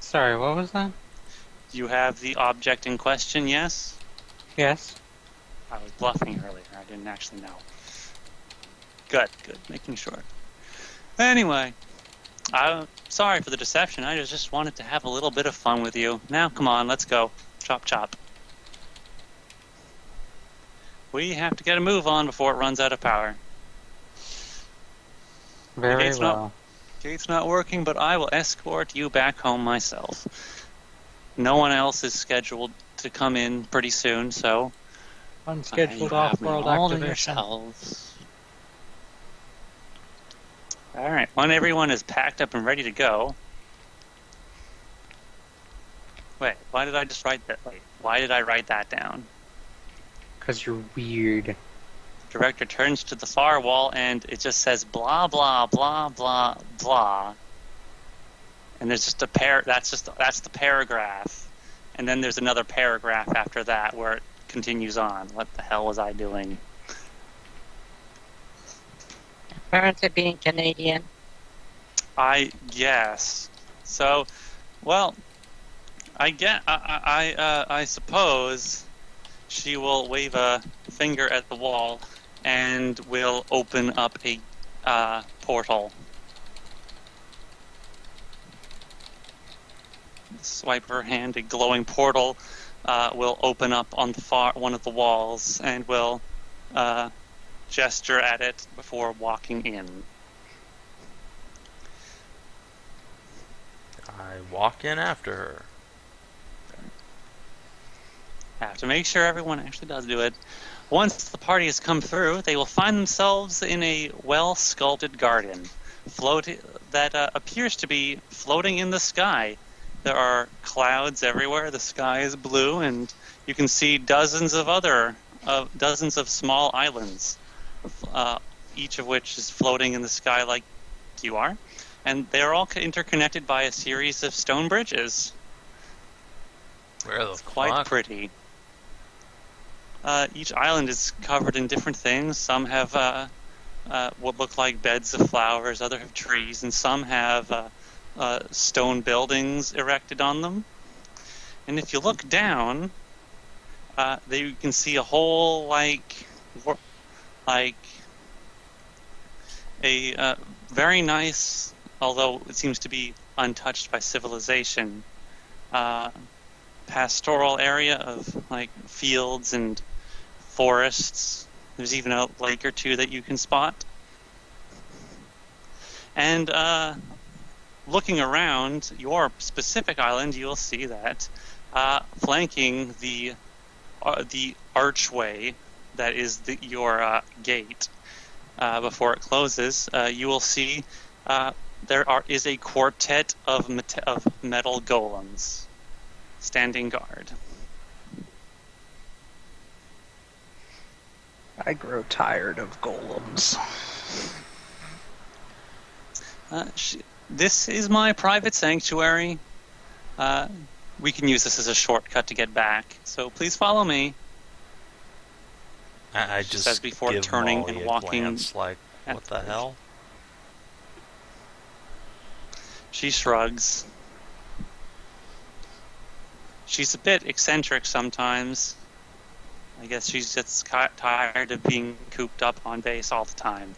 Sorry, what was that? You have the object in question, yes? Yes. I was bluffing earlier. I didn't actually know. Good, making sure. Anyway, I'm sorry for the deception. I just wanted to have a little bit of fun with you. Now, come on, let's go. Chop, chop. We have to get a move on before it runs out of power. The Very well. gate's not working, but I will escort you back home myself. No one else is scheduled to come in pretty soon, so you Unscheduled have me off-world all to activation. yourselves. All right, when everyone is packed up and ready to go. Wait, why did I just write that? Wait, why did I write that down? Because you're weird. The director turns to the far wall and it just says blah blah blah blah blah. And there's just that's the paragraph. And then there's another paragraph after that where it continues on. What the hell was I doing? Apparently being Canadian. I guess. So, well, I suppose she will wave a finger at the wall and will open up a portal. Swipe her hand, a glowing portal will open up on the one of the walls and will gesture at it before walking in. I walk in after her. Have to make sure everyone actually does do it. Once the party has come through, they will find themselves in a well-sculpted garden that appears to be floating in the sky. There are clouds everywhere. The sky is blue, and you can see dozens of small islands, each of which is floating in the sky like you are. And they're all interconnected by a series of stone bridges. Where the It's quite pretty. Each island is covered in different things. Some have what look like beds of flowers, others have trees, and some have stone buildings erected on them. And if you look down, you can see a whole like a very nice, although it seems to be untouched by civilization, pastoral area of like fields and forests. There's even a lake or two that you can spot. And looking around your specific island, you'll see that flanking the archway that is your gate before it closes, you will see is a quartet of metal golems standing guard. I grow tired of golems. This is my private sanctuary. We can use this as a shortcut to get back, so please follow me. I She just says before give turning Molly and a walking glance like, at what the the- hell? She shrugs. She's a bit eccentric sometimes. I guess she's just tired of being cooped up on base all the time.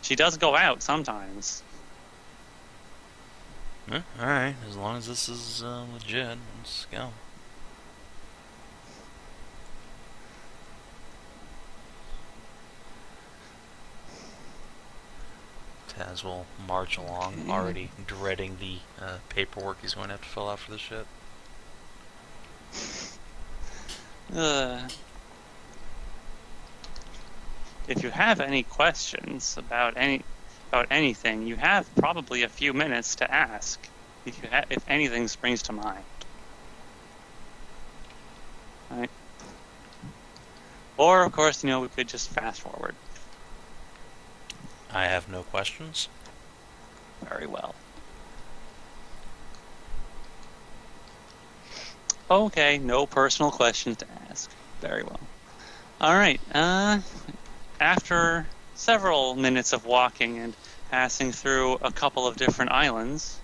She does go out sometimes. Alright, as long as this is legit, let's go. Taz will march along, already dreading the paperwork he's going to have to fill out for this shit. If you have any questions about anything, you have probably a few minutes to ask. If anything springs to mind. Right. Or of course, we could just fast forward. I have no questions. Very well. Okay, no personal questions to ask. Very well. All right. After several minutes of walking and passing through a couple of different islands,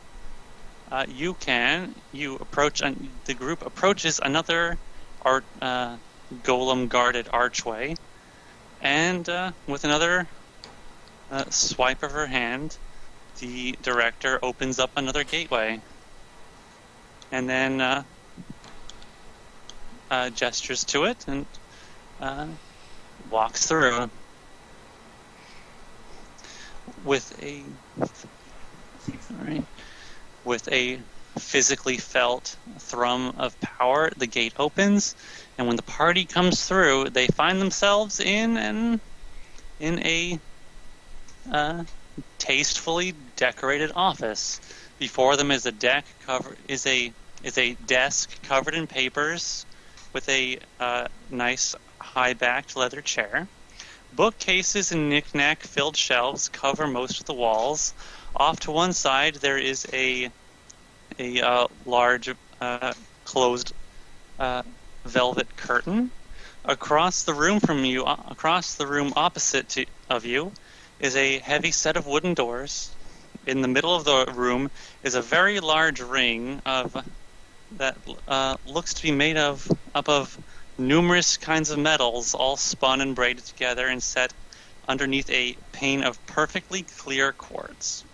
You approach, the group approaches another golem guarded archway, and with another swipe of her hand, the director opens up another gateway, and then gestures to it and walks through with a with a physically felt thrum of power. The gate opens, and when the party comes through, they find themselves in a tastefully decorated office. Before them is a desk covered in papers with a nice high-backed leather chair. Bookcases and knick-knack filled shelves cover most of the walls. Off to one side there is a large closed velvet curtain. Across the room from you, across the room opposite of you, is a heavy set of wooden doors. In the middle of the room is a very large ring that looks to be made up of numerous kinds of metals, all spun and braided together and set underneath a pane of perfectly clear quartz.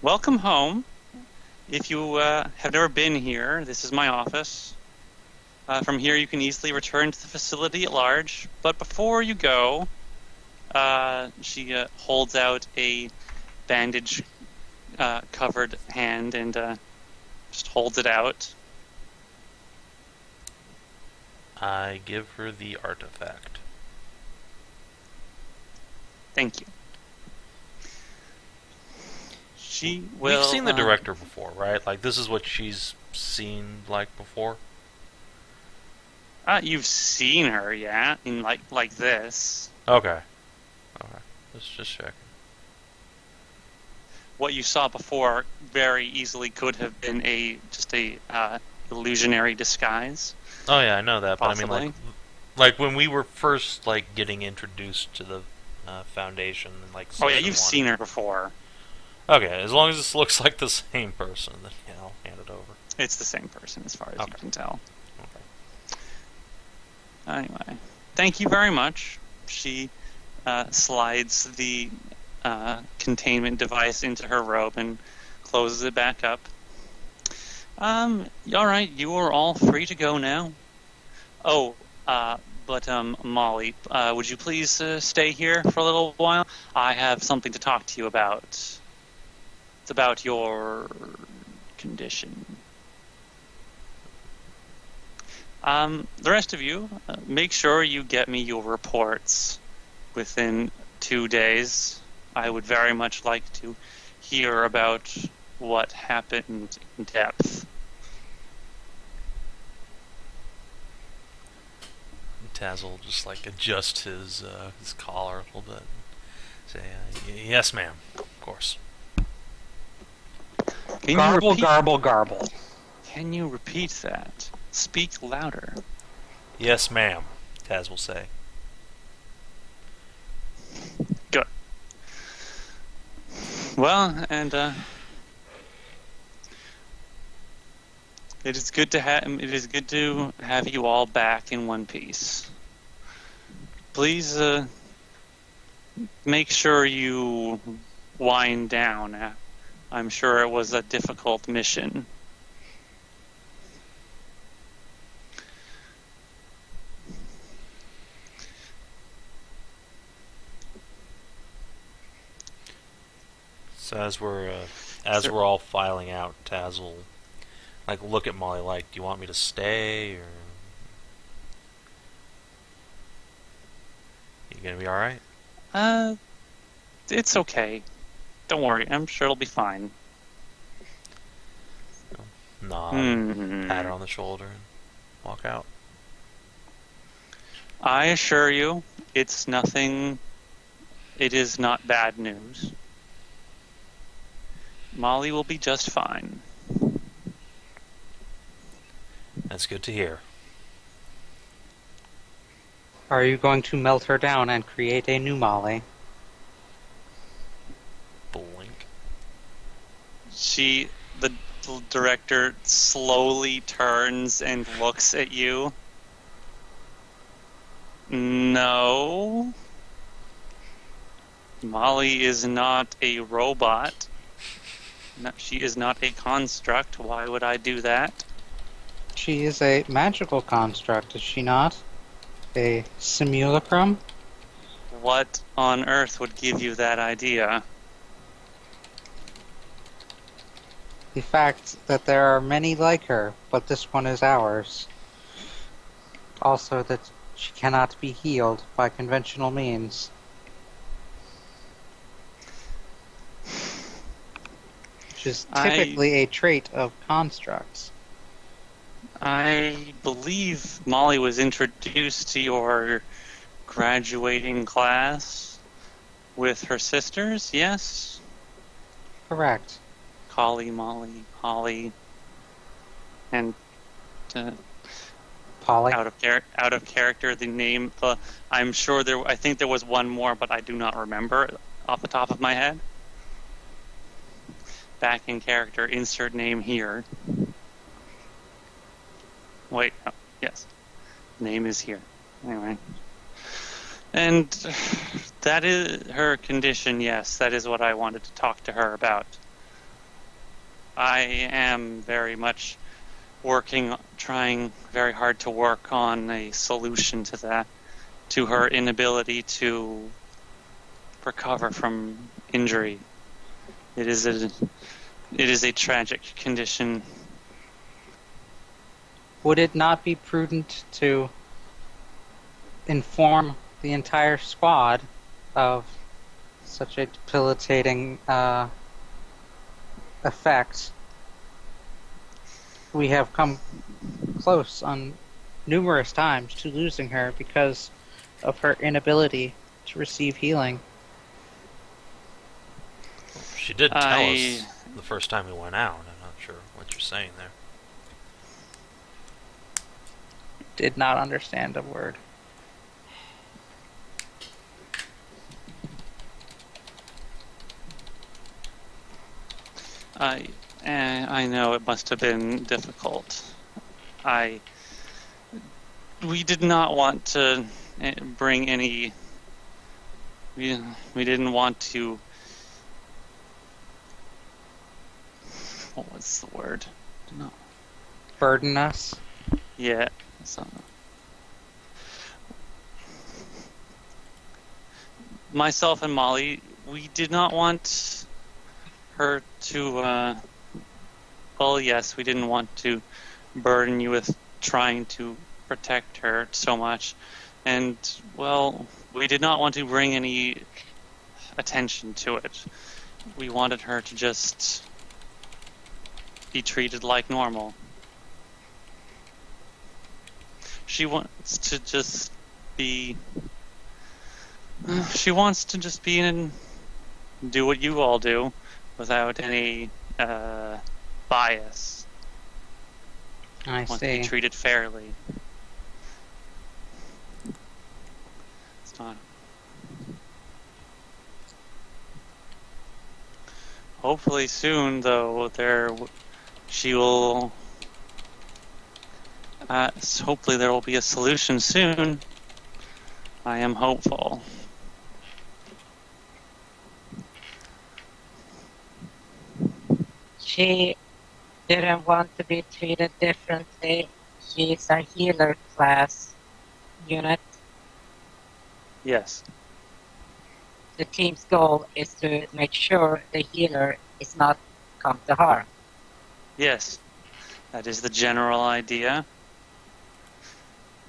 Welcome home. If you have never been here, this is my office. From here you can easily return to the facility at large, but before you go, she holds out a bandage covered hand and just holds it out. I give her the artifact. Thank you. She will. We've seen the director before, right? Like, this is what she's seen like before. You've seen her, yeah, in like this. Okay. Okay. Let's just check. What you saw before very easily could have been just a illusionary disguise. Oh yeah, I know that, but Possibly. I mean, like when we were first getting introduced to the Foundation, and Oh yeah, season you've 1. seen her before. Okay, as long as this looks like the same person, then yeah, I'll hand it over. It's the same person as far as you can tell. Okay. Anyway, thank you very much. She slides the containment device into her robe and closes it back up. All right, you are all free to go now. Oh, but Molly, would you please stay here for a little while? I have something to talk to you about. It's about your condition. The rest of you, make sure you get me your reports within 2 days. I would very much like to hear about what happened in depth. Taz will just adjust his collar a little bit and say, "Yes, ma'am, of course." Garble, garble. Can you repeat that? Speak louder. "Yes, ma'am," Taz will say. Good. Well, and it is good to have you all back in one piece. Please make sure you wind down. I'm sure it was a difficult mission. So as we're all filing out, Taz will look at Molly do you want me to stay, or you gonna be all right? It's okay. Don't worry. I'm sure it'll be fine. Nod, pat her on the shoulder, and walk out. I assure you, it's nothing. It is not bad news. Molly will be just fine. That's good to hear. Are you going to melt her down and create a new Molly? Blink. The director slowly turns and looks at you. No. Molly is not a robot. No, she is not a construct. Why would I do that? She is a magical construct, is she not? A simulacrum? What on earth would give you that idea? The fact that there are many like her, but this one is ours. Also that she cannot be healed by conventional means. Which is typically a trait of constructs. I believe Molly was introduced to your graduating class with her sisters, yes? Correct. Collie, Molly, Holly, and Polly. out of character. The name, I'm sure I think there was one more, but I do not remember off the top of my head. Back in character, insert name here. Wait, oh, yes, name is here. Anyway, and that is her condition. Yes, that is what I wanted to talk to her about. I am very much trying very hard to work on a solution to that, to her inability to recover from injury. It is a tragic condition. Would it not be prudent to inform the entire squad of such a debilitating effect? We have come close on numerous times to losing her because of her inability to receive healing. She did tell us the first time we went out. I'm not sure what you're saying there. Did not understand a word. I know it must have been difficult. We did not want to bring any. We didn't want to. What was the word? No. Burden us? Yeah. So. Myself and Molly, we did not want her to. Well, yes, we didn't want to burden you with trying to protect her so much. And, well, we did not want to bring any attention to it. We wanted her to just be treated like normal. She wants to just be... She wants to just be and do what you all do without any bias. I Want to see. be treated fairly. It's not. Hopefully soon, though, she will. Hopefully there will be a solution soon. I am hopeful. She didn't want to be treated differently. She's a healer class unit. Yes. The team's goal is to make sure the healer is not come to harm. Yes. That is the general idea.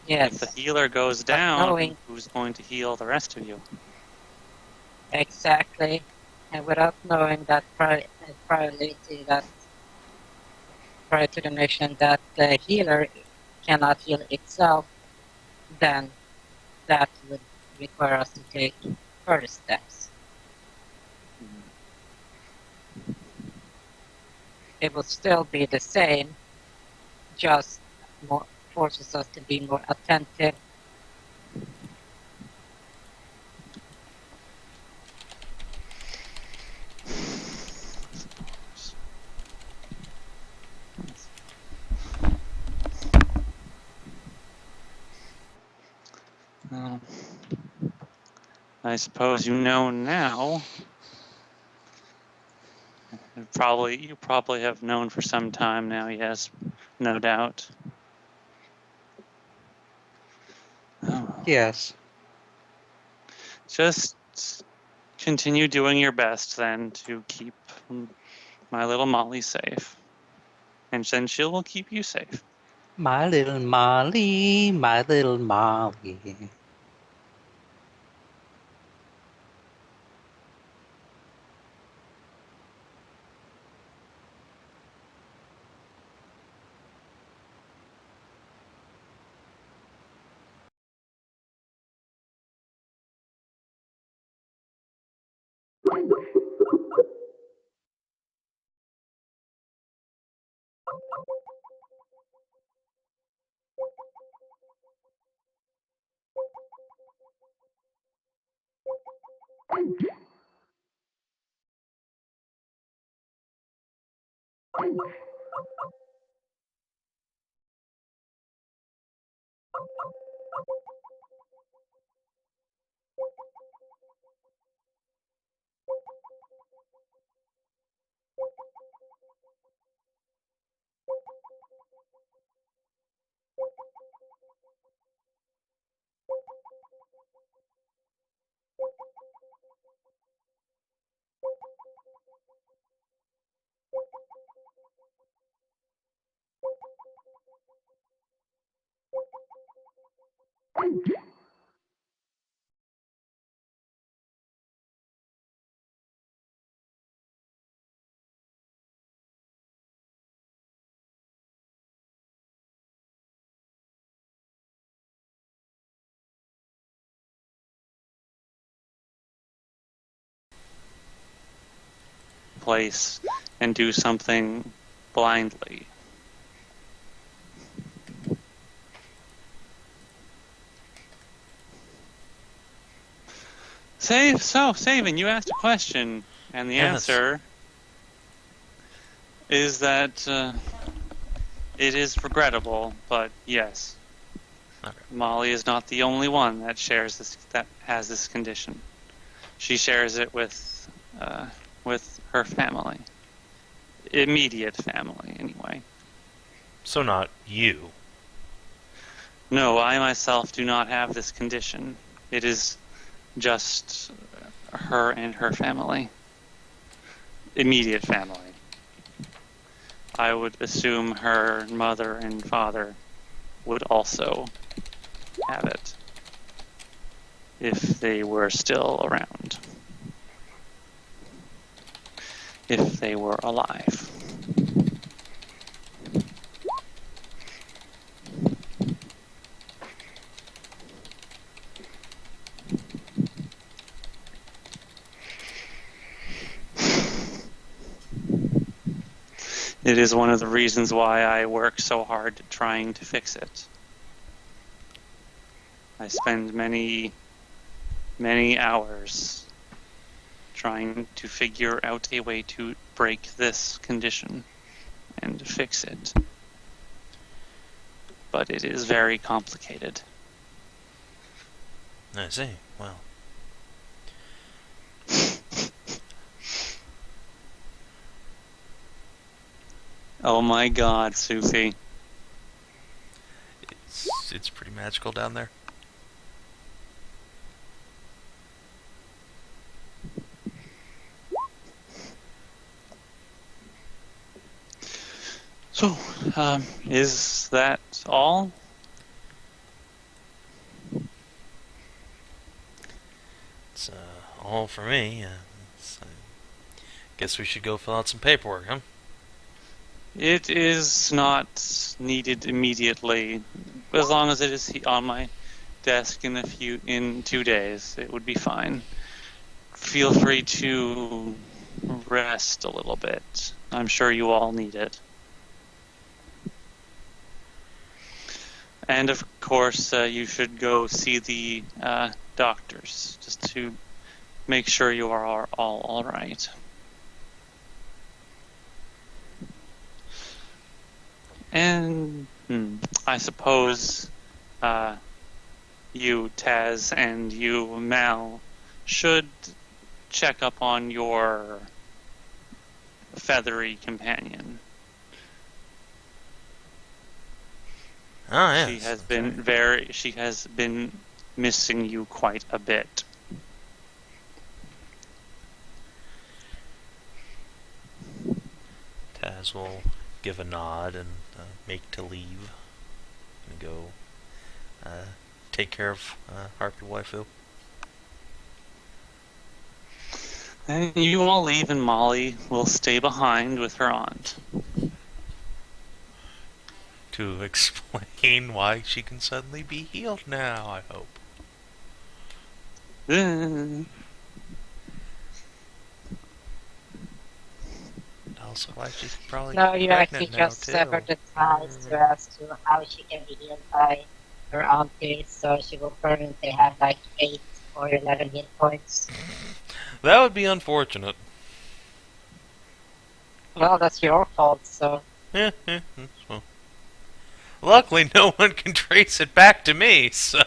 Yes. If the healer goes But down, who's going to heal the rest of you? Exactly. And without knowing that prior to the mission that the healer cannot heal itself, then that would require us to take further steps. It will still be the same, just more forces us to be more attentive. I suppose you know now. You probably have known for some time now, yes, no doubt. Oh. Yes. Just continue doing your best then to keep my little Molly safe. And then she will keep you safe. My little Molly, my little Molly. Place and do something blindly. Savin, you asked a question, and the Yes. answer is that it is regrettable, but yes. Okay. Molly is not the only one that has this condition. She shares it with her family, immediate family, anyway. So not you. No, I myself do not have this condition. It is just her and her family, immediate family. I would assume her mother and father would also have it if they were still around. If they were alive. It is one of the reasons why I work so hard trying to fix it. I spend many, many hours trying to figure out a way to break this condition and fix it. But it is very complicated. I see. Well, Oh my god, Sophie. it's pretty magical down there. So, is that all? It's all for me. I guess we should go fill out some paperwork, huh? It is not needed immediately. As long as it is on my desk in 2 days, it would be fine. Feel free to rest a little bit. I'm sure you all need it. And of course, you should go see the doctors just to make sure you are all right. And I suppose you, Taz, and you, Mal, should check up on your feathery companion. Oh, yes. She has been missing you quite a bit. Taz will give a nod and make to leave and go take care of Harpy Waifu. And you all leave, and Molly will stay behind with her aunt. To explain why she can suddenly be healed now, I hope. And also why she's probably No, you actually pregnant now, just too. severed the ties to as to how she can be healed by her auntie, so she will permanently have like 8 or 11 hit points. That would be unfortunate. Well, that's your fault, so... Well, luckily, no one can trace it back to me, so...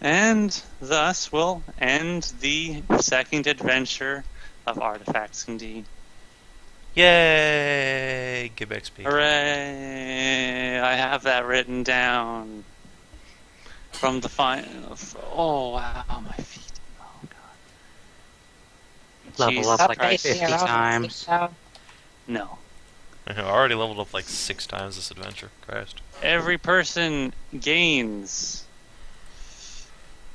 And thus we'll end the second adventure of Artifacts&D. Yay! Give XP. Hooray! I have that written down. From the final... Oh, wow, my feet. Oh, God. Level Jesus up like Christ. 50 times. No. I already leveled up like 6 times this adventure. Christ. Every person gains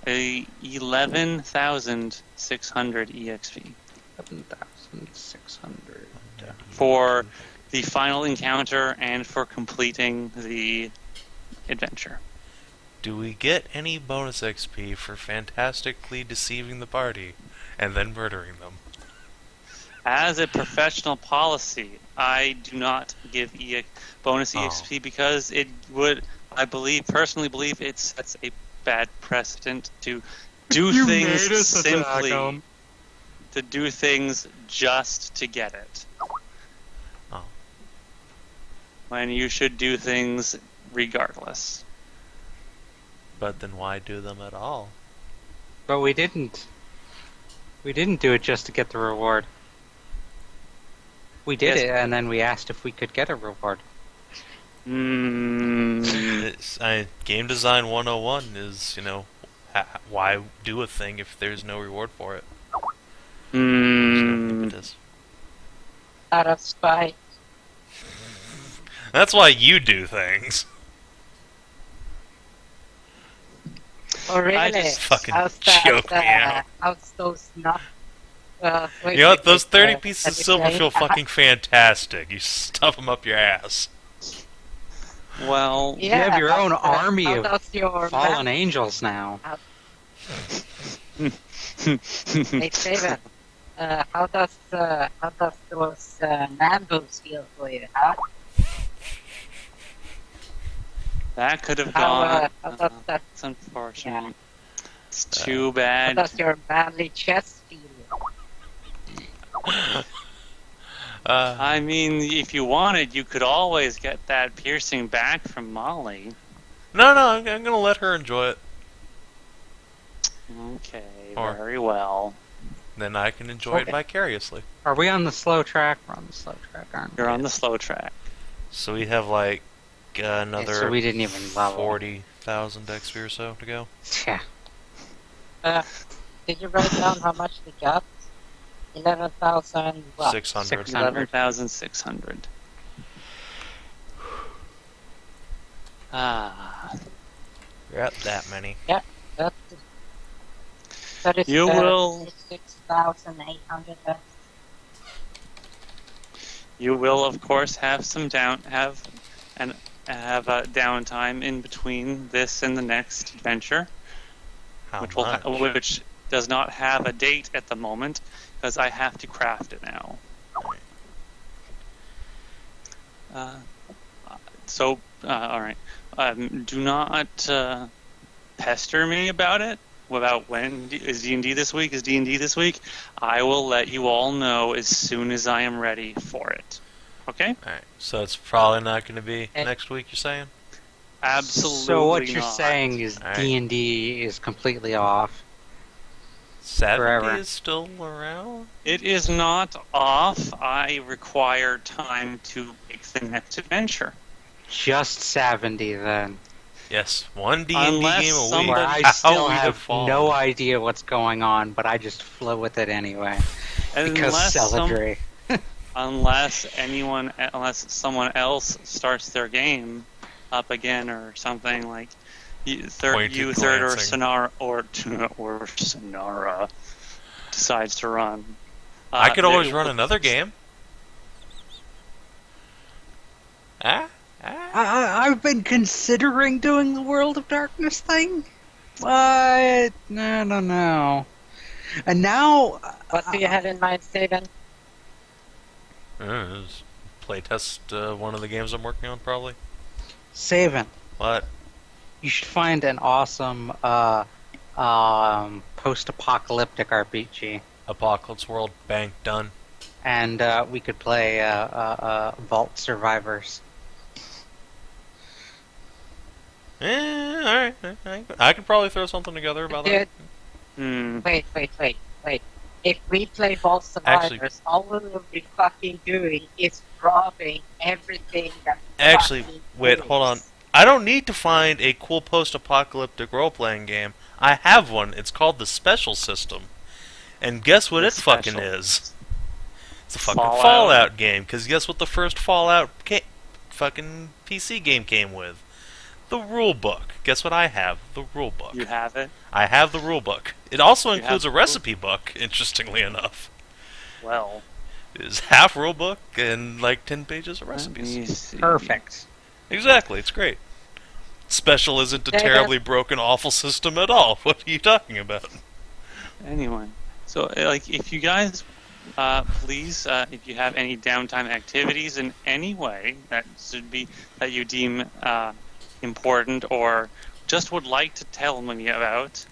a 11,600 EXP 11,600. for the final encounter and for completing the adventure. Do we get any bonus XP for fantastically deceiving the party and then murdering them? As a professional policy, I do not give bonus EXP because it would, personally believe it sets a bad precedent to do things simply, to do things just to get it. Oh. When you should do things regardless. But then why do them at all? But we didn't. We didn't do it just to get the reward. We did Yes. it, and then we asked if we could get a reward. Mm. Game design 101 is, why do a thing if there's no reward for it? There's no impetus. Out of spite. That's why you do things. Oh, really? I just fucking How's joke me out. How's those not... wait, You know what? wait, Those wait, 30 pieces of silver everything? feel fucking fantastic. You stuff them up your ass. Well, You have your own but, army how of does your fallen angels now. Hey, Savin, how does those man boobs feel for you, huh? that could have How gone. does that... It's unfortunate. Yeah. It's too How bad. does your manly chest feel? I mean, if you wanted, you could always get that piercing back from Molly. No, I'm gonna let her enjoy it. Okay, Or- very well. Then I can enjoy it Okay. vicariously. Are we on the slow track? We're on the slow track, aren't we? You're on the slow track. So we have like another so we didn't even level. 40,000 XP or so to go. Yeah. Did you write down how much we got? 11,000 what? 600. 11,600. Ah. You're at that many. That is You will- 6,800. You will, of course, have a downtime in between this and the next adventure, How which much? which does not have a date at the moment because I have to craft it now. All right. Do not pester me about it. About when is D&D this week? Is D&D this week? I will let you all know as soon as I am ready for it. Okay? Alright, so it's probably not going to be Okay. next week, you're saying? Absolutely So what you're not. saying is Alright. D&D is completely off. 70 Forever. is still around? It is not off. I require time to make the next adventure. Just 70 then. Yes, one D&D Unless game a week. somebody- Where I How still we have fallen. no idea what's going on, but I just flow with it anyway. Because celadry. Unless someone else starts their game up again or something like third Pointed or glancing. Sonara or Sonara decides to run. I could always they run will- another game. Ah? I've been considering doing the World of Darkness thing, but no. And now, What do you have in mind, Savin? Just playtest one of the games I'm working on, probably. Savin, What? you should find an awesome post-apocalyptic RPG, Apocalypse World, bang, done. and we could play Vault Survivors. Alright. I could probably throw something together about that. Dude, wait. If we play Vault Survivors, all we will be fucking doing is robbing everything that Actually, fucking wait, moves. hold on. I don't need to find a cool post-apocalyptic role-playing game. I have one. It's called the Special System. And guess what The it fucking Special. is? It's a fucking Fallout. Fallout game. Because guess what the first Fallout fucking PC game came with? The rule book. Guess what I have? The rule book. You have it. I have the rule book. It also You includes a have the recipe book, interestingly enough. Well, It is half rule book and like 10 pages of recipes. let me see. Perfect. Exactly, it's great. Special isn't a Yeah, terribly broken, awful system at all. What are you talking about? Anyway, so if you guys, please, if you have any downtime activities in any way that you deem important or just would like to tell me about,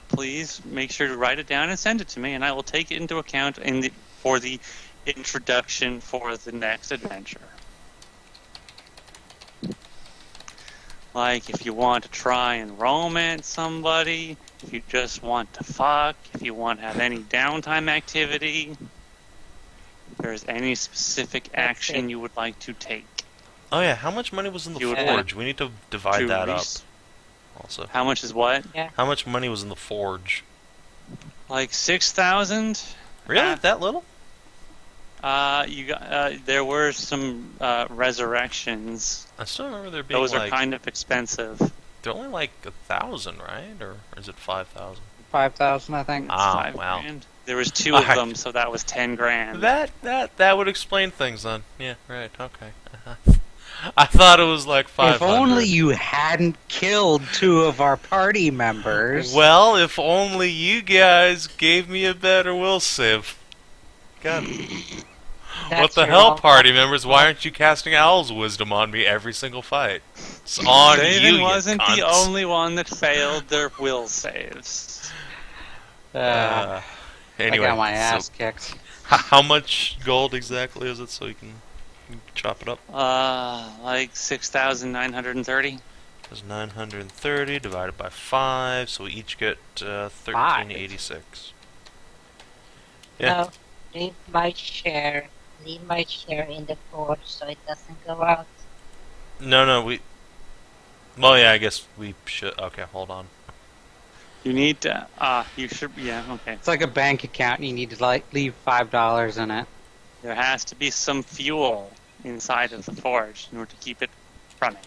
please make sure to write it down and send it to me, and I will take it into account for the introduction for the next adventure. Like if you want to try and romance somebody, if you just want to fuck, if you want to have any downtime activity, if there's any specific action it. you would like to take. Oh yeah, how much money was in the You would forge? We need to divide to that up. res- Also, How much is what? how much money was in the forge? Like 6,000? Really, that little? There were some resurrections. I still remember there being Those are like kind of expensive. they're only like 1,000, right? Or is it 5,000? 5,000, I think. It's Ah, 5 wow. grand. There was 2 of Alright. them, so that was 10 grand. That would explain things then. Yeah, right. Okay. I thought it was like 500. If only you hadn't killed 2 of our party members. Well, if only you guys gave me a better will save. God. That's What the your hell, own party fault. members? Why aren't you casting Owl's wisdom on me every single fight? It's on Savin you, wasn't you the cunts. only one that failed their will saves. Anyway, I got my so ass kicked. how much gold exactly is it so you can chop it up? Like 6,930. It's 930 divided by 5, so we each get 1386. Yeah. No, leave my share in the forge so it doesn't go out. No, we... Well, yeah, I guess we should... Okay, hold on. You need to, you should, yeah, okay. It's like a bank account, and you need to leave $5 in it. There has to be some fuel inside of the forge in order to keep it running.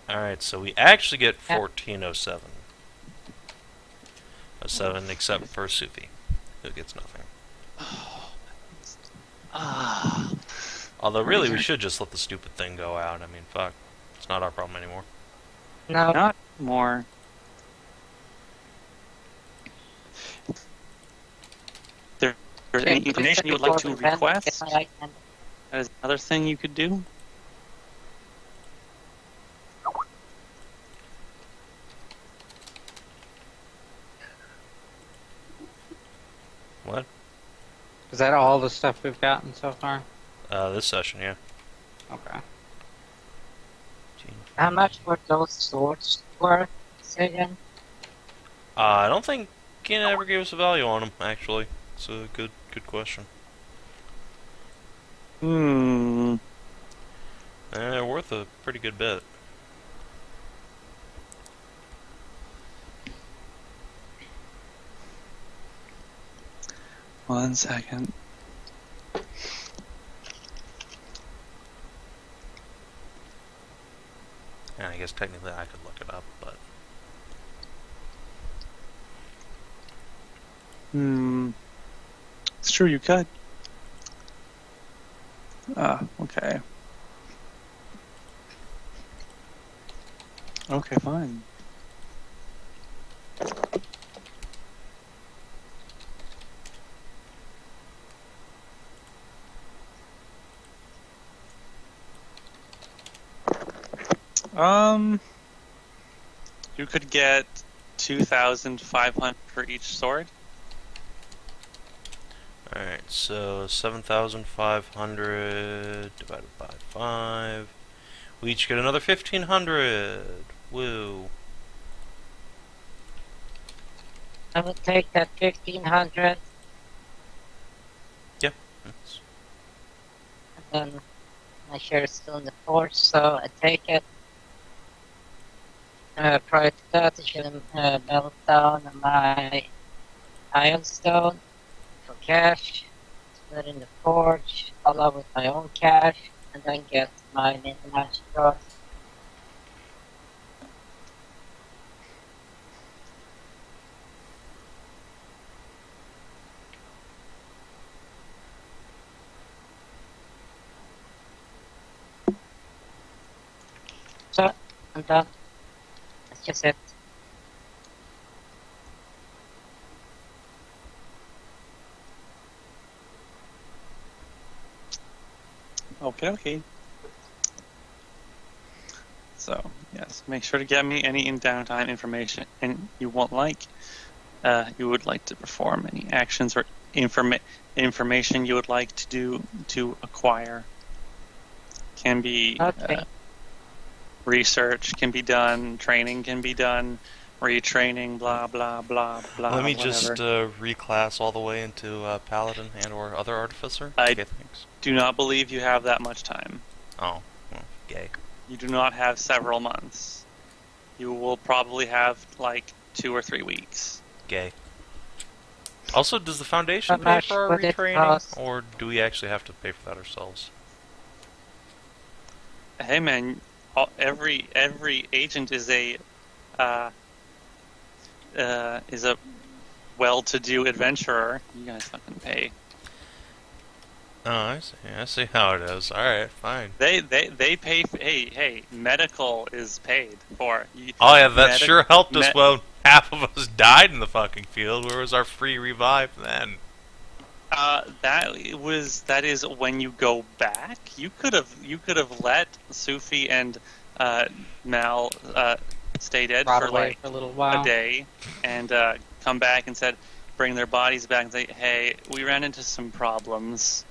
Alright, so we actually get 1407. 07 except for Sophie, who gets nothing. Ah, Although, really, we should just let the stupid thing go out. I mean, fuck. It's not our problem anymore. No, not more. There's any information you would like to request? That is another thing you could do. What? Is that all the stuff we've gotten so far? This session, yeah. Okay. How much were those swords worth, Sagan? I don't think Kina ever gave us a value on them. Actually, it's a good question. They're worth a pretty good bit. One second. And I guess technically I could look it up, but It's true, you could. Okay. Okay, fine. You could get 2,500 for each sword. alright, so 7,500 divided by 5. We each get another 1,500. Woo. I would take that 1,500. Yeah. That's... And then my share is still in the forge, so I take it. Prior to that, I should melt down my iron stone for cash, put it in the forge, along with my own cash, and then get my magic rod. So, I'm done. That's just it. Okay. So, yes, make sure to get me any in downtime information and you would like to perform, any actions or information you would like to do to acquire. Can be Okay. research can be done, training can be done, retraining, blah blah blah blah. Let me whatever. just reclass all the way into Paladin and or other Artificer. I Okay, thanks. do not believe you have that much time. Oh, well, gay. You do not have several months. You will probably have like 2 or 3 weeks. Gay. Also, does the Foundation How pay much for our would it retraining, cost? or do we actually have to pay for that ourselves? Hey man, every agent is a well-to-do adventurer. You guys fucking pay. Oh, I see how it is. Alright, fine. They pay. Hey, medical is paid for. Oh yeah, that sure helped us when half of us died in the fucking field. Where was our free revive then? That is when you go back. You could have let Sophie and Mal stay dead Brought for away like for a little while. a day and come back and said, bring their bodies back and say, hey, we ran into some problems.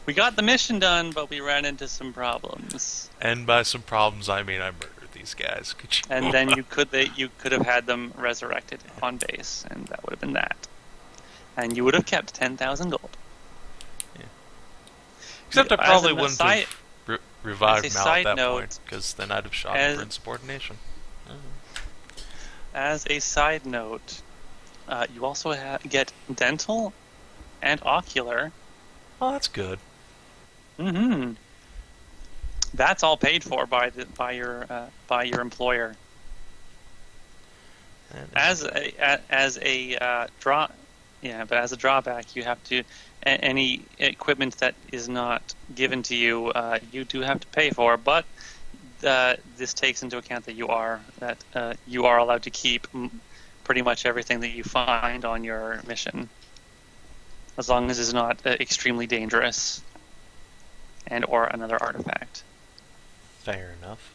We got the mission done, but we ran into some problems. And by some problems, I mean I murdered these guys. Could you? And then you could have had them resurrected on base, and that would have been that. And you would have kept 10,000 gold. Yeah. Except I probably wouldn't have revived Mal at that note, point, because then I'd have shot him for insubordination. As a side note, you also get dental and ocular. Oh, that's good. Mm-hmm. That's all paid for by your employer. As a drawback, you have to any equipment that is not given to you, you do have to pay for. But this takes into account that you are allowed to keep pretty much everything that you find on your mission, as long as it's not extremely dangerous and or another artifact. Fair enough.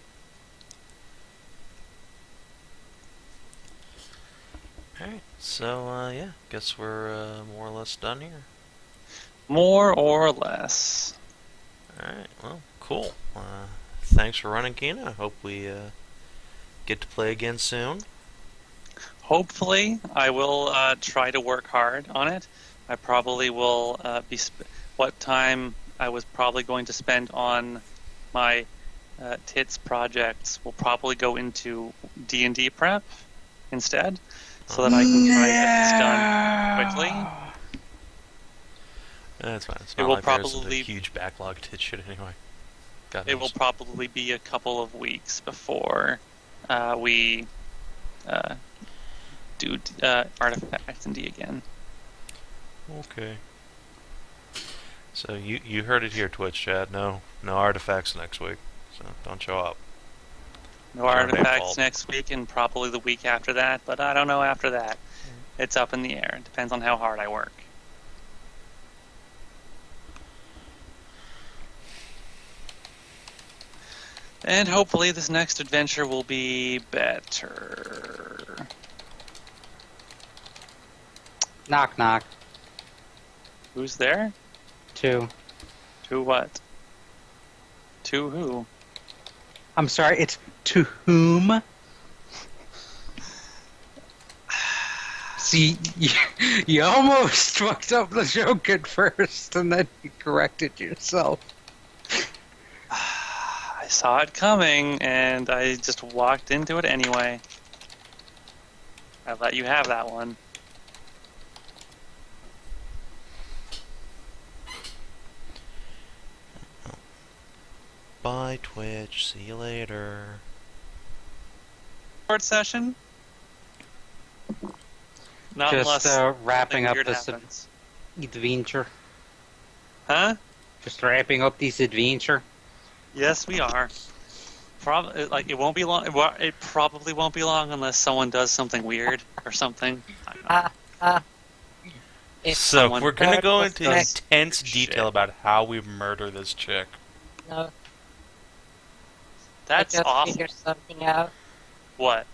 Alright, so yeah, guess we're more or less done here. More or less. Alright, well, cool. thanks for running, Kina. Hope we get to play again soon. Hopefully, I will try to work hard on it. I probably will what time I was probably going to spend on my tits projects will probably go into D&D prep instead, so that I can try and get this done quickly. That's fine. It's It not will like there's a probably huge backlog to shit anyway. God it will knows. probably be a couple of weeks before we do Artifacts&D again. Okay. So you heard it here, Twitch chat. No artifacts next week. So don't show up. No It's our damn Artifacts fault. next week and probably the week after that, but I don't know after that. It's up in the air. It depends on how hard I work. And hopefully this next adventure will be better. Knock knock. Who's there? 2. To what? To who? I'm sorry, it's to whom? See, you almost fucked up the joke at first, and then you corrected yourself. I saw it coming, and I just walked into it anyway. I let you have that one. Bye, Twitch. See you later. Short session? Not Just unless wrapping something up weird this happens. adventure. Huh? Just wrapping up this adventure. Yes, we are. It won't be long. It probably won't be long unless someone does something weird or something. I don't know. If So someone we're gonna go into does intense shit. detail about how we murder this chick. no, That's I just awful. figured something out. What?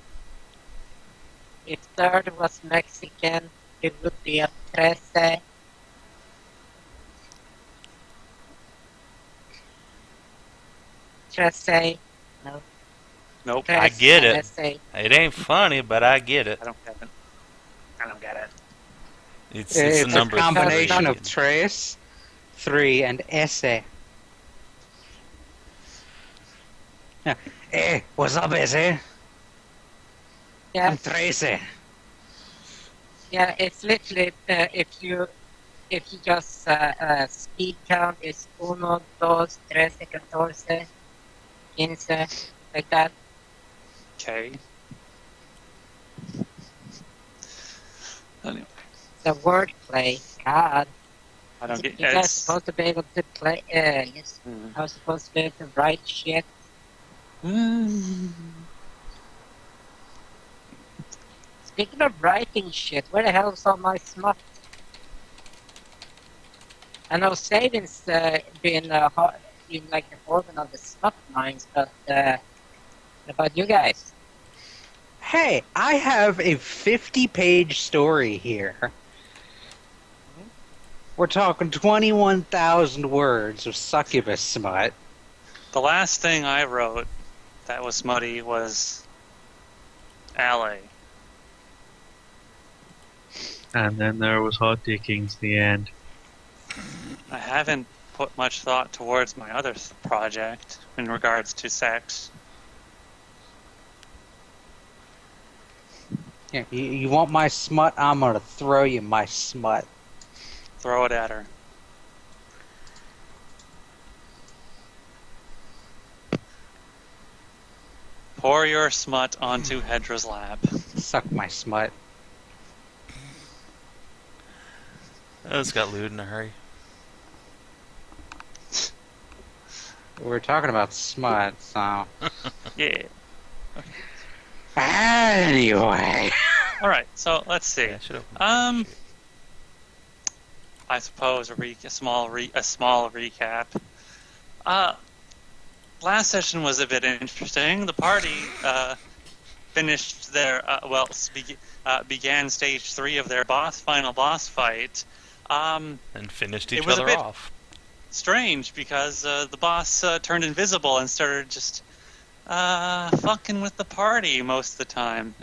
If third was Mexican, it would be a trece. Trece. No. Nope. Trece, I get it. trece. It ain't funny, but I get it. I don't get it. I don't get it. It's the a number combination 3. of tres, 3, and esse. Yeah. Hey, what's up, esse? Yeah, I'm Tracy. yeah. It's literally if you just speed count is uno, dos, trece, catorce, quince, like that. Okay. Anyway, The wordplay. God, I don't get you guys it. supposed to be able to play. Yes, I was supposed to be able to write shit. Speaking of writing shit, where the hell is all my smut? I know Savin's been like the organ of the smut mines, but what about you guys? Hey, I have a 50-page story here. We're talking 21,000 words of succubus smut. The last thing I wrote that was smutty was Alley. And then there was hot dickings the end. I haven't put much thought towards my other project in regards to sex. Yeah, you want my smut? I'm gonna throw you my smut. Throw it at her. Pour your smut onto Hedrah's lap. Suck my smut. I just got lewd in a hurry. We're talking about smut, so... Yeah. Anyway. Alright, so let's see. Yeah, I should open shit. I suppose a small recap. Last session was a bit interesting. The party finished their began stage 3 of their final boss fight. And finished it each was a other bit- off. strange because the boss turned invisible and started just fucking with the party most of the time.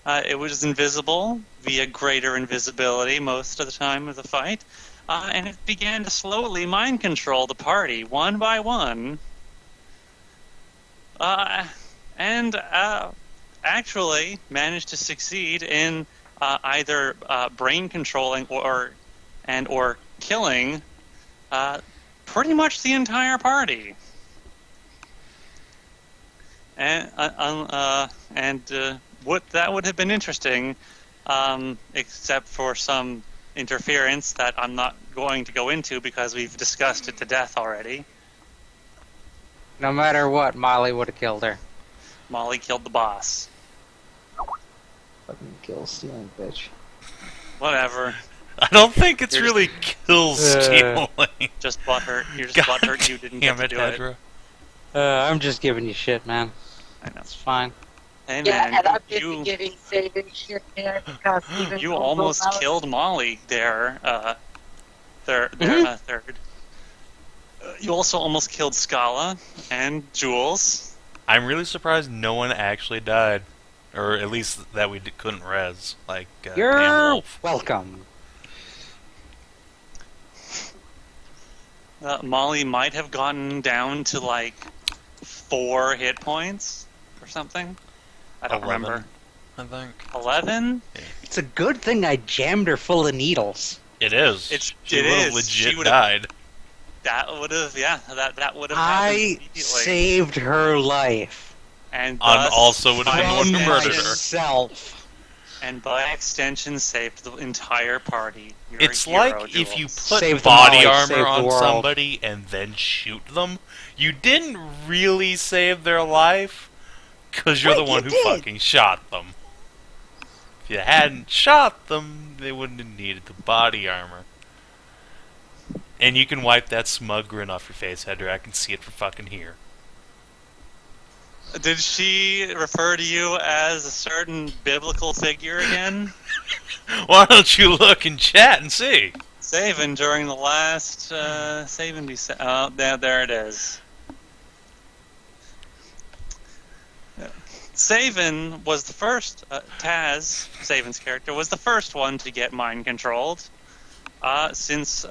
It was invisible via greater invisibility most of the time of the fight, and it began to slowly mind control the party one by one. And actually managed to succeed in either brain controlling or killing pretty much the entire party. And what that would have been interesting, except for some interference that I'm not going to go into because we've discussed it to death already. No matter what, Molly would have killed her. Molly killed the boss. Fucking kill stealing bitch. Whatever. I don't think it's You're really kill stealing. Just butthurt. You're just God butthurt you didn't get damn to it, do it. I'm just giving you shit, man. I know. It's fine. Hey Yeah, man, and I'm busy you giving Savin shit there because even you though almost now- killed Molly there. Third. You also almost killed Scala and Jules. I'm really surprised no one actually died. Or at least that we couldn't res. Like, Pam You're Wolf. welcome. Molly might have gotten down to like 4 hit points or something. I don't 11, remember. I think. 11? It's a good thing I jammed her full of needles. It is. She It would have is. legit She would've- died. That would have, that would have happened I immediately. saved her life. And And thus, also would have been the one From who murdered her. myself. And by extension, saved the entire party. You're It's a hero, like if you Jules. put Save them body all, save armor the on world. somebody and then shoot them. You didn't really save their life because you're Wait, the one you who did. fucking shot them. If you hadn't shot them, they wouldn't have needed the body armor. And you can wipe that smug grin off your face, Hedrah. I can see it from fucking here. Did she refer to you as a certain biblical figure again? Why don't you look in chat and see? Savin during the last Savin be oh, there it is. Yeah. Savin was the first. Taz, Savin's character, was the first one to get mind controlled. Since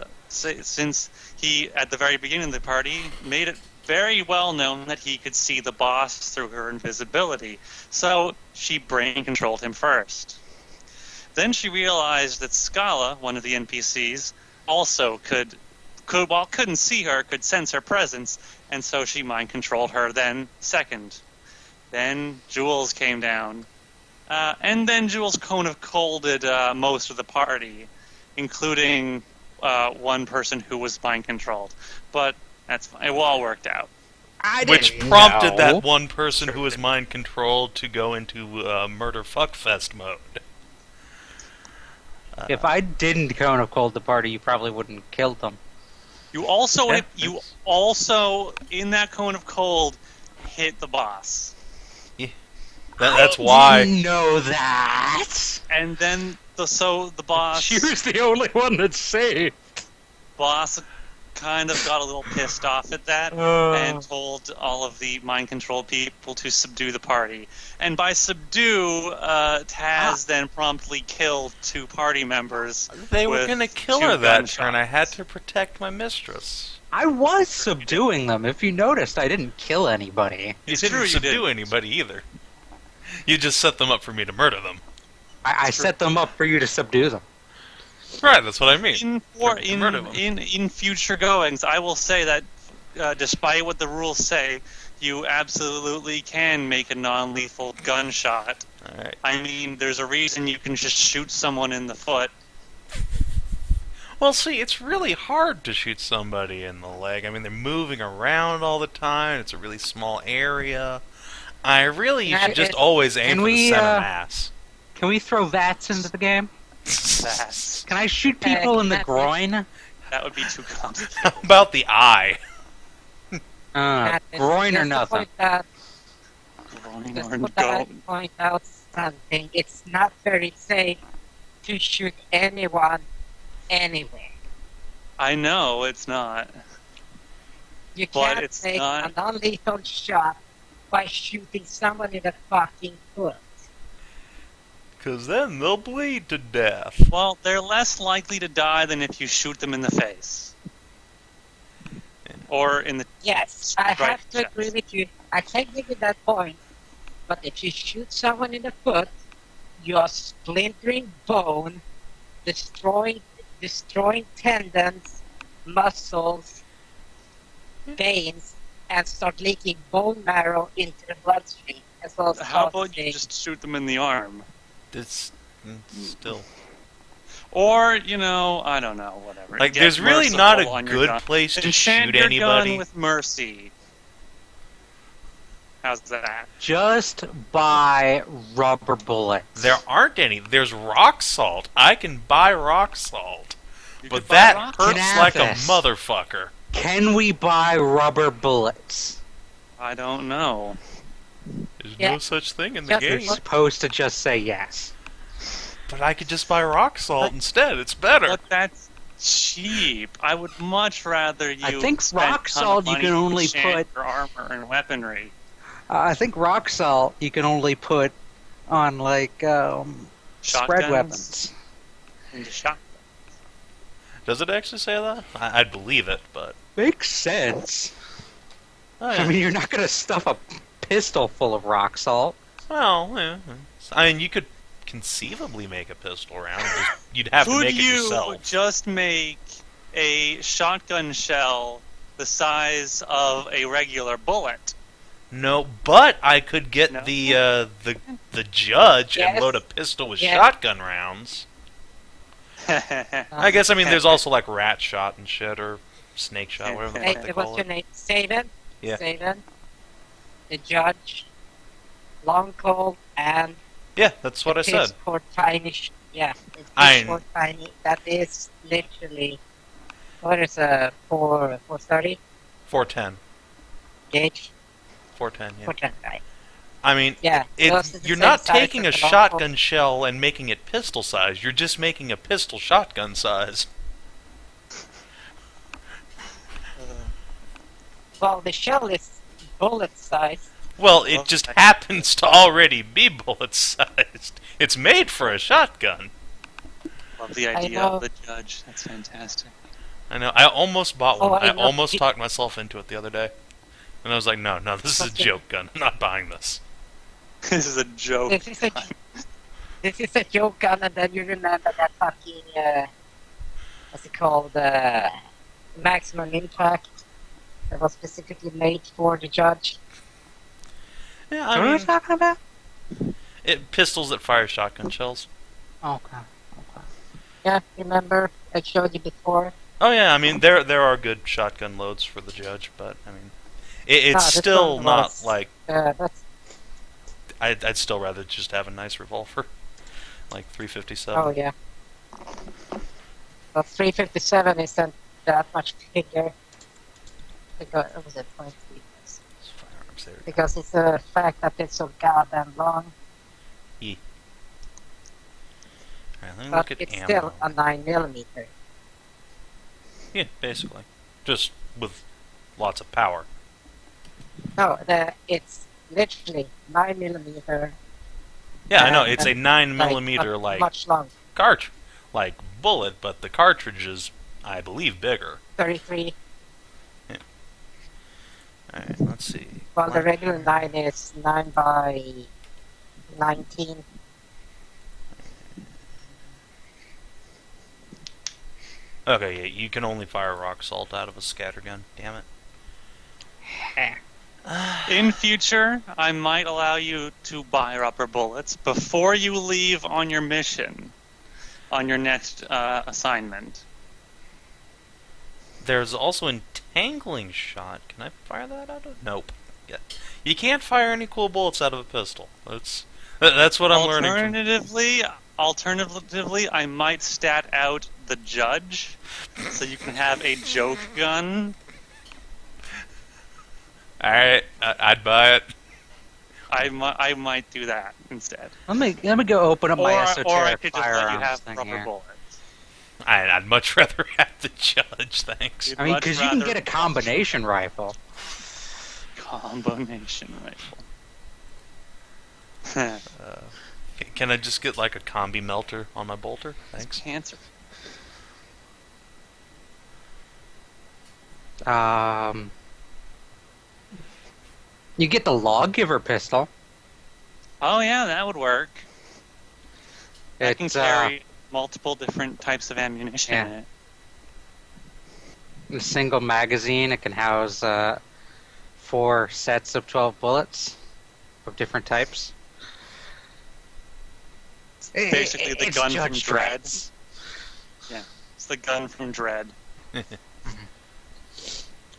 he at the very beginning of the party made it very well known that he could see the boss through her invisibility, so she brain controlled him first. Then she realized that Scala, one of the NPCs, also couldn't see her, could sense her presence, and so she mind controlled her then second. Then Jules came down, and then Jules cone of colded most of the party, including one person who was mind controlled. But that's fine. It all worked out. Which prompted that one person who was mind controlled to go into murder fuckfest mode. If I didn't cone of cold the party, you probably wouldn't have killed them. You also Yeah, you also in that cone of cold hit the boss, That's why. Didn't know that. and then the boss She was the only one that saved. boss kind of got a little pissed off at that Oh. and told all of the mind-controlled people to subdue the party. And by subdue, Taz then promptly killed 2 party members. They were with gonna kill 2 her that gunshots. turn. I had to protect my mistress. I was subduing them. If you noticed, I didn't kill anybody. You It's didn't true, you subdue didn't. anybody either. You just set them up for me to murder them. I set them up for you to subdue them. Right, that's what I mean. In murder them. in future goings, I will say that despite what the rules say, you absolutely can make a non-lethal gunshot. Alright. I mean, there's a reason you can just shoot someone in the foot. Well, see, it's really hard to shoot somebody in the leg. I mean, they're moving around all the time. It's a really small area. You should just always aim Can for the we, center mass. Can we throw VATS into the game? That's, Can I shoot people in the Kinathis. groin? that would be too complicated. How about the eye? Groin or Just to nothing. point out- Groin just or to go- point out something. It's not very safe to shoot anyone anywhere. I know it's not. You But can't it's take not- a non-lethal shot by shooting someone in the fucking foot. Because then they'll bleed to death. Well, they're less likely to die than if you shoot them in the face. Or in the... Yes, I Right, have to agree yes. with you. I can give you that point. But if you shoot someone in the foot, you're splintering bone, destroying tendons, muscles, veins, and start leaking bone marrow into the bloodstream, as well as How about you causing- just shoot them in the arm? It's still... Or, I don't know, whatever. Like, Get there's really not merciful a on your good gun. place to Enchant shoot your anybody. gun with mercy. How's that? Just buy rubber bullets. There aren't any. There's rock salt. I can buy rock salt. You But could buy that rock- hurts like a Kinathis. motherfucker. Can we buy rubber bullets? I don't know. There's Yeah. no such thing in the Just You're game. supposed to just say yes. But I could just buy rock salt instead. It's better. But that's cheap. I would much rather you I think spend rock a ton of salt you money can to only enchant put- your armor and weaponry. I think rock salt you can only put on like spread Shotguns weapons. into shot. Does it actually say that? I'd believe it, but... Makes sense. Oh, yeah. I mean, you're not gonna stuff a pistol full of rock salt. Well, yeah. I mean, you could conceivably make a pistol round. You'd have to Could make it you yourself. just make a shotgun shell the size of a regular bullet? No, but I could get No? the judge and Yes. load a pistol with Yeah. shotgun rounds. I guess, I mean, there's also like rat shot and shit, or snake shot, whatever the Hey, fuck they what's call your it. name? Savin? Yeah. Savin. The judge. Long cold and Yeah, that's what I the said. for tiny. Yeah, it's I- for tiny. That is literally. What is a 430 410. gauge? 410, yeah. 410, right? I mean, Yeah. those are the you're same not size taking a as the long shotgun cold. shell and making it pistol size. You're just making a pistol shotgun size. Well, the shell is bullet size. Well, it just happens to already be bullet sized. It's made for a shotgun. Love the I idea know. of the judge. That's fantastic. I know. I almost bought Oh, one. I I know. almost talked myself into it the other day. And I was like, no, this is a Okay. joke gun. I'm not buying this. This is a joke. This is a this is a joke gun, and then you remember that fucking what's it called? Maximum impact that was specifically made for the judge. Yeah, What are I we mean, talking about? pistols that fire shotgun shells. Okay. Yeah, remember I showed you before. Oh yeah, I mean there are good shotgun loads for the judge, but I mean, it's this still one not was- like That's I'd still rather just have a nice revolver, like 357. oh yeah. But 357 isn't that much bigger. Because it was a point It's firearms there. because it's the fact that it's so goddamn long. Alright, let me But look at it's ammo. still a 9mm. Yeah, basically, just with lots of power. No, it's literally 9mm. Yeah, I know Yeah, it's a and, 9mm like much longer. cartridge, like bullet, but the cartridge is, I believe, bigger. 33. Alright, let's see. Well, the regular 9 is 9 by 19. Okay, yeah, you can only fire rock salt out of a scattergun. Damn it. In future, I might allow you to buy rubber bullets before you leave on your mission, on your next assignment. There's also entangling shot. Can I fire that out of? Nope. Yeah. You can't fire any cool bullets out of a pistol. That's what I'm learning. Alternatively, I might stat out the judge, so you can have a joke gun. Alright, I'd buy it. I might do that instead. Let me go open up my Or I esoteric could just let you firearms have thing rubber here. bullets. I'd much rather have the judge, thanks. You'd I mean, much because you can rather get a combination rifle. combination rifle. Can I just get like a combi melter on my bolter? Thanks. Cancer. You get the lawgiver pistol. Oh yeah, that would work. That can It's carry multiple different types of ammunition Yeah. in it. a single magazine. It can house 4 sets of 12 bullets of different types. Basically the It's gun from Judge Dredd. Dredd's. It's the gun from Dredd.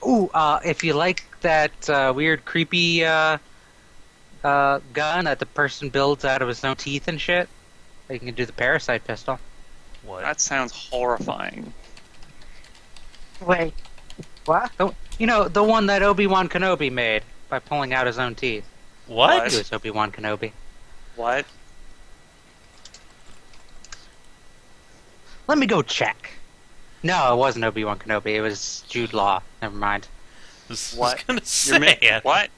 Ooh, if you like that weird, creepy gun that the person builds out of his own teeth and shit, you can do the parasite pistol. What? That sounds horrifying. Wait, what? You know, the one that Obi-Wan Kenobi made by pulling out his own teeth. What? It was Obi-Wan Kenobi. What? Let me go check. No, it wasn't Obi-Wan Kenobi. It was Jude Law. Never mind. I was What? gonna You're say. what?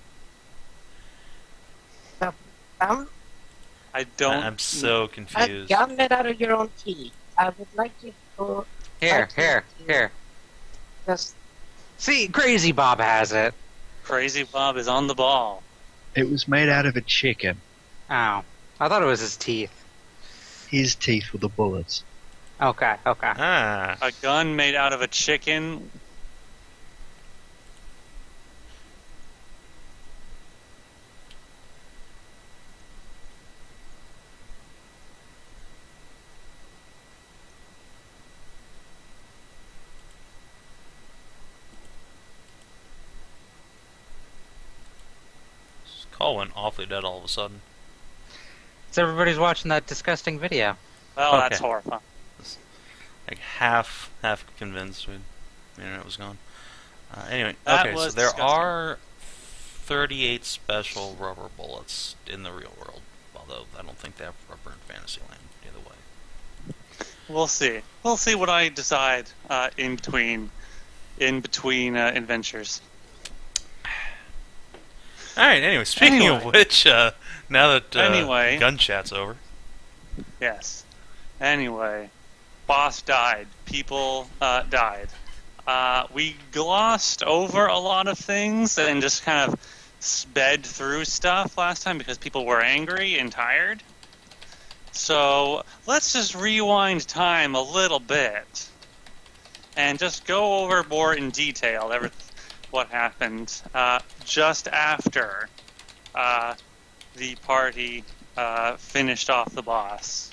Um, I don't. I'm so a confused. gun made out of your own teeth. I would like you to Here, Okay. here. just... See, Crazy Bob has it. Crazy Bob is on the ball. It was made out of a chicken. Oh. I thought it was his teeth. His teeth were the bullets. Okay. Ah. A gun made out of a chicken. This call went awfully dead all of a sudden. So everybody's watching that disgusting video. Well, Okay. that's horrifying. Like half convinced the internet was gone. Anyway, That okay, so was there disgusting. are 38 special rubber bullets in the real world. Although I don't think they have rubber in Fantasyland either way. We'll see. We'll see what I decide in between adventures. Alright, anyway, speaking of Anyway. which, now that Anyway. gun chat's over. Yes. Anyway, boss died. People died. We glossed over a lot of things and just kind of sped through stuff last time because people were angry and tired. So let's just rewind time a little bit and just go over more in detail what happened just after the party finished off the boss.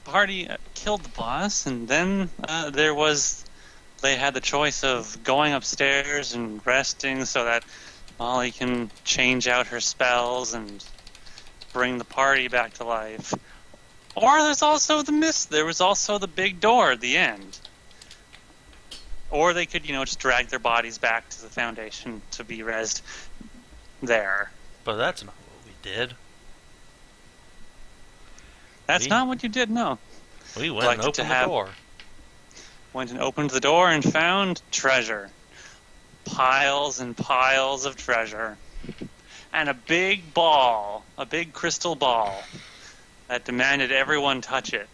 Party killed the boss, and then they had the choice of going upstairs and resting so that Molly can change out her spells and bring the party back to life. Or there was also the big door at the end. Or they could, just drag their bodies back to the Foundation to be rezzed there. But that's not what we did. That's We- not what you did, no. We went Like and to opened the have- door. Went and opened the door and found treasure. Piles and piles of treasure. And a big crystal ball, that demanded everyone touch it.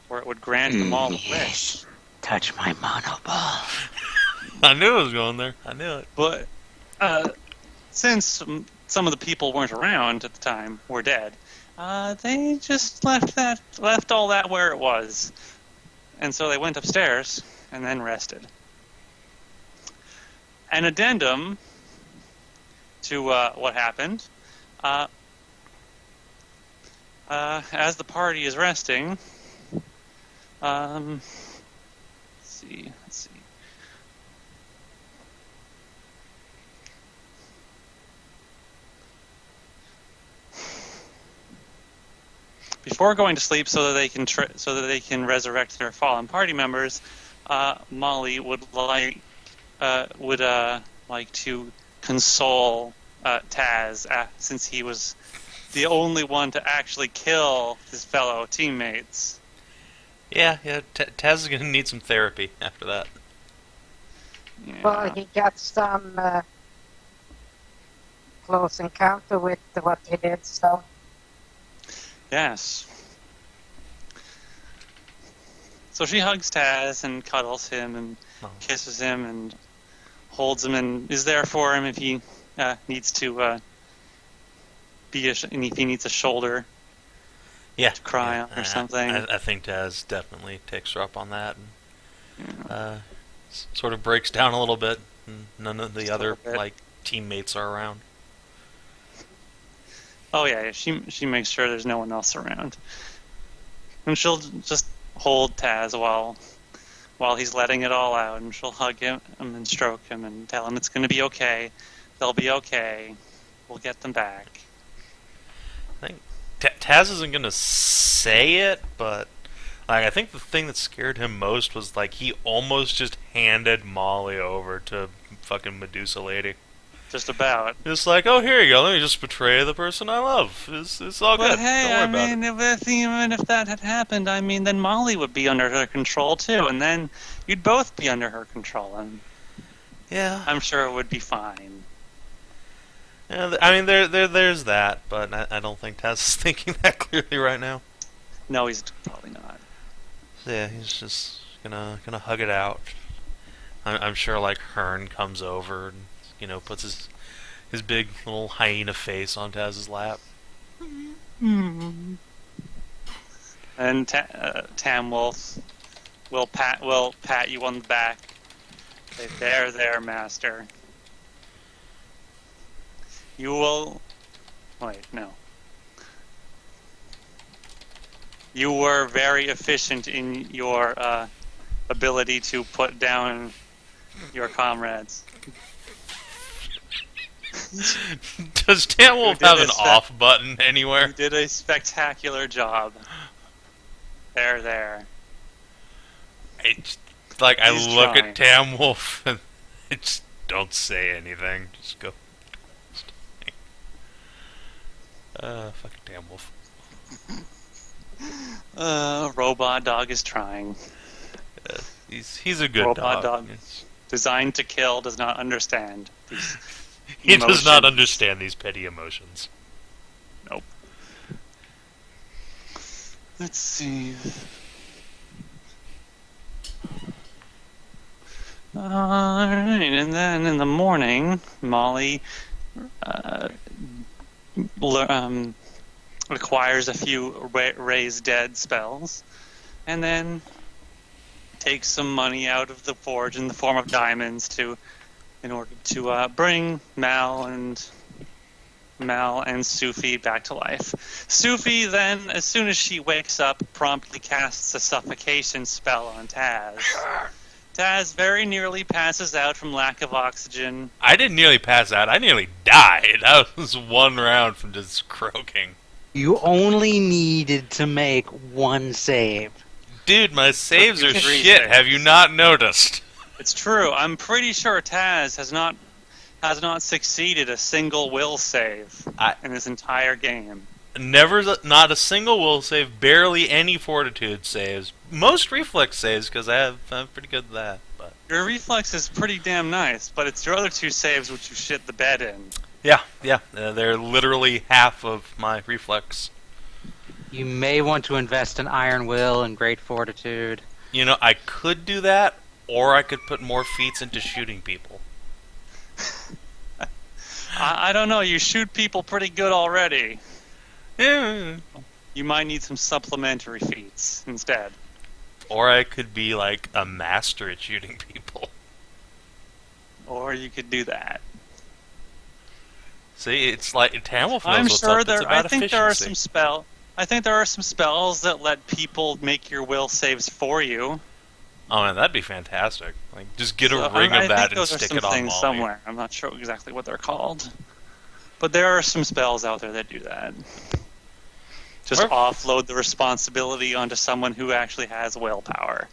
Or it would grant them all a wish. Touch my mono ball. I knew it was going there. I knew it. But since some of the people weren't around at the time, were dead, they just left all that where it was. And so they went upstairs and then rested. An addendum to what happened. As the party is resting, let's see. Before going to sleep, so that they can resurrect their fallen party members, Molly would like to console Taz since he was the only one to actually kill his fellow teammates. Yeah. Taz is gonna need some therapy after that. Yeah. Well, he got some close encounter with what he did, so Yes. So she hugs Taz and cuddles him and Oh. kisses him and holds him and is there for him if he needs to and if he needs a shoulder Yeah. to cry on or something. I think Taz definitely takes her up on that and sort of breaks down a little bit. And none of the Just a other little bit. like teammates are around. Oh yeah, she makes sure there's no one else around, and she'll just hold Taz while he's letting it all out, and she'll hug him and stroke him and tell him it's going to be okay. They'll be okay. We'll get them back. I think Taz isn't gonna say it, but like I think the thing that scared him most was like he almost just handed Molly over to fucking Medusa lady. Just about. It's like, oh, here you go. Let me just betray the person I love. It's all But good. hey, Don't worry about it. even if that had happened, I mean, then Molly would be under her control too, and then you'd both be under her control, and Yeah. I'm sure it would be fine. Yeah, I mean, there's that, but I don't think Taz is thinking that clearly right now. No, he's probably not. Yeah, he's just gonna hug it out. I'm sure like Hearn comes over and puts his big little hyena face on Taz's lap. And Tam will pat you on the back. Say, there, master. You will. Wait, no. You were very efficient in your ability to put down your comrades. Does Tamwolf did have a an spec- off button anywhere? You did a spectacular job. There. I He's look trying. at Tamwolf and I just don't say anything. Just go. Fucking Tamwolf. Robot dog is trying. He's a good Robot dog. It's- Designed to kill, does not understand these He does not emotions. understand these petty emotions. Nope. Let's see. Alright, and then in the morning, Molly acquires a few raise dead spells, and then takes some money out of the forge in the form of diamonds in order to bring Mal and Sophie back to life. Sophie then, as soon as she wakes up, promptly casts a suffocation spell on Taz. Taz very nearly passes out from lack of oxygen. I didn't nearly pass out. I nearly died. That was one round from just croaking. You only needed to make one save. Dude, my saves are Three shit. saves. Have you not noticed? It's true. I'm pretty sure Taz has not succeeded a single will save in this entire game. Not a single will save, barely any fortitude saves. Most reflex saves, because I'm pretty good at that. But Your reflex is pretty damn nice, but it's your other two saves which you shit the bed in. yeah, they're literally half of my reflex. You may want to invest in Iron Will and Great Fortitude. I could do that, or I could put more feats into shooting people. I don't know. You shoot people pretty good already. Yeah. You might need some supplementary feats instead. Or I could be like a master at shooting people. Or you could do that. See, it's like Tamwolf knows I'm what's sure up. It's about I think there are efficiency. some spells that let people make your will saves for you. Oh man, that'd be fantastic. Like, just get So, a ring I of that think and those are stick some it on things Molly. somewhere. I'm not sure exactly what they're called. But there are some spells out there that do that. Just Or- offload the responsibility onto someone who actually has willpower.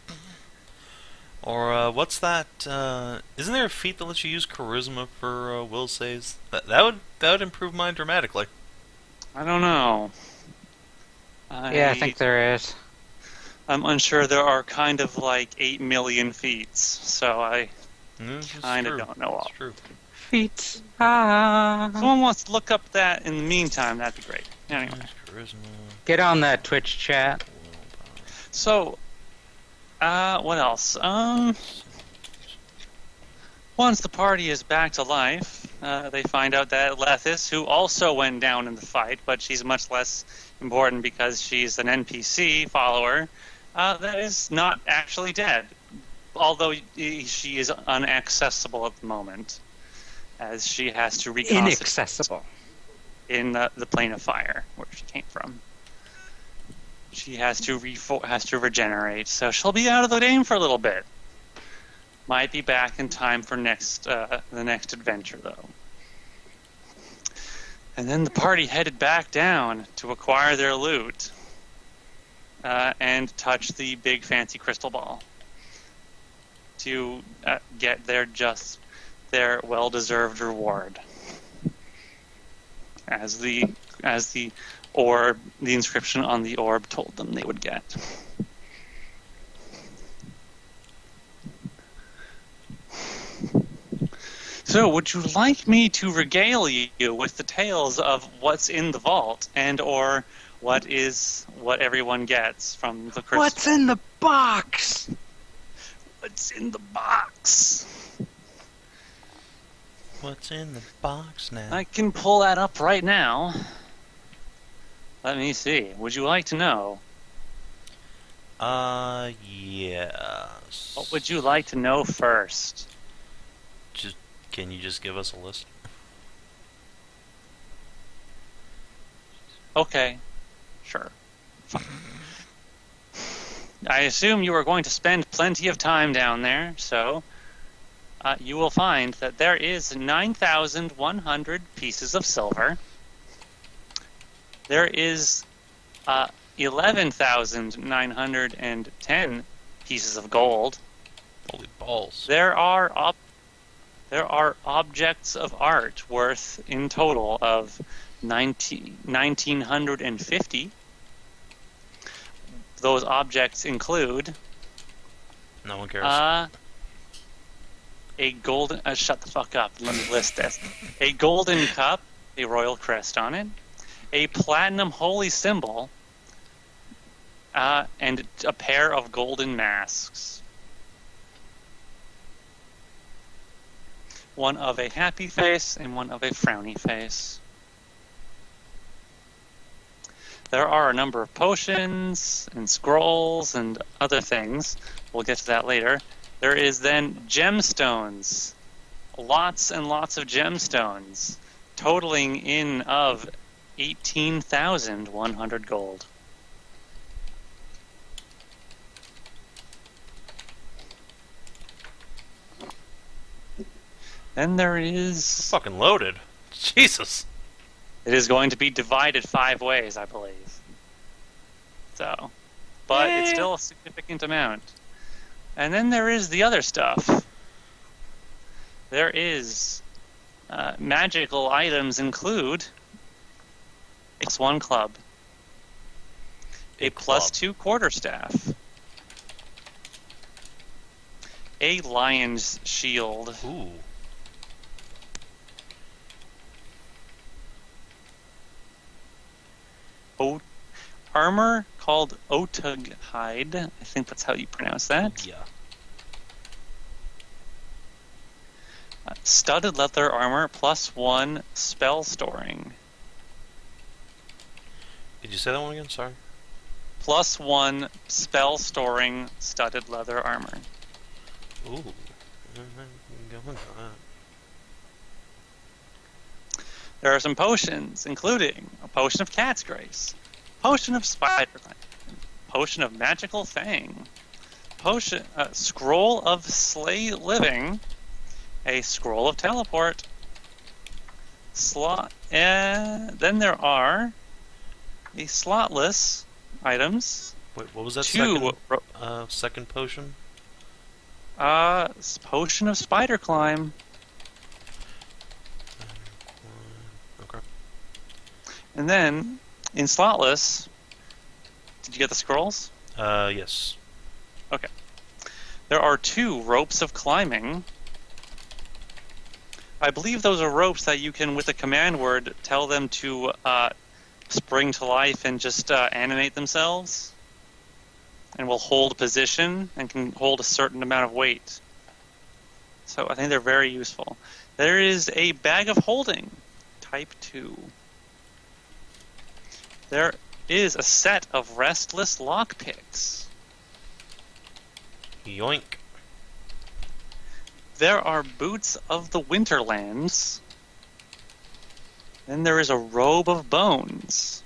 Or what's that? Isn't there a feat that lets you use charisma for will saves? That would improve mine dramatically. I don't know. Yeah, I think there is. I'm unsure. There are kind of like 8 million feats, so I kind of don't know all. It's true. Feet. If someone wants to look up that in the meantime, that'd be great. Anyway, Charisma. Get on that Twitch chat. so what else? Once the party is back to life, they find out that Lethis, who also went down in the fight, but she's much less important because she's an NPC follower, that is not actually dead, although she is unaccessible at the moment, as she has to reconstitute Inaccessible. in the plane of fire where she came from. She has to regenerate, so she'll be out of the game for a little bit. Might be back in time for the next adventure, though. And then the party headed back down to acquire their loot and touch the big fancy crystal ball to get their well-deserved reward, as the orb, the inscription on the orb told them they would get. So, would you like me to regale you with the tales of what's in the vault and or what everyone gets from the crystal? What's in the box? What's in the box? What's in the box now? I can pull that up right now. Let me see. Would you like to know? Yes. What would you like to know first? Can you just give us a list? Okay. Sure. Fine. I assume you are going to spend plenty of time down there, so you will find that there is 9,100 pieces of silver. There is 11,910 pieces of gold. Holy balls. There are objects of art worth in total of 1,950. Those objects include No one cares. a golden... shut the fuck up. Let me list this. A golden cup, a royal crest on it, a platinum holy symbol, and a pair of golden masks. One of a happy face and one of a frowny face. There are a number of potions and scrolls and other things. We'll get to that later. There is then gemstones. Lots and lots of gemstones, totaling in of 18,100 gold. Then there is... Fucking loaded. Jesus. It is going to be divided 5 ways, I believe. So, but it's still a significant amount. And then there is the other stuff. There is magical items include X1 club, a +2 quarterstaff, a lion's shield. Ooh. Armor called Otug hide. I think that's how you pronounce that. Yeah. Studded leather armor +1 spell storing. Did you say that one again? Sorry. +1 spell storing studded leather armor. Ooh. There are some potions, including a potion of cat's grace, potion of spider climb, potion of magical fang, potion scroll of slay living, a scroll of teleport, then there are the slotless items. Wait, what was that second potion? Potion of spider climb. Okay. And then, in Slotless, did you get the scrolls? Yes. Okay. There are 2 ropes of climbing. I believe those are ropes that you can, with a command word, tell them to spring to life and just animate themselves. And will hold position and can hold a certain amount of weight. So I think they're very useful. There is a bag of holding, type 2. There is a set of restless lockpicks. Yoink. There are boots of the Winterlands. Then there is a robe of bones.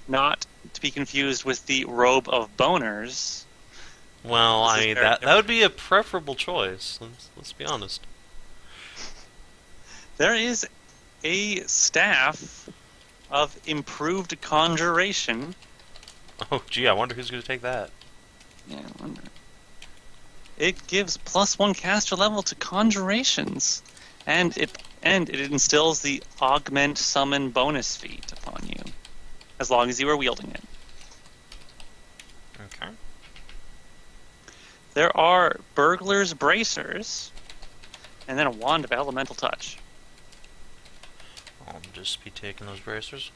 Not to be confused with the robe of boners. Well, This I is mean, very that would be a preferable choice. Let's be honest. There is a staff of improved conjuration. Oh, gee, I wonder who's going to take that. Yeah, I wonder. It gives +1 caster level to conjurations, and it instills the augment summon bonus feat upon you, as long as you are wielding it. Okay. There are burglar's bracers, and then a wand of elemental touch. I'll just be taking those bracers.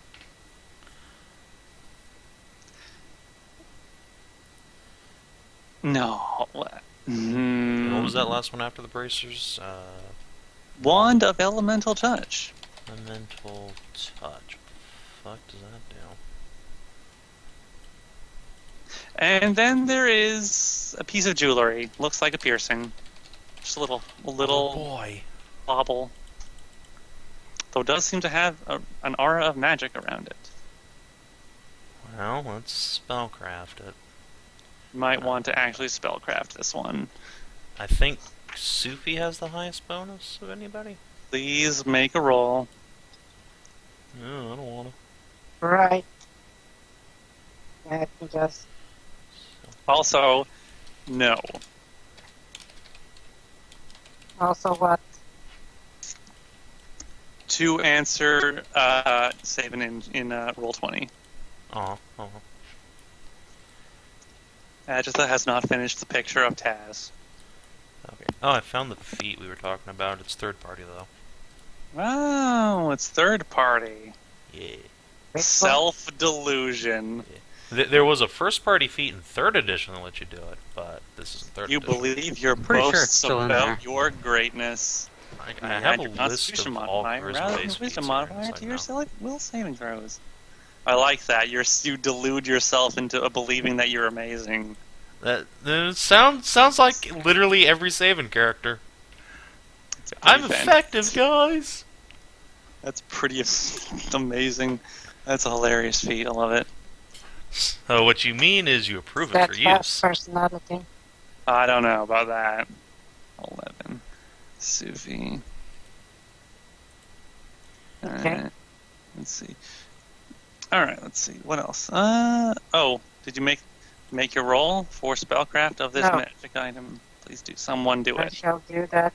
No. And what was that last one after the bracers? Wand of elemental touch. Elemental touch. What the fuck does that do? And then there is a piece of jewelry. Looks like a piercing. Just a little Oh boy. bauble. Though it does seem to have an aura of magic around it. Well, let's spellcraft it. You might want to actually spellcraft this one. I think Sophie has the highest bonus of anybody. Please make a roll. No, I don't want to. Right. Let me just... Also, no. Also what? To answer Savin in roll 20. Oh. Agitha has not finished the picture of Taz. Okay. Oh, I found the feat we were talking about. It's third party though. Wow, it's third party. Yeah. Self-delusion. There was a first party feat in 3rd edition that let you do it, but this is 3rd You edition. believe your Pretty sure it's boasts still in there. about your greatness. I have a Your list Constitution of all modifier, rather than charisma-based feats wisdom here, modifier so to I your know. will saving throws. I like that. You delude yourself into believing that you're amazing. That sounds like literally every Savin character. It's pretty I'm fantastic. effective, guys. That's pretty amazing. That's a hilarious feat. I love it. So what you mean is you approve it That for fast use. personality. I don't know about that. 11. Sophie. Okay. Alright. Let's see. Alright, let's see. What else? Oh, did you make your roll for spellcraft of this No. magic item? Please do. Someone do I it. shall do that.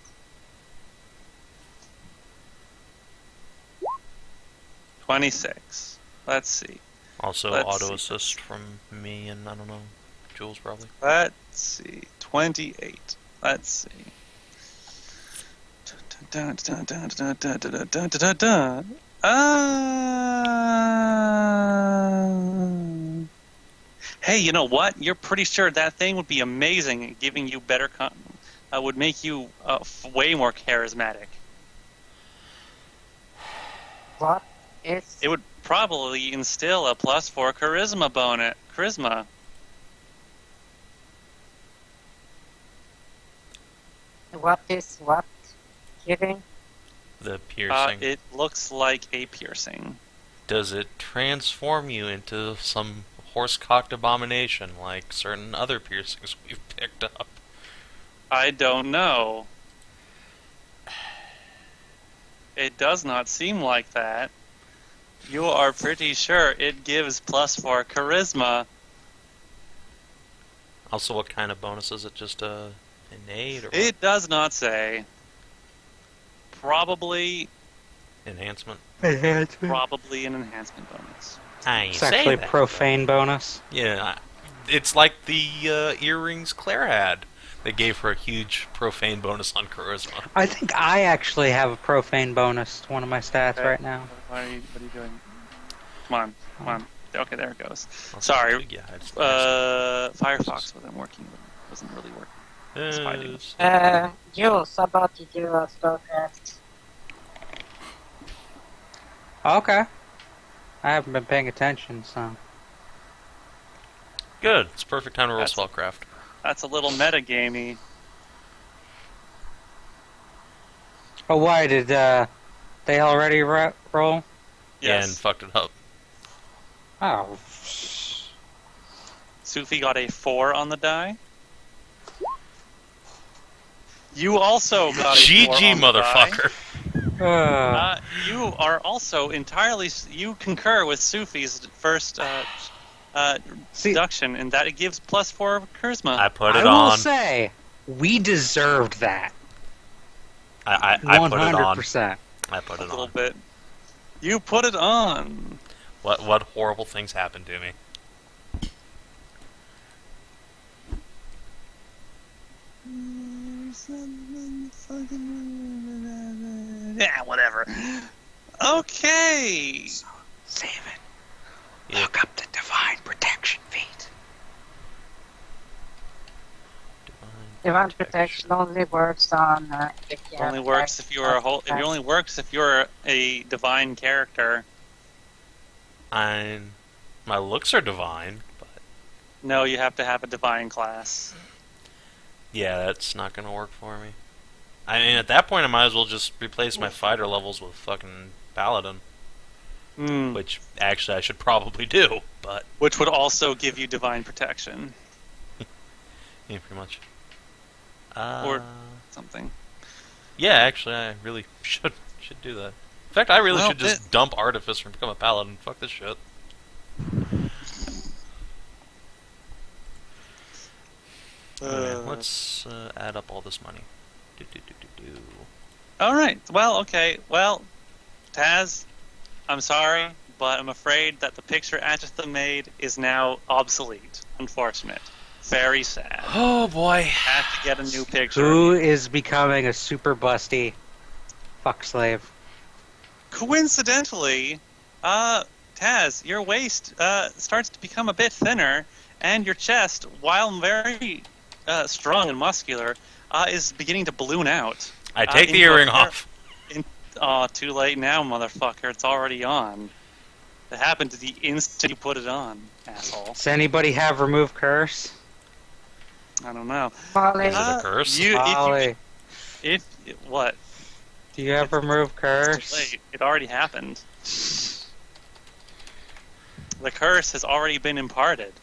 26. Let's see. Also, Let's auto see. assist from me and I don't know, Jules probably. Let's see. 28. Let's see. Hey, you know what? You're pretty sure that thing would be amazing at giving you better would make you way more charismatic. What is... It would probably instill a +4 charisma bonus. Charisma. What is what? Kidding? The piercing. It looks like a piercing. Does it transform you into some horse-cocked abomination like certain other piercings we've picked up? I don't know. It does not seem like that. You are pretty sure it gives +4 charisma. Also, what kind of bonus is it? Just innate? Or It does not say. Probably Enhancement. Probably an enhancement bonus. It's actually a profane bonus. Yeah, it's like the earrings Claire had. They gave her a huge profane bonus on charisma. I think I actually have a profane bonus to one of my stats right now. What are you doing? Come on. Okay, there it goes. I'll Sorry. Yeah, I just Firefox wasn't working. Wasn't really working. Jules, how about you do a spellcraft? Okay. I haven't been paying attention, so. Good. It's perfect time to roll That's- spellcraft. That's a little metagamey. Oh, why did they already roll? Yeah, and Yes. fucked it up. Oh. Sophie got a 4 on the die. You also got a 4 GG, on the die. motherfucker. You are also entirely. You concur with Sophie's first See, deduction in that it gives +4 charisma. I put I it will on. say, we deserved that. I put it on. 100%. I put a it little on. bit. You put it on. What horrible things happened to me? Yeah, whatever. Okay. Savin, Yeah. look up the divine protection feat. Divine protection only works on if you It only have works attack- if you're a whole. It only works if you're a divine character. My looks are divine, but No, you have to have a divine class. yeah, that's not gonna work for me. I mean, at that point, I might as well just replace my fighter levels with fucking paladin, which actually I should probably do, but Which would also give you divine protection yeah, pretty much. or something. Yeah, actually, I really should do that. In fact, I really Well, should just dump Artificer and become a paladin. Fuck this shit. Okay, let's add up all this money. Do. All right. Well, okay. Well, Taz, I'm sorry, but I'm afraid that the picture Agatha made is now obsolete. Unfortunate. Very sad. Oh boy. Have to get a new picture. Who is becoming a super busty fuck slave? Coincidentally, Taz, your waist starts to become a bit thinner, and your chest, while very strong and muscular, is beginning to balloon out. I take the into a earring off. Too late now, motherfucker. It's already on. It happened the instant you put it on, asshole. Does anybody have remove curse? I don't know. Molly, Is it a curse? Ollie, What? do you have remove It's too curse? late. It already happened. The curse has already been imparted.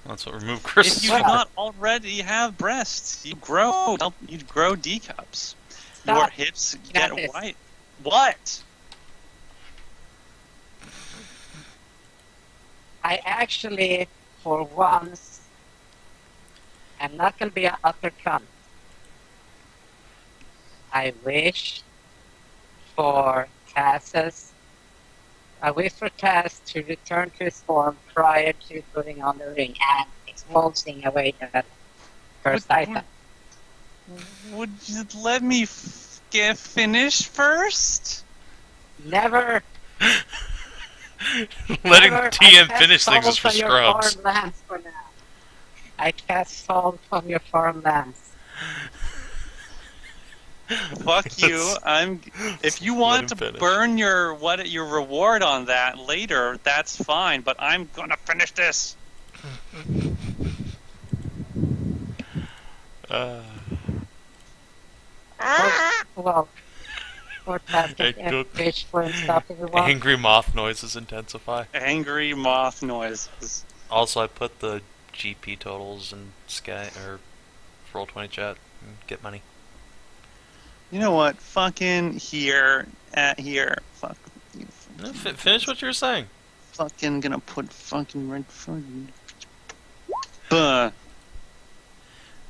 That's what remove curse If is you do for. not already have breasts, you grow D cups. Your Stop. hips Kinathis. get white. What? I actually, for once, am not going to be an utter cunt. I wish for Taz to return to his form prior to putting on the ring and exposing away that first item. Would you let me get finished first? Never. Letting never. TM I finish cast things is Salt for on your scrubs. farmlands for now. I cast salt on your farmlands. Fuck you. If you want to him finish. burn your reward on that later, that's fine, but I'm gonna finish this. Well, or Taz Hey, can good. fish for and stuff if you want. Angry moth noises intensify. Angry moth noises. Also, I put the GP totals in Sky or Roll20 chat and get money. You know what? Fucking here. Fuck. You No, finish what you were saying. fucking gonna put fucking right fucking. Buh.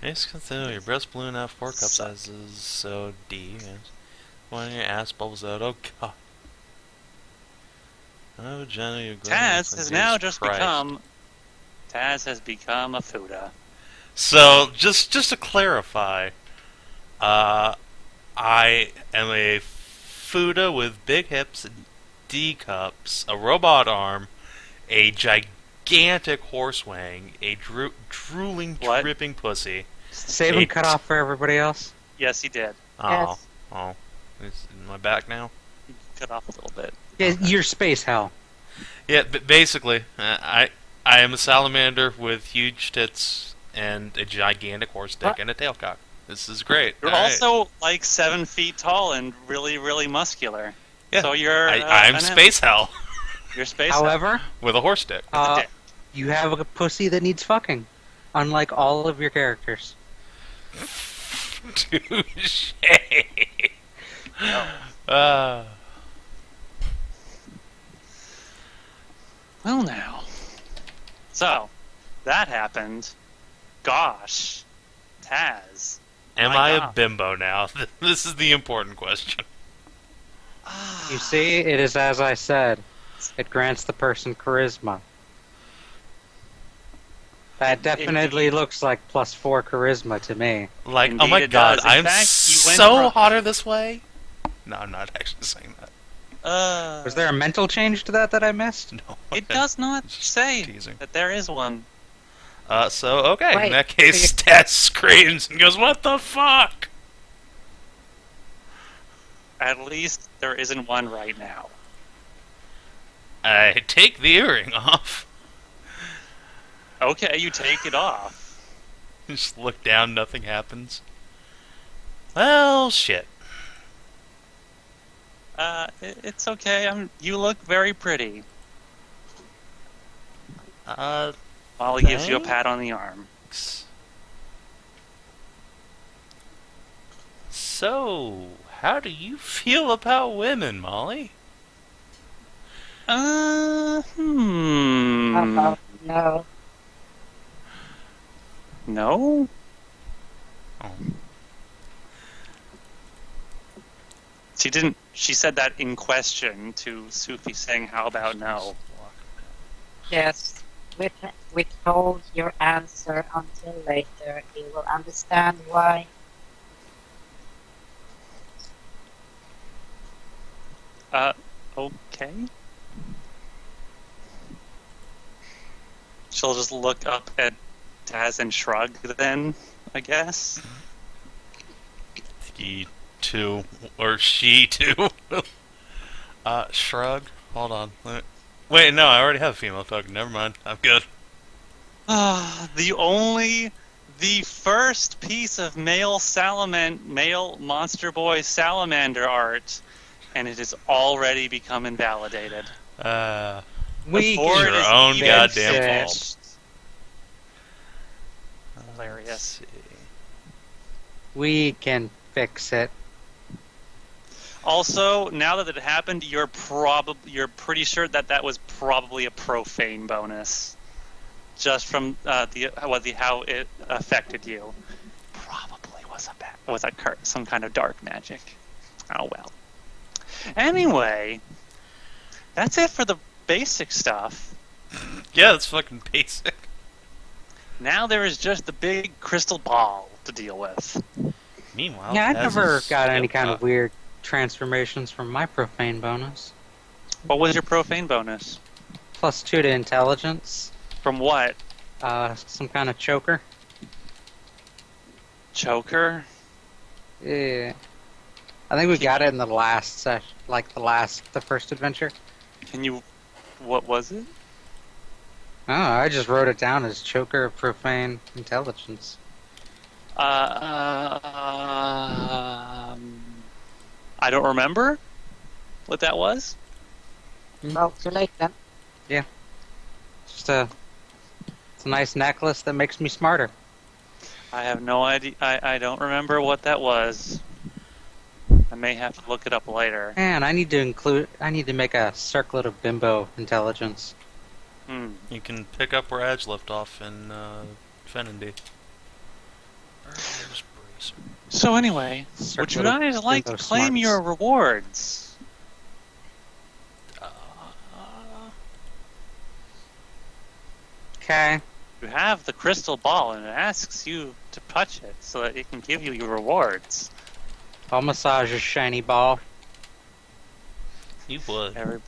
Yes, continue. Your breast balloon out 4 cup sizes, so D. Yes. when your ass bubbles out. Oh god. Oh, Jenny, you're Taz has now just become. Taz has become a Fuda. So, just to clarify, I am a Fuda with big hips, D cups, a robot arm, a gigantic horse wang, a drooling, What? dripping pussy. Savin cut off for everybody else. Yes, he did. Oh, Yes. oh, it's in my back now. He cut off a little bit. Yeah, you're space hell. Yeah, but basically, I am a salamander with huge tits and a gigantic horse dick and a tailcock. This is great. You're All right. also like 7 feet tall and really, really muscular. Yeah, So you're. I'm space hell You're space. However, with a horse dick. dick. you have a pussy that needs fucking, unlike all of your characters. Touche. No. Well, now. So, that happened. Gosh. Taz. Am My I a God. bimbo now? This is the important question. You see, it is as I said. It grants the person charisma. That definitely looks like +4 charisma to me. Like, oh Indeed my it god, does. In I'm fact, you went so from- hotter this way. No, I'm not actually saying that. Was there a mental change to that I missed? No. It does not Just say teasing. that there is one. So, okay, in Wait, that case, so Taz screams and goes, "What the fuck?" At least there isn't one right now. I take the earring off. Okay, you take it off. Just look down, nothing happens. Well, shit. It's okay. You look very pretty. Molly gives you a pat on the arm. So, how do you feel about women, Molly? How about no? No? Oh. She said that in question to Sophie saying, how about no? Just withhold your answer until later. You will understand why. Okay. She'll just look up at Taz and shrug then, I guess. He too, or she too. Shrug. Hold on. Wait, no, I already have a female token. Never mind. I'm good. The first piece of male monster boy salamander art, and it has already become invalidated. We Before It's it your is own even goddamn finished. fault. Hilarious. We can fix it. Also, now that it happened, you're pretty sure that was probably a profane bonus, just from how it affected you. Probably was some kind of dark magic. Oh well. Anyway, that's it for the basic stuff. Yeah, that's fucking basic. Now there is just the big crystal ball to deal with. Meanwhile, Yeah, I Taz never is- got any Yep, kind of weird transformations from my profane bonus. What was your profane bonus? +2 to intelligence. From what? Some kind of choker. Choker? Yeah. I think we got it in the last session, the first adventure. What was it? Oh, I just wrote it down as choker of profane intelligence. I don't remember what that was. Well, too late then. It's a nice necklace that makes me smarter. I have no idea. I don't remember what that was. I may have to look it up later. And I need to make a circlet of bimbo intelligence. You can pick up where Edge left off in Fen&D. So anyway, would you guys like to claim your rewards? Okay. You have the crystal ball, and it asks you to touch it so that it can give you your rewards. I'll massage a shiny ball. You would.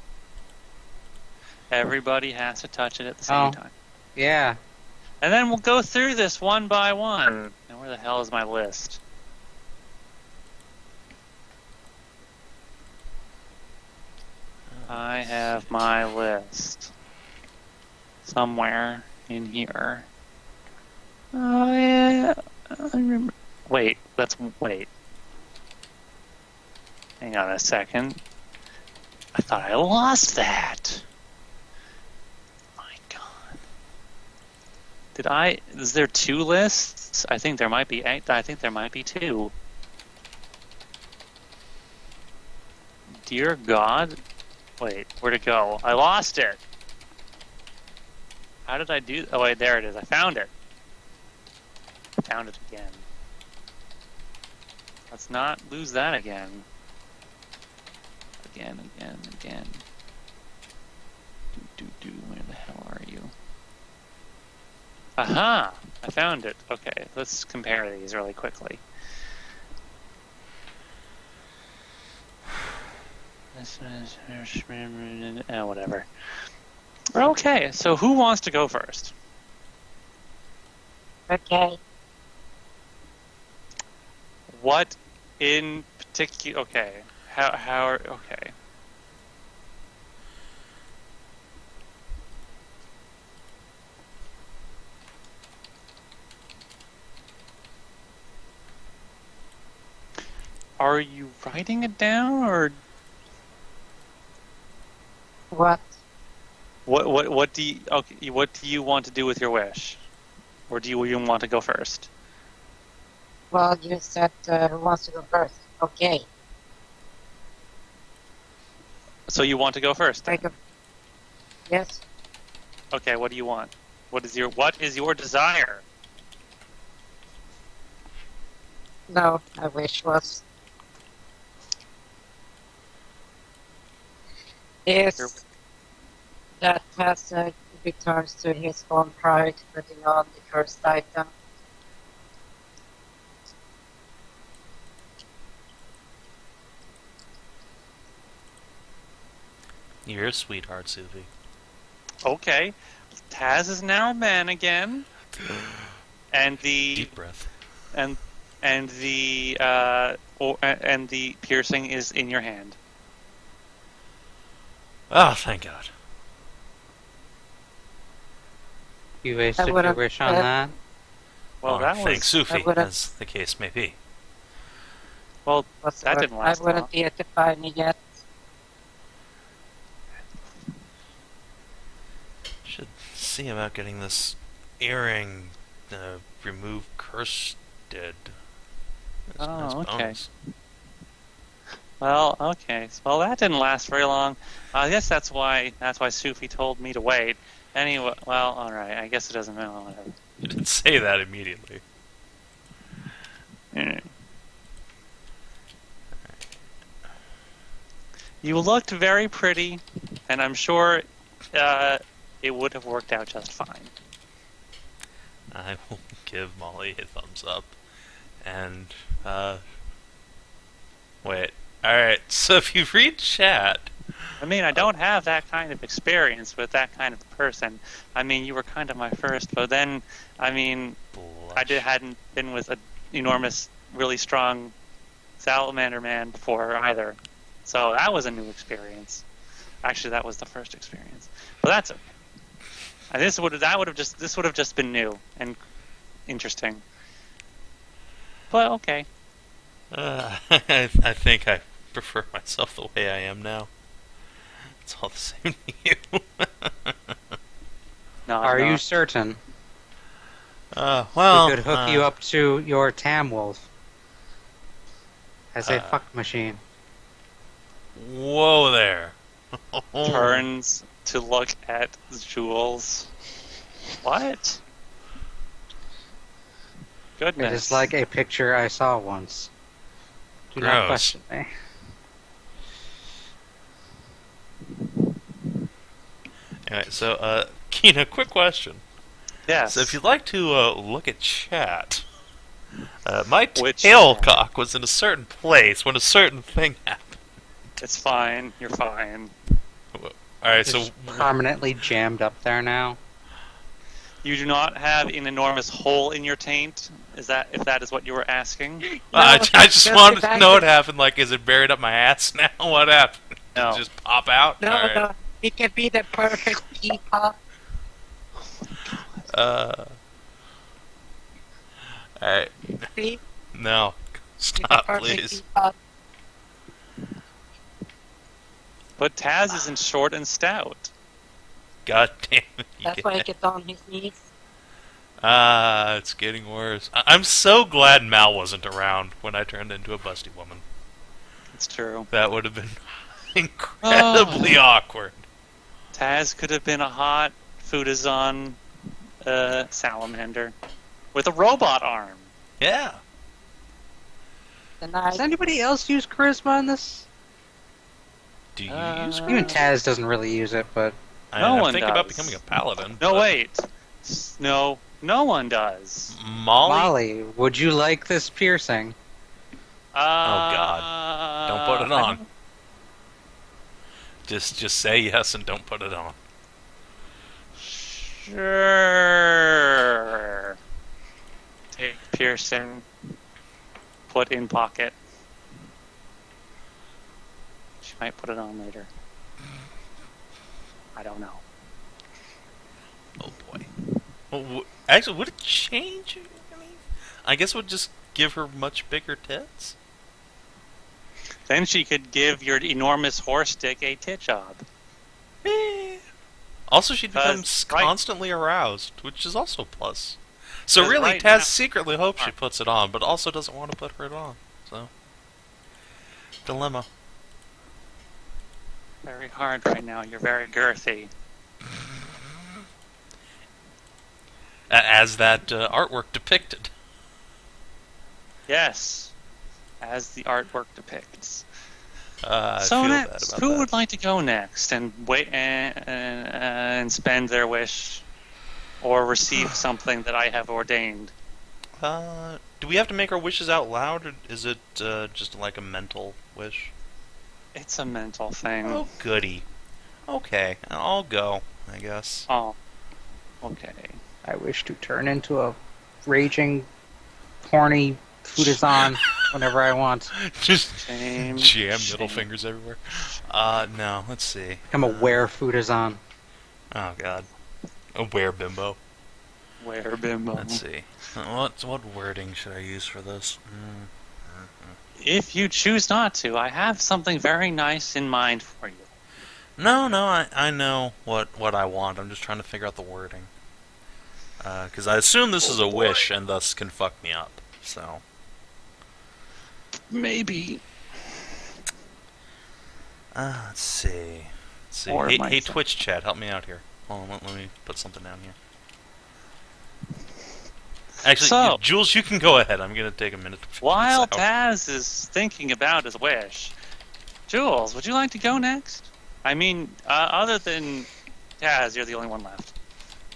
Everybody has to touch it at the same time. Yeah. And then we'll go through this one by one. And where the hell is my list? I have my list. Somewhere in here. Oh, yeah. I remember. Wait. Hang on a second. I thought I lost that. My God. Is there 2 lists? I think there might be 2. Dear God. Wait, where'd it go? I lost it. How did I do? Oh wait, there it is. I found it. Found it again. Let's not lose that again. Again. Where the hell are you? Aha! I found it. Okay, let's compare these really quickly. This is whatever. Okay, so who wants to go first? Okay. What in particular? Okay, okay. Are you writing it down or What? what do you want to do with your wish? Or do you even want to go first? Well, you said who wants to go first? Okay. So you want to go first? Take a... Yes. Okay, what do you want? What is your desire? No, my wish was... is that Tazran returns to his home prior to putting on the cursed item. You're a sweetheart, Sophie. Okay. Taz is now a man again. And the Deep breath. and the piercing is in your hand. Oh, thank God. You wasted your wish on that? Well, that thanks, was... Sophie, as the case may be. Well, that didn't last I wouldn't be able to find me yet. Should see about getting this earring removed cursed. Oh, okay. Well, okay. Well, that didn't last very long. I guess that's why Sophie told me to wait. Anyway, well, all right. I guess it doesn't matter. Whatever. You didn't say that immediately. You looked very pretty, and I'm sure it would have worked out just fine. I will give Molly a thumbs up. And, wait. Alright, so if you read chat... I mean, I don't have that kind of experience with that kind of person. I mean, you were kind of my first, but then, I mean, hadn't been with an enormous, really strong Salamander man before either. So that was a new experience. Actually, that was the first experience. But that's okay. And this would have just been new and interesting. But okay. I think I prefer myself the way I am now. It's all the same to you. No, Are you certain? Well... We could hook you up to your Tam Wolf as a fuck machine. Whoa there. Turns to look at Jules. What? Goodness. It is like a picture I saw once. Do not Gross. question me. Alright, so, Kina, quick question. Yes. So if you'd like to look at chat, my Which tailcock was in a certain place when a certain thing happened. It's fine. You're fine. Alright, It's so permanently jammed up there now. You do not have an enormous hole in your taint? If that is what you were asking? I just wanted to know what it. happened. Like, is it buried up my ass now? What happened? Did No. it just pop out? No, Alright. no. It can be the perfect teapot. Alright. See? No. It's the Stop, perfect please. teapot. But Taz isn't short and stout. God damn it. That's why he gets on his knees. It's getting worse. I'm so glad Mal wasn't around when I turned into a busty woman. It's true. That would have been incredibly awkward. Taz could have been a hot Futazon salamander with a robot arm. Yeah. The night. Does anybody else use charisma in this? Do you use Even Taz doesn't really use it, but No I'm one thinking about does. becoming a paladin. No, but wait. No one does. Molly? would you like this piercing? God. Don't put it on. Just say yes and don't put it on. Sure. Take piercing. Put in pocket. She might put it on later. I don't know. Oh boy. Well, actually, would it change? I guess it would just give her much bigger tits. Then she could give your enormous horse dick a tit job. Also, she'd become Right. constantly aroused, which is also a plus. So 'Cause really, right Taz now- secretly hopes she puts it on, but also doesn't want to put it on. So, dilemma. Very hard right now. You're very girthy. As that artwork depicted. Yes. As the artwork depicts. I So feel bad next, about who that. would like to go next and wait and spend their wish, or receive something that I have ordained? Do we have to make our wishes out loud, or is it just like a mental wish? It's a mental thing. Oh, goody. Okay, I'll go, I guess. Oh, okay. I wish to turn into a raging, horny Futazon whenever I want. Just Shame. jam Shame. middle fingers everywhere. No, let's see. Become a were Futazon. Oh, God. A were bimbo. Where bimbo? Let's see. What wording should I use for this? If you choose not to, I have something very nice in mind for you. No, I know what I want. I'm just trying to figure out the wording. Because I assume this is a wish and thus can fuck me up. So. Maybe. Let's see. Or Hey, my hey son. Twitch chat, help me out here. Hold on, let me put something down here. Actually, So- Jules, you can go ahead. I'm going to take a minute to figure While this out. Taz is thinking about his wish, Jules, would you like to go next? I mean, other than Taz, you're the only one left.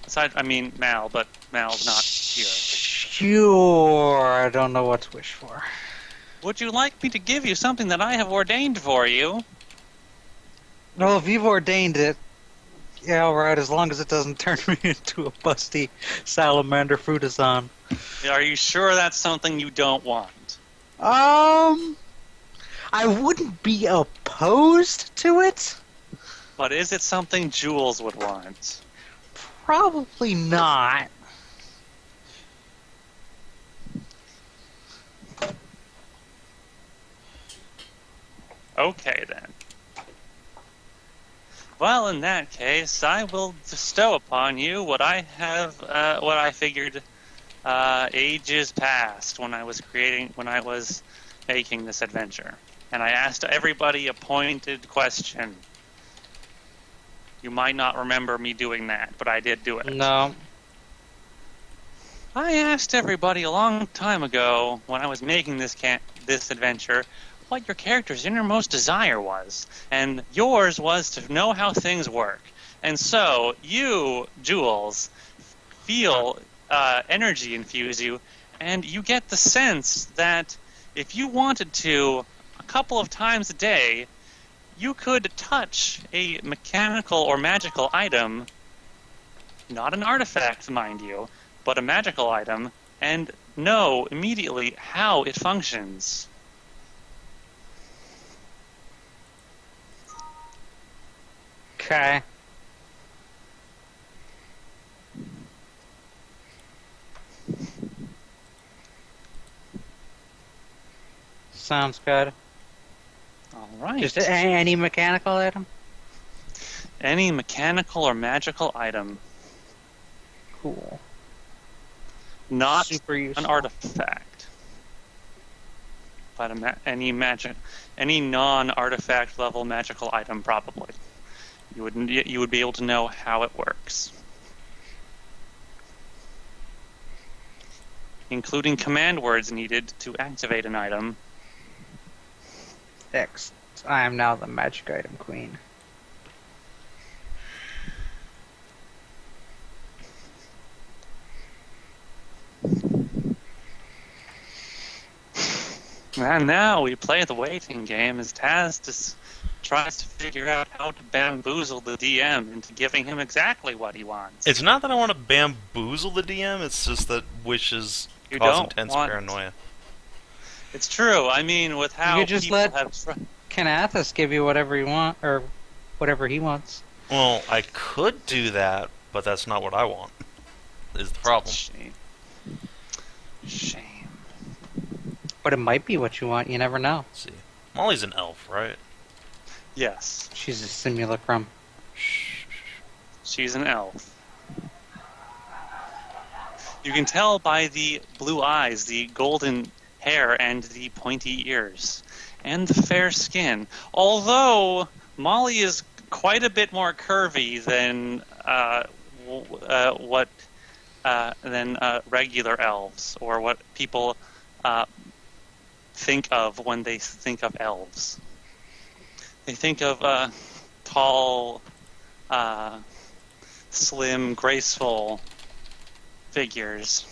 Aside, I mean, Mal, but Mal's not here. Sure, I don't know what to wish for. Would you like me to give you something that I have ordained for you? Well, if you've ordained it, yeah, alright, as long as it doesn't turn me into a busty salamander Futazon. Are you sure that's something you don't want? I wouldn't be opposed to it. But is it something Jules would want? Probably not. Okay, then. Well, in that case, I will bestow upon you what I have, what I figured ages past when I was making this adventure. And I asked everybody a pointed question. You might not remember me doing that, but I did do it. No. I asked everybody a long time ago when I was making this adventure what your character's innermost desire was, and yours was to know how things work. And so you, Jules, feel energy infuse you, and you get the sense that if you wanted to, a couple of times a day, you could touch a mechanical or magical item, not an artifact, mind you, but a magical item, and know immediately how it functions. Okay. Sounds good. All right. Just any mechanical item? Any mechanical or magical item, Cool. not Super useful. an artifact, but any non-artifact level magical item probably. You would be able to know how it works, including command words needed to activate an item. Next, I am now the magic item queen. And now we play the waiting game as Taz tries to figure out how to bamboozle the DM into giving him exactly what he wants. It's not that I want to bamboozle the DM, it's just that wishes cause intense paranoia. It's true. I mean, with how you could just people let have... Kinathis give you whatever you want, or whatever he wants. Well, I could do that, but that's not what I want, is the problem. Shame. But it might be what you want, you never know. Let's see. Molly's an elf, right? Yes. She's a simulacrum. She's an elf. You can tell by the blue eyes, the golden hair, and the pointy ears, and the fair skin. Although Molly is quite a bit more curvy than regular elves, or what people think of when they think of elves. They think of tall, slim, graceful figures,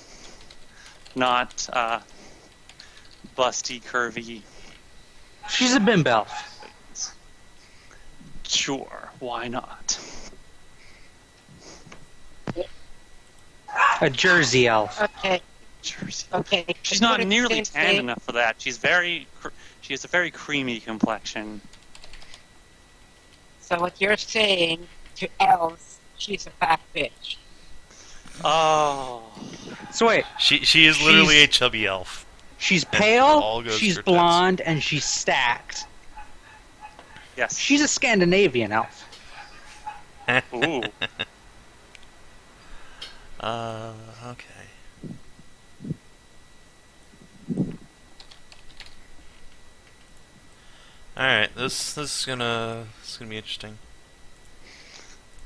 not busty, curvy. She's a bimb elf. Sure, why not? A Jersey elf. Okay. Jersey. Okay. She's not Put it nearly simply, tan enough for that. She has a very creamy complexion. So what you're saying to elves, she's a fat bitch. Oh. So wait, She is literally a chubby elf. she's all pale, goes she's for tits. blonde, and she's stacked. Yes. She's a Scandinavian elf. Ooh. Okay. Alright, this is gonna be interesting.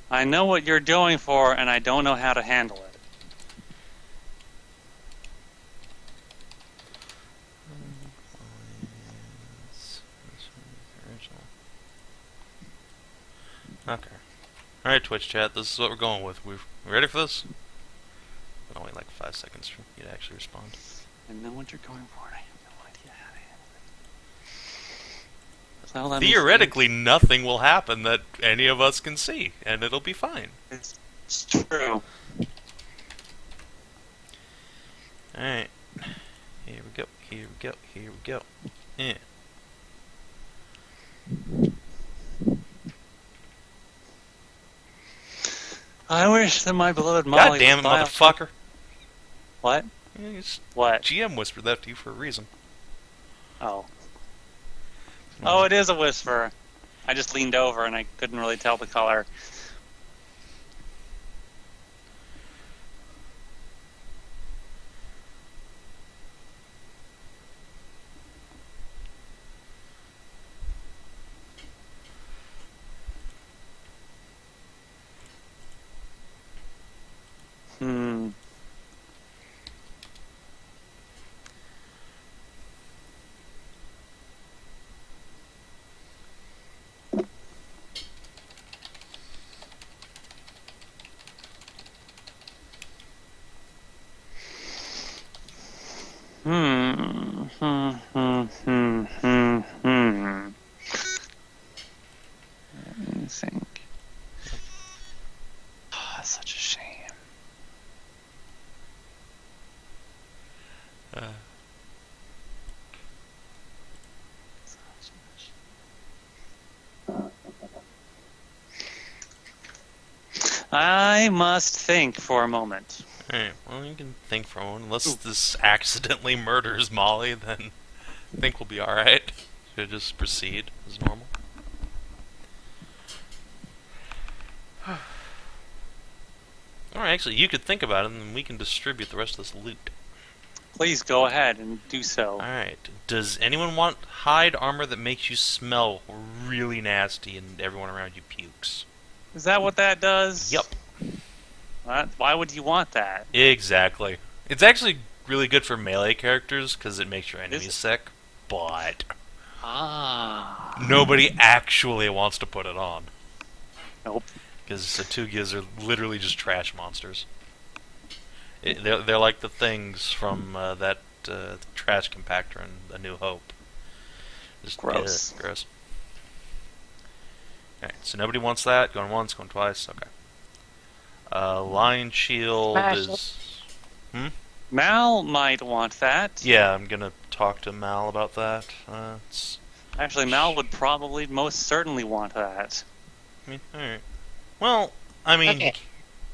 I know what you're going for, and I don't know how to handle it. Okay. Alright, Twitch chat, this is what we're going with. We ready for this? Only like 5 seconds for you to actually respond. I know what you're going for, and I have no idea how to handle it. Theoretically, nothing will happen that any of us can see, and it'll be fine. It's true. Alright. Here we go, here we go, here we go. Yeah. I wish that my beloved Molly God damn it, would buy motherfucker. What? Yeah, What? GM whispered that to you for a reason. Oh. Oh, it is a whisper. I just leaned over and I couldn't really tell the color. Let me think. Oh, that's such a shame. I must think for a moment. Alright, well, you can think for one. Unless this accidentally murders Molly, then I think we'll be alright. Should just proceed as normal. Alright, actually, you could think about it, and then we can distribute the rest of this loot. Please go ahead and do so. Alright, does anyone want hide armor that makes you smell really nasty and everyone around you pukes? Is that what that does? Yep. Why would you want that? Exactly. It's actually really good for melee characters because it makes your enemies Is it? sick, but Ah. nobody actually wants to put it on. Nope. Because Satyrs are literally just trash monsters. They're like the things from that trash compactor in A New Hope. Just Gross. gross. Alright, so nobody wants that. Going once, going twice. Okay. Lion Shield Smash is... Mal might want that. Yeah, I'm gonna talk to Mal about that. Actually, Mal would probably most certainly want that. Alright. Well, I mean, Okay.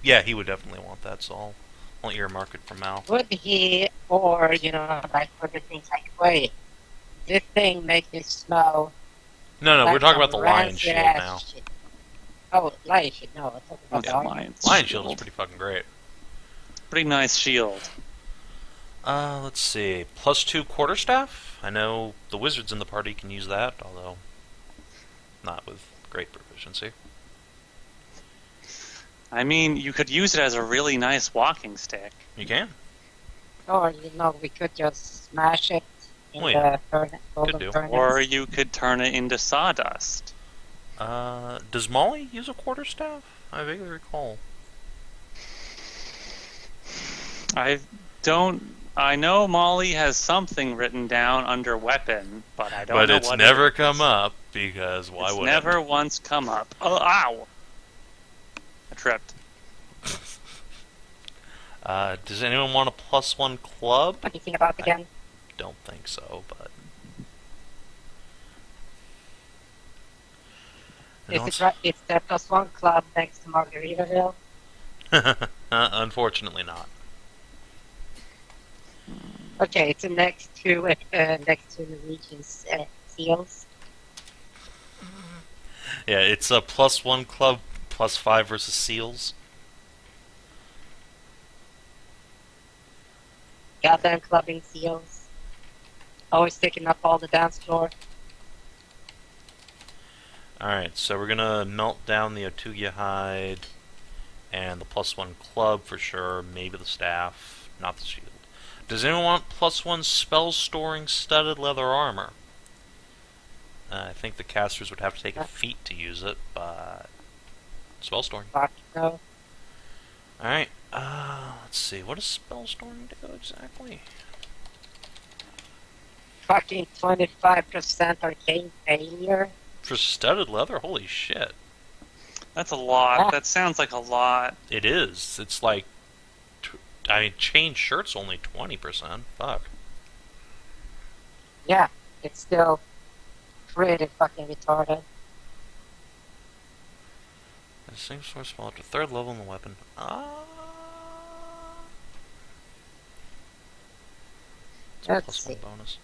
yeah, he would definitely want that, so I'll earmark it for Mal. Would he, or, like other things like, wait, this thing makes me smell. No, like we're talking about some the Lion rancid Shield ass now. shit. Oh, Lion Shield, no, I'm talking about the armor. Lion Shield is pretty fucking great. Pretty nice shield. Let's see. +2 quarterstaff? I know the wizards in the party can use that, although not with great proficiency. I mean, you could use it as a really nice walking stick. You can. Or, we could just smash it in Oh, yeah. the golden do. furnace. Or you could turn it into sawdust. Does Molly use a quarterstaff? I vaguely recall. I know Molly has something written down under weapon, but I don't know But it's what never it is. come up, because why It's would never once come up. Oh, ow! I tripped. Does anyone want a +1 club? What do you think about it again? Don't think so, but... It's the +1 club next to Margaritaville. Unfortunately not. Okay, it's next to Norwegian's seals. Yeah, it's a +1 club, +5 versus seals. Goddamn clubbing seals. Always taking up all the dance floor. Alright, so we're gonna melt down the Otugia hide and the +1 club for sure, maybe the staff, not the shield. Does anyone want +1 spell storing studded leather armor? I think the casters would have to take a feat to use it, but spell storing. Fuck no. Alright, let's see, what does spell storing do exactly? Fucking 25% arcane failure. For studded leather? Holy shit. That's a lot. Yeah. That sounds like a lot. It is. It's like... I mean, chain shirt's only 20%. Fuck. Yeah, it's still pretty fucking retarded. The same source spell up to 3rd level in the weapon. It's a Let's +1 see. bonus.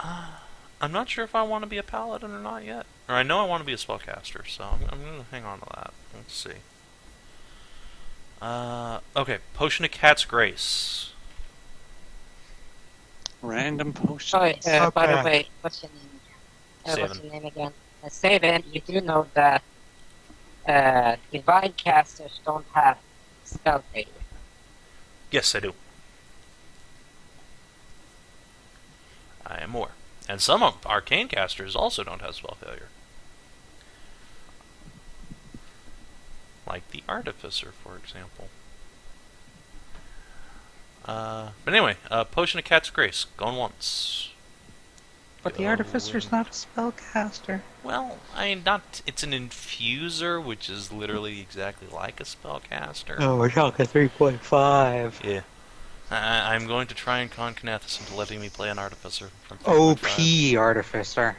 I'm not sure if I want to be a paladin or not yet. Or I know I want to be a spellcaster, so I'm going to hang on to that. Let's see. Okay, Potion of Cat's Grace. Random potions. Oh, by the Okay. way, what's your name again? What's Savin. your name again? Savin, you do know that divine casters don't have spell failure. Yes, I do. I am aware. And some arcane casters also don't have spell failure. Like the Artificer, for example. But anyway, Potion of Cat's Grace. Going once. But the Artificer's not a spellcaster. Well, I mean, not. It's an infuser, which is literally exactly like a spellcaster. Oh, we're talking 3.5. Yeah. I'm going to try and con Kinathis into letting me play an Artificer from 3.5. OP Artificer.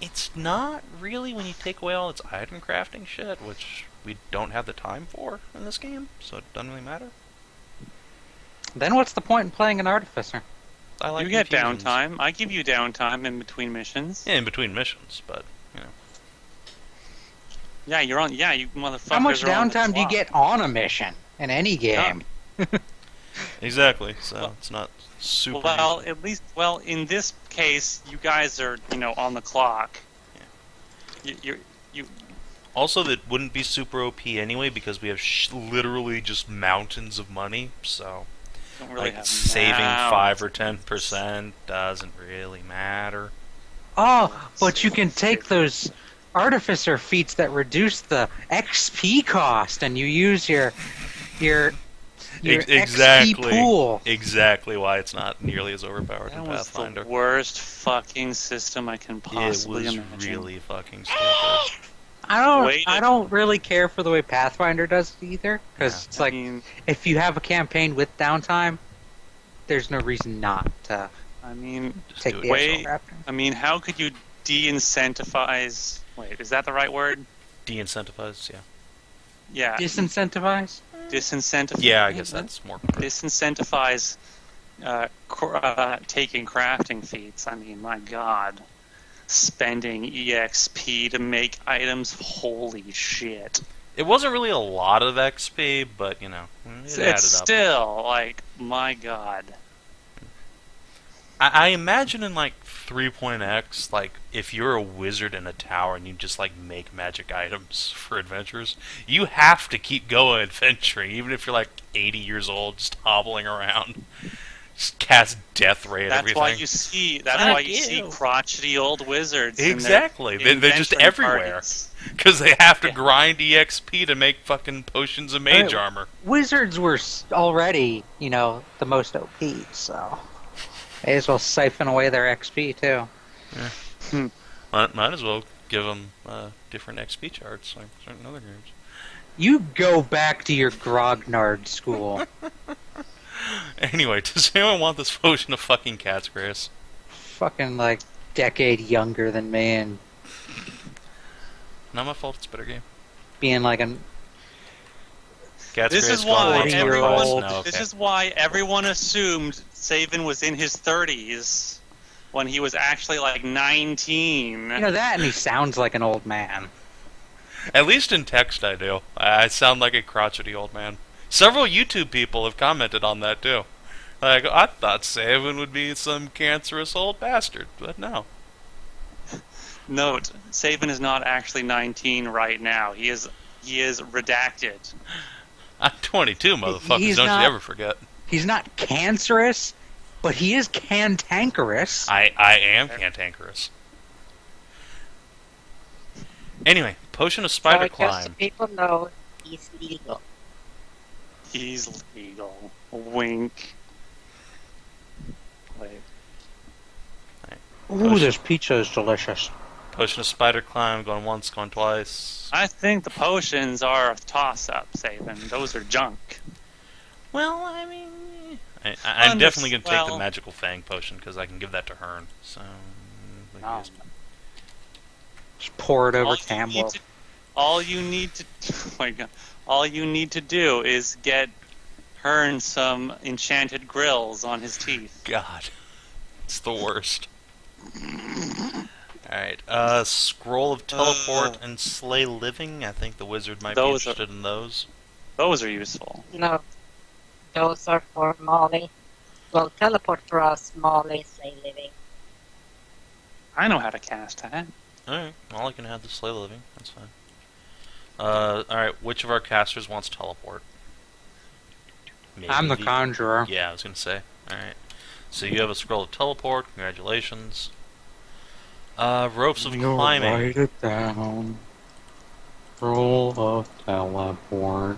It's not really when you take away all its item crafting shit, which we don't have the time for in this game, so it doesn't really matter. Then what's the point in playing an Artificer? I like You get infusions. downtime. I give you downtime in between missions. Yeah, in between missions, but, you know. Yeah, you're on. Yeah, you motherfuckers. How much are on the downtime do you clock. get on a mission in any game? Exactly, so Well- it's not super Well, useful. at least, well, in this case, you guys are, on the clock. You Also, that wouldn't be super OP anyway, because we have literally just mountains of money, so... don't really Like, have saving now. 5 or 10% doesn't really matter. Oh, but you can take those Artificer feats that reduce the XP cost, and you use your Exactly. XP pool. Exactly why it's not nearly as overpowered That in was Pathfinder. the worst fucking system I can It possibly was imagine. really fucking stupid. I don't really care for the way Pathfinder does it either, because it's I like mean, if you have a campaign with downtime, there's no reason not to Just take do the it. Wait. extra crafting. I mean, how could you de-incentivize? Wait, is that the right word? De-incentivize, yeah. Yeah, Disincentivize? disincentivize. Yeah, I guess that's more correct. Disincentivize taking crafting feats. I mean, my God, spending EXP to make items. Holy shit! It wasn't really a lot of XP, but, you know, it added up. It's still like, my God. I imagine in, like, 3.x, like, if you're a wizard in a tower and you just, like, make magic items for adventures, you have to keep going adventuring, even if you're, like, 80 years old, just hobbling around. Just cast death ray at That's everything. why you see. That's Fuck why you see you. crotchety old wizards. Exactly. In their They're just adventuring everywhere. parties. Because they have to Yeah. grind EXP to make fucking potions of mage armor. Wizards were already, the most OP, so may as well siphon away their XP too. Might as well give them different XP charts like certain other games. You go back to your grognard school. Anyway, does anyone want this potion of fucking cat's grace? Fucking like decade younger than me and Not my fault, it's a better game. being like an Cat's This grace is gone why once, gone everyone- twice. old. No, okay. This is why everyone assumed Savin was in his 30s when he was actually like 19. that, and he sounds like an old man. At least in text I do. I sound like a crotchety old man. Several YouTube people have commented on that too. Like, I thought Savin would be some cancerous old bastard, but no. Note, Savin is not actually 19 right now. He is redacted. I'm 22, motherfuckers, He's don't not- you ever forget. He's not cancerous, but he is cantankerous. I am cantankerous. Anyway, potion of spider So just so climb. people know, he's legal. He's legal. Wink. Wait. Ooh, this pizza is delicious. Potion of spider climb, going once, going twice. I think the potions are a toss-up, Savin. Those are junk. Well, I mean, I'm definitely going to take the well- magical fang potion because I can give that to Hearn. So, No. Just pour it over All you Tamworth. need to- All you need to oh my God. All you need to do is get Hearn some enchanted grills on his teeth. God, it's the worst. Alright, scroll of teleport and slay living. I think the wizard might be Those are- interested in those. Those are useful. No, those are for Molly. Well, teleport for us, Molly, say living. I know how to cast that. Alright, well I can have the slay living. That's fine. Alright, which of our casters wants teleport? I'm the Maybe- conjurer. Yeah, I was gonna say. Alright. So you have a scroll of teleport, congratulations. Ropes of climbing. Write it down. Roll of teleport.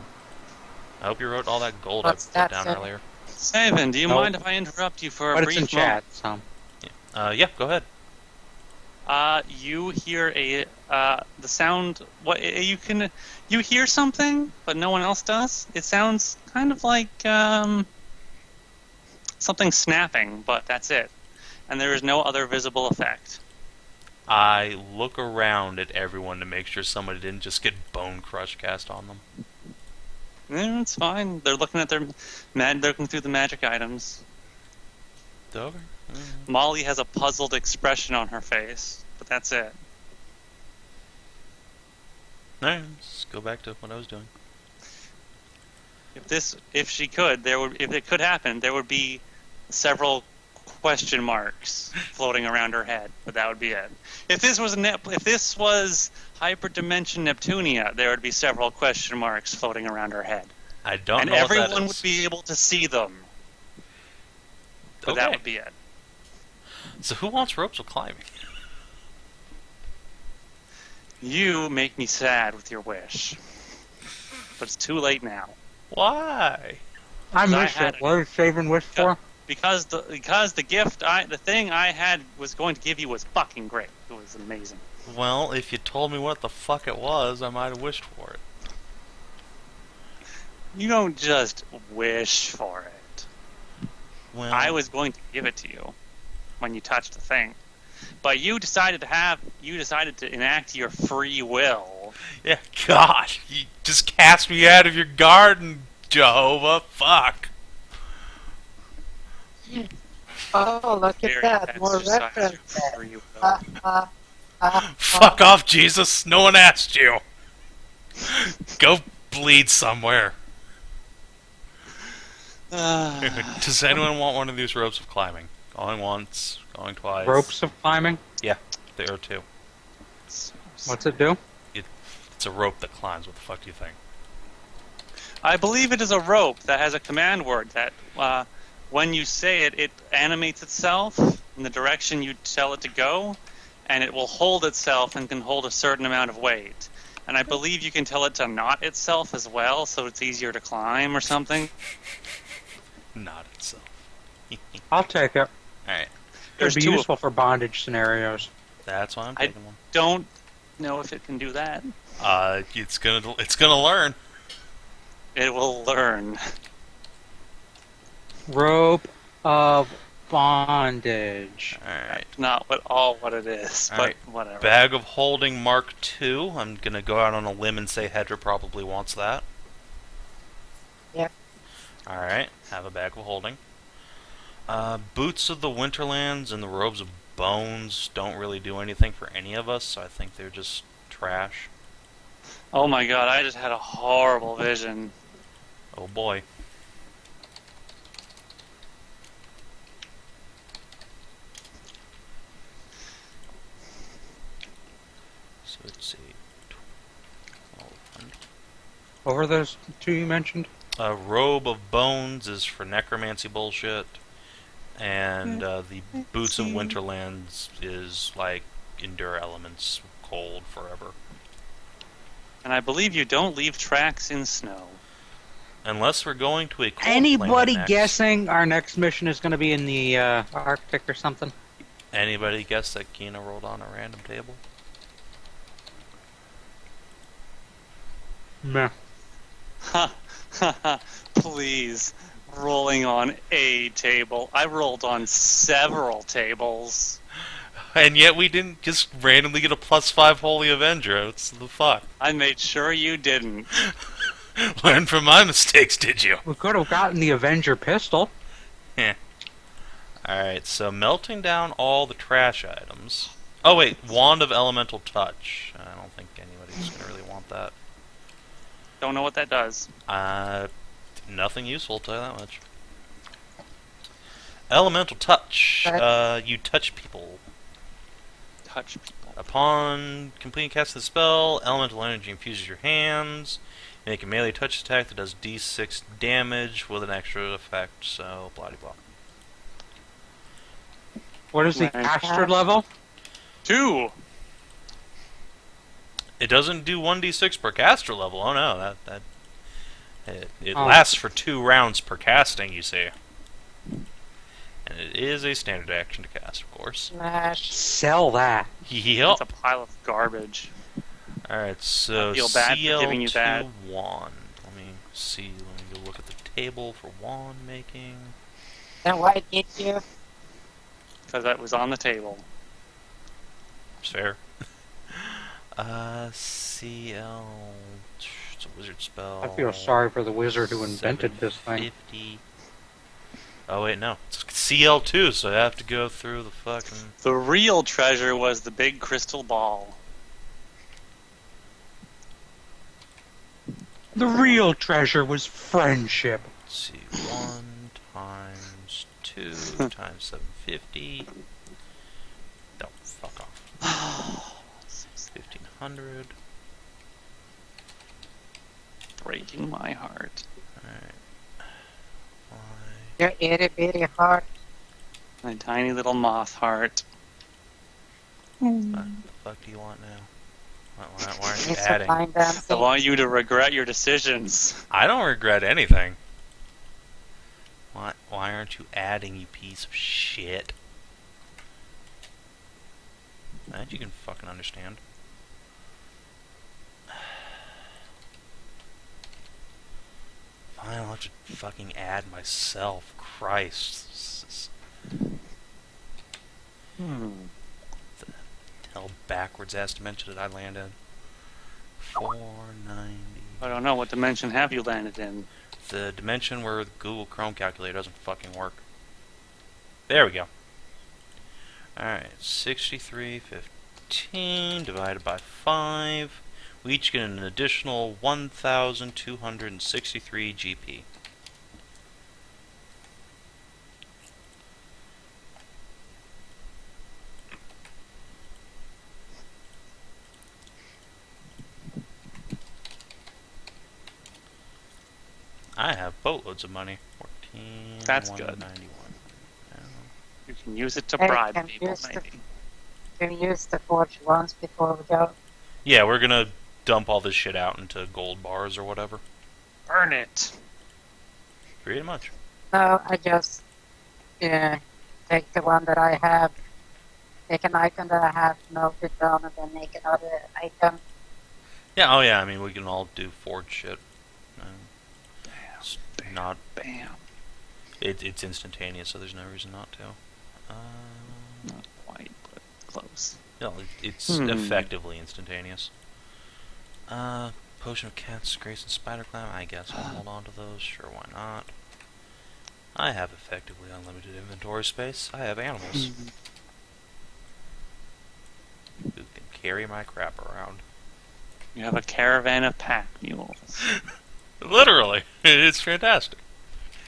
I hope you wrote all that gold What's I put that, down sir? earlier. Savin, do you Nope. mind if I interrupt you for a But brief it's in chat, so. Yeah, go ahead. You hear the sound. You hear something, but no one else does. It sounds kind of like something snapping, but that's it. And there is no other visible effect. I look around at everyone to make sure somebody didn't just get bone crush cast on them. It's fine. They're looking at they're looking through the magic items. Okay. Molly has a puzzled expression on her face, but that's it. Alright, let's go back to what I was doing. If it could happen, there would be several question marks floating around her head, but that would be it. If this was hyperdimension Neptunia, there would be several question marks floating around her head, I don't and know what that everyone is. would be able to see them. But Okay. that would be it. So who wants ropes of climbing? You make me sad with your wish, but it's too late now. Why? I I missed had it. What is Savin wish for? Because the thing I had was going to give you was fucking great. It was amazing. Well, if you told me what the fuck it was, I might have wished for it. You don't just wish for it. Well, I was going to give it to you when you touched the thing, but you decided to enact your free will. Yeah, God, you just cast me out of your garden, Jehovah. Fuck. Oh, look at Very that. More exercise your references. free will. Fuck off, Jesus. No one asked you. Go bleed somewhere. Does anyone want one of these ropes of climbing? Going once, going twice. Ropes of climbing? Yeah, there are two. What's it do? It's a rope that climbs. What the fuck do you think? I believe it is a rope that has a command word that, when you say it, it animates itself in the direction you tell it to go, and it will hold itself and can hold a certain amount of weight. And I believe you can tell it to knot itself as well, so it's easier to climb or something. Not itself. I'll take it. Alright, There's It'd be two of useful for bondage scenarios. that's why I'm I- taking one. Don't know if it can do that. It's gonna learn. It will learn. Rope of bondage. Alright. Not what it is, but Alright. whatever. Bag of Holding Mark II. I'm gonna go out on a limb and say Hedrah probably wants that. Yep. Alright, have a Bag of Holding. Boots of the Winterlands and the Robes of Bones don't really do anything for any of us, so I think they're just trash. Oh my god, I just had a horrible vision. Oh boy. So let's see. 1200. What were those two you mentioned? A Robe of Bones is for necromancy bullshit, and the Boots of Winterlands is like endure elements, cold forever. And I believe you don't leave tracks in snow. Unless we're going to a cold Anybody planet next. guessing our next mission is going to be in the Arctic or something? Anybody guess that Kina rolled on a random table? Meh. Ha ha ha. Please. Rolling on a table. I rolled on several tables. And yet we didn't just randomly get a +5 Holy Avenger. What's the fuck? I made sure you didn't. Learn from my mistakes, did you? We could have gotten the Avenger pistol. Alright, so melting down all the trash items. Oh wait, Wand of Elemental Touch. I don't think anybody's gonna really want that. Don't know what that does. Nothing useful, I'll tell you that much. Elemental Touch. You touch people. Touch people. Upon completing casting the spell, elemental energy infuses your hands. Make a melee touch attack that does d6 damage with an extra effect, so blah blah blah. What is the Right. caster level? 2. It doesn't do 1d6 per caster level. Oh no, it Oh. lasts for 2 rounds per casting, you see. And it is a standard action to cast, of course. Smash. Sell that. Yep. It's a pile of garbage. Alright, so I feel bad for giving you that. CL2 wand. Let me see, let me go look at the table for wand making. Then why did you? Because that was on the table. It's fair. CL... It's a wizard spell. I feel sorry for the wizard who invented this thing. 750. Oh wait, no. It's CL2, so I have to go through the fucking... The real treasure was the big crystal ball. The real treasure was friendship. Let's see, 1 times 2 times 750. No, fuck off. 1500. Breaking my heart. Alright. Your itty bitty heart. My tiny little moth heart. What the fuck do you want now? Why aren't you It's a adding? fine I dancing. want you to regret your decisions. I don't regret anything. Why aren't you adding, you piece of shit? That you can fucking understand. Fine, I'll have to fucking add myself. Christ. This is hell backwards ass dimension did I land in? 490. I don't know, what dimension have you landed in? The dimension where the Google Chrome calculator doesn't fucking work. There we go. Alright, 6315 divided by 5. We each get an additional 1,263 GP. I have boatloads of money. 14. That's good. 191. You can use it to Hey, bribe can people, use the- maybe. Can we use the forge once before we go? Yeah, we're gonna dump all this shit out into gold bars or whatever. Burn it! Pretty much. No, I just take the one that I have, take an icon that I have, melt it down, and then make another item. Yeah, oh yeah, I mean, we can all do forge shit. It's not... Bam. It's instantaneous, so there's no reason not to. Not quite, but close. No, it's effectively instantaneous. Potion of Cat's Grace and Spider Climb, I guess I'll hold on to those. Sure, why not? I have effectively unlimited inventory space. I have animals who can carry my crap around. You have a caravan of pack mules. Literally, it's fantastic.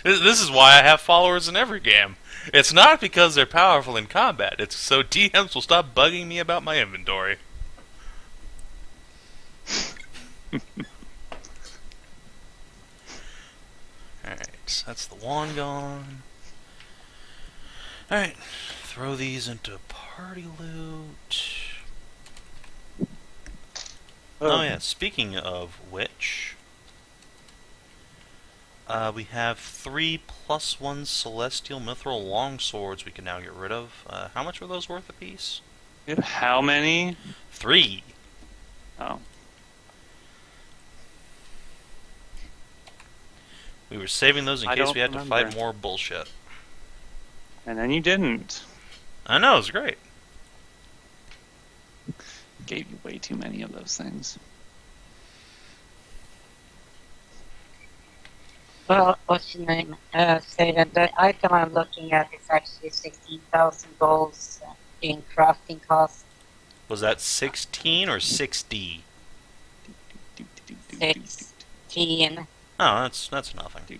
This is why I have followers in every game. It's not because they're powerful in combat. It's so DMs will stop bugging me about my inventory. Alright, so that's the wand gone. Alright, throw these into party loot. Oh yeah, speaking of which, we have 3 +1 Celestial Mithril Longswords we can now get rid of. How much were those worth a piece? How many? 3! Oh. We were saving those in I case don't we had to fight remember. more bullshit. And then you didn't. I know, it was great. Gave you way too many of those things. Well, what's your name? Say that the item I'm looking at is actually 16,000 goals in crafting cost. Was that 16 or 6D? 16. Oh, that's nothing.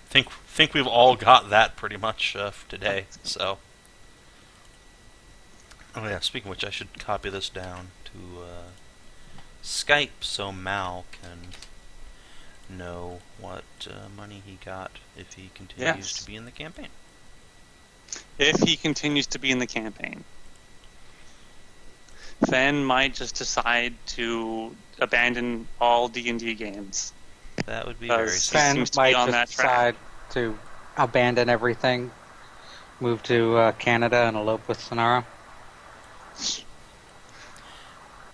Think we've all got that pretty much today. So, oh yeah. Speaking of which, I should copy this down to Skype so Mal can know what money he got if he continues to be in the campaign. If he continues to be in the campaign. Fen might just decide to abandon all D&D games. That would be very He Fen seems to be might on just that track. decide to abandon everything, move to Canada, and elope with Sonara.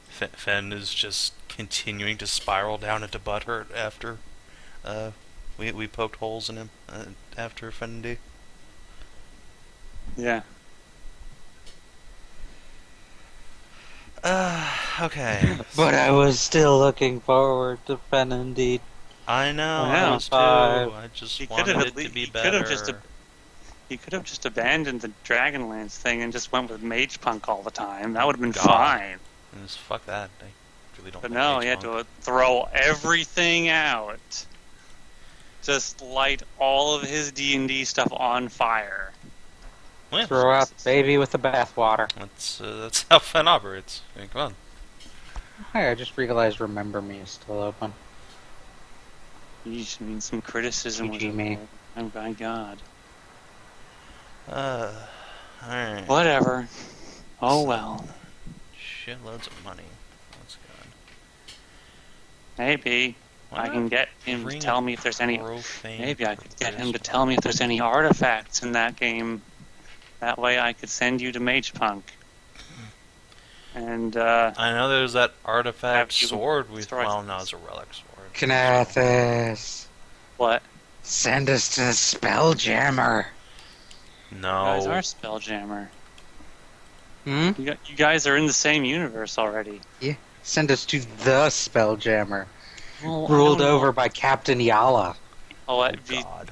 Fen is just continuing to spiral down into butthurt after we poked holes in him after Fen&D. Yeah. Okay. But I was still looking forward to Fen&D. I know, Yeah. I was too. 5. I just He could wanted have it to be he could have better. he could have just abandoned the Dragonlance thing and just went with Mage Punk all the time. That would have been God. fine. Just fuck that. I really don't But like no, Mage he had Punk. to throw everything out. Just light all of his D&D stuff on fire. Well, Throw out the baby with the bathwater. that's how Fen operates. I mean, come on. Hey, I just realized Remember Me is still open. Yeesh, I mean, some criticism was GG me. okay. Oh my god. Alright. Whatever. Oh So, well. Shitloads of money. That's good. Maybe Why I not can get him to bring tell me if there's any. profane Maybe I could get him to purpose? tell me if there's any artifacts in that game. That way I could send you to Mage Punk. And I know there's that artifact Have you sword with. destroyed Well, this? no, it's a relic sword. Kinathis, what? send us to Spelljammer. You guys No. are Spelljammer. Hmm? You guys are in the same universe already. Send us to the Spelljammer. Well, I Ruled don't know. over by Captain Yala. Oh, Oh, that'd be God.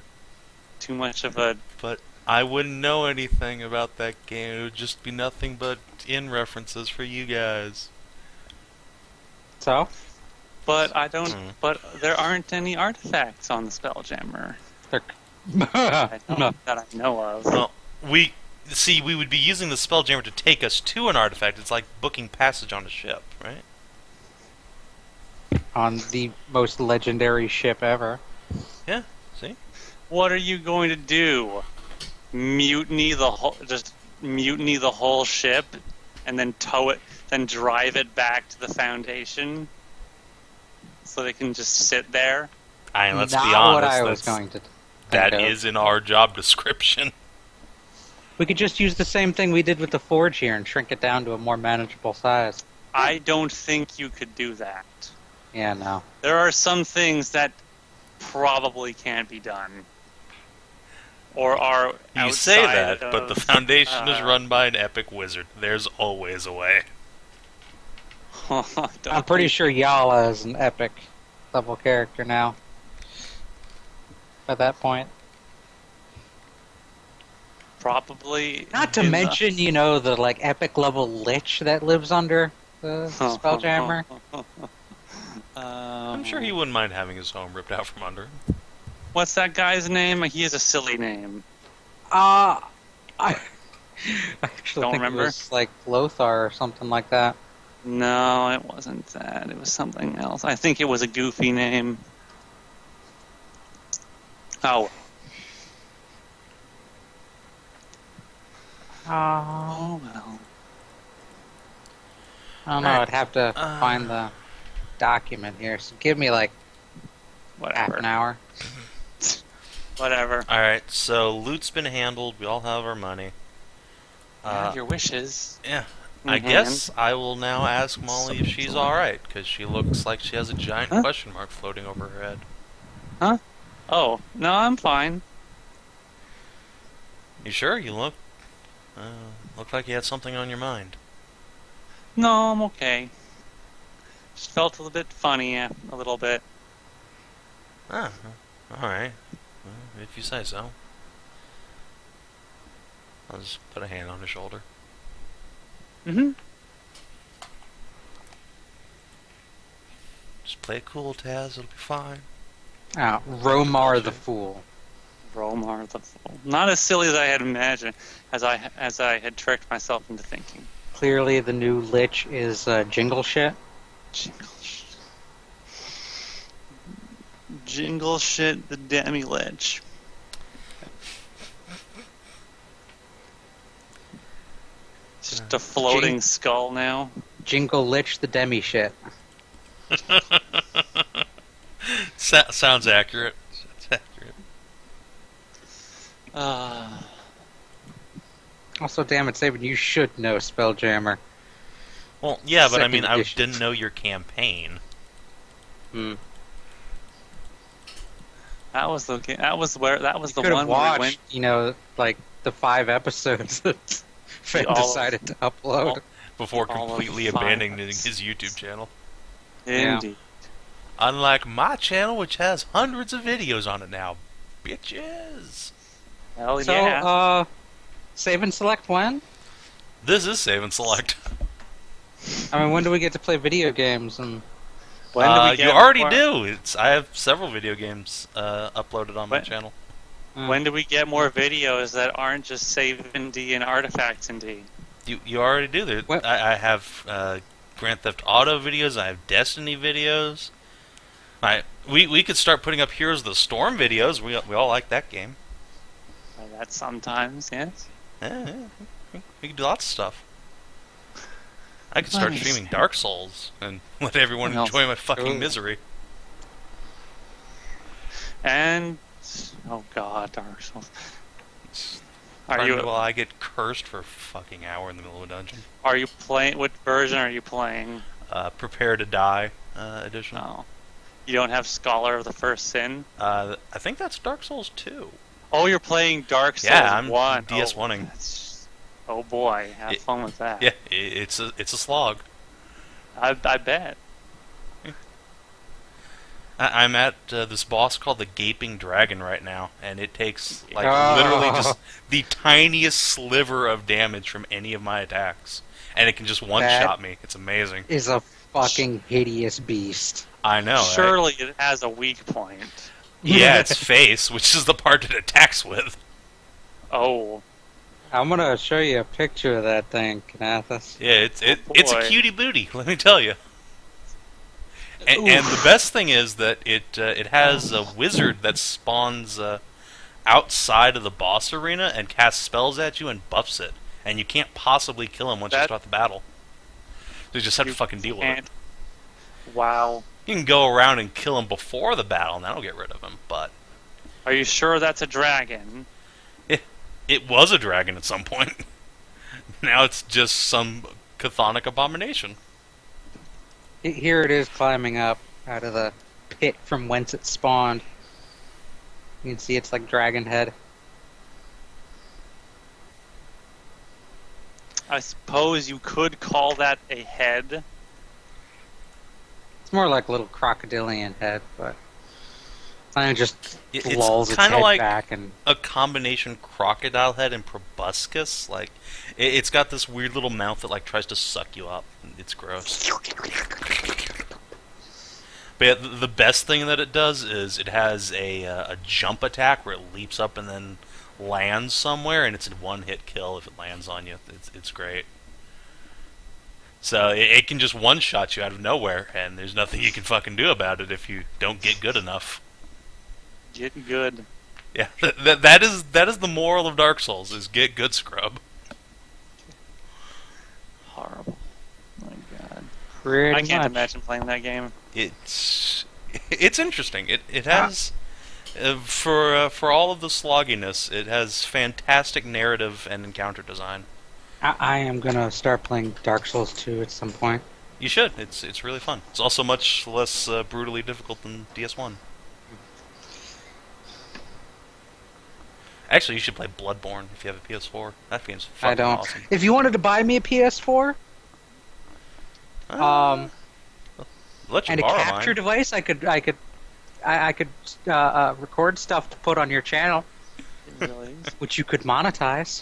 too much of a. But I wouldn't know anything about that game. It would just be nothing but in references for you guys. So? But I don't. Hmm. But there aren't any artifacts on the Spelljammer. They're... I don't, No. that I know of. Well, we would be using the Spelljammer to take us to an artifact. It's like booking passage on a ship, right? On the most legendary ship ever. Yeah. See? What are you going to do? Mutiny the whole ship, and then tow it, then drive it back to the Foundation, so they can just sit there. I mean, let's Not be honest. what I was going to think That of. is in our job description. We could just use the same thing we did with the Forge here and shrink it down to a more manageable size. I don't think you could do that. Yeah, no. There are some things that probably can't be done, or are You say outside that, but the of, Foundation is run by an epic wizard. There's always a way. I'm pretty sure Yala is an epic level character now. At that point. Probably. Not to in the- mention, you know, the like epic level lich that lives under the Spelljammer. I'm sure he wouldn't mind having his home ripped out from under him. What's that guy's name? He has a silly name. I actually Don't think remember? it was like Lothar or something like that. No, it wasn't that. It was something else. I think it was a goofy name. Oh. Oh, well. I don't know, Alright. I'd have to find the document here, so give me like half Whatever. an hour. Whatever. Alright, so loot's been handled. We all have our money. Yeah, your wishes. Yeah. in I hand. guess I will now ask Molly if she's alright, because she looks like she has a giant Huh? question mark floating over her head. Oh, no, I'm fine. You sure? You look like you had something on your mind. No, I'm okay. Just felt a little bit funny, a little bit. Ah, alright. Well, if you say so. I'll just put a hand on her shoulder. Mm-hmm. Just play it cool, Taz. It'll be fine. Romar the Fool. Romar the Fool. Not as silly as I had imagined, as I had tricked myself into thinking. Clearly the new lich is Jingle Shit. Jingle shit the demi-lich. Just a floating skull now. Jingle Lich the Demi Shit. Sounds accurate. Sounds accurate. Uh, Also, damn it, Savin, you should know Spelljammer. Well, yeah, but I Second mean, I edition. didn't know your campaign. Hmm. that was the You the could have one where we went watched, like the 5 episodes that Finn all of- decided to upload. all- Before All of completely 5 abandoning episodes. his YouTube channel. Yeah. Indeed. Unlike my channel, which has hundreds of videos on it now. Bitches! Hell So, yeah. save and select when? This is Save and Select. I mean, when do we get to play video games? And When do we get You already more, do! I have several video games uploaded on my When- channel. When do we get more videos that aren't just Savin&D and Artifacts&D? You already do. What? I have Grand Theft Auto videos, I have Destiny videos. We could start putting up Heroes of the Storm videos. We all like that game. That sometimes, yes. Yeah, we can do lots of stuff. I could start Nice. streaming Dark Souls and let everyone Well, enjoy my fucking Ooh. misery. And oh god, Dark Souls. Are Well, you I get cursed for a fucking hour in the middle of a dungeon. playing? What version are you playing? Prepare to Die edition. Oh, you don't have Scholar of the First Sin. I think that's Dark Souls 2. Oh, you're playing Dark Souls Yeah, I'm 1. DS1ing. Oh boy, have fun with that. Yeah, it's a slog. I bet. I'm at this boss called the Gaping Dragon right now, and it takes like Oh. literally just the tiniest sliver of damage from any of my attacks, and it can just one-shot me. It's amazing. is a fucking hideous beast. I know. Right? Surely it has a weak point. Yeah, its face, which is the part it attacks with. Oh, I'm gonna show you a picture of that thing, Kinathis. Yeah, it's a boy. cutie booty. Let me tell you. And the best thing is that it has a wizard that spawns outside of the boss arena and casts spells at you and buffs it, and you can't possibly kill him once you That- start the battle. So you just have to You fucking deal with it. can't. Wow. You can go around and kill him before the battle, and that'll get rid of him. But Are you sure that's a dragon? it was a dragon at some point. Now it's just some chthonic abomination. Here it is climbing up out of the pit from whence it spawned. You can see it's like dragon head. I suppose you could call that a head. It's more like a little crocodilian head, but kind of just It's lolls its kinda head like- back and A combination crocodile head and proboscis. Like it's got this weird little mouth that like tries to suck you up. It's gross. But yeah, the best thing that it does is it has a jump attack where it leaps up and then lands somewhere, and it's a one-hit kill if it lands on you. It's great. So it can just one-shot you out of nowhere, and there's nothing you can fucking do about it if you don't get good enough. Get good. Yeah, that is the moral of Dark Souls: is get good, scrub. Horrible. My god. pretty I can't much. imagine playing that game. It's interesting. It has for all of the slogginess, it has fantastic narrative and encounter design. I am gonna start playing Dark Souls 2 at some point. You should. It's really fun. It's also much less brutally difficult than DS1. Actually, you should play Bloodborne if you have a PS4. That game's fucking I don't. awesome. If you wanted to buy me a PS4, Let you and a borrow capture mine. device, I could record stuff to put on your channel, It really is. which you could monetize.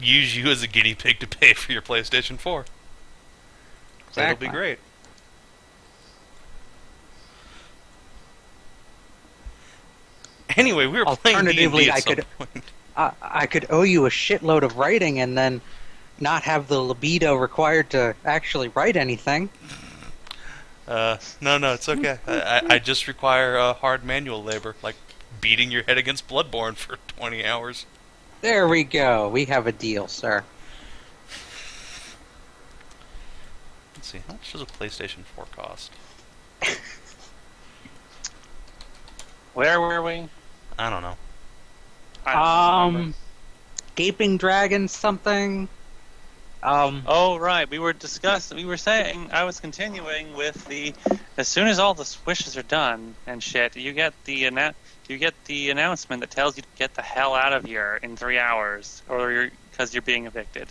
Use you as a guinea pig to pay for your PlayStation 4. That'll Exactly. be great. Anyway, we were playing Alternatively, D&D at I some could- point. I could owe you a shitload of writing and then not have the libido required to actually write anything. No, it's okay. I just require hard manual labor, like beating your head against Bloodborne for 20 hours. There we go. We have a deal, sir. Let's see, how much does a PlayStation 4 cost? Where were we? I don't know. I don't remember. Gaping dragon something. Oh right, we were saying I was continuing with as soon as all the wishes are done and shit, you get the announcement that tells you to get the hell out of here in 3 hours, or because you're being evicted.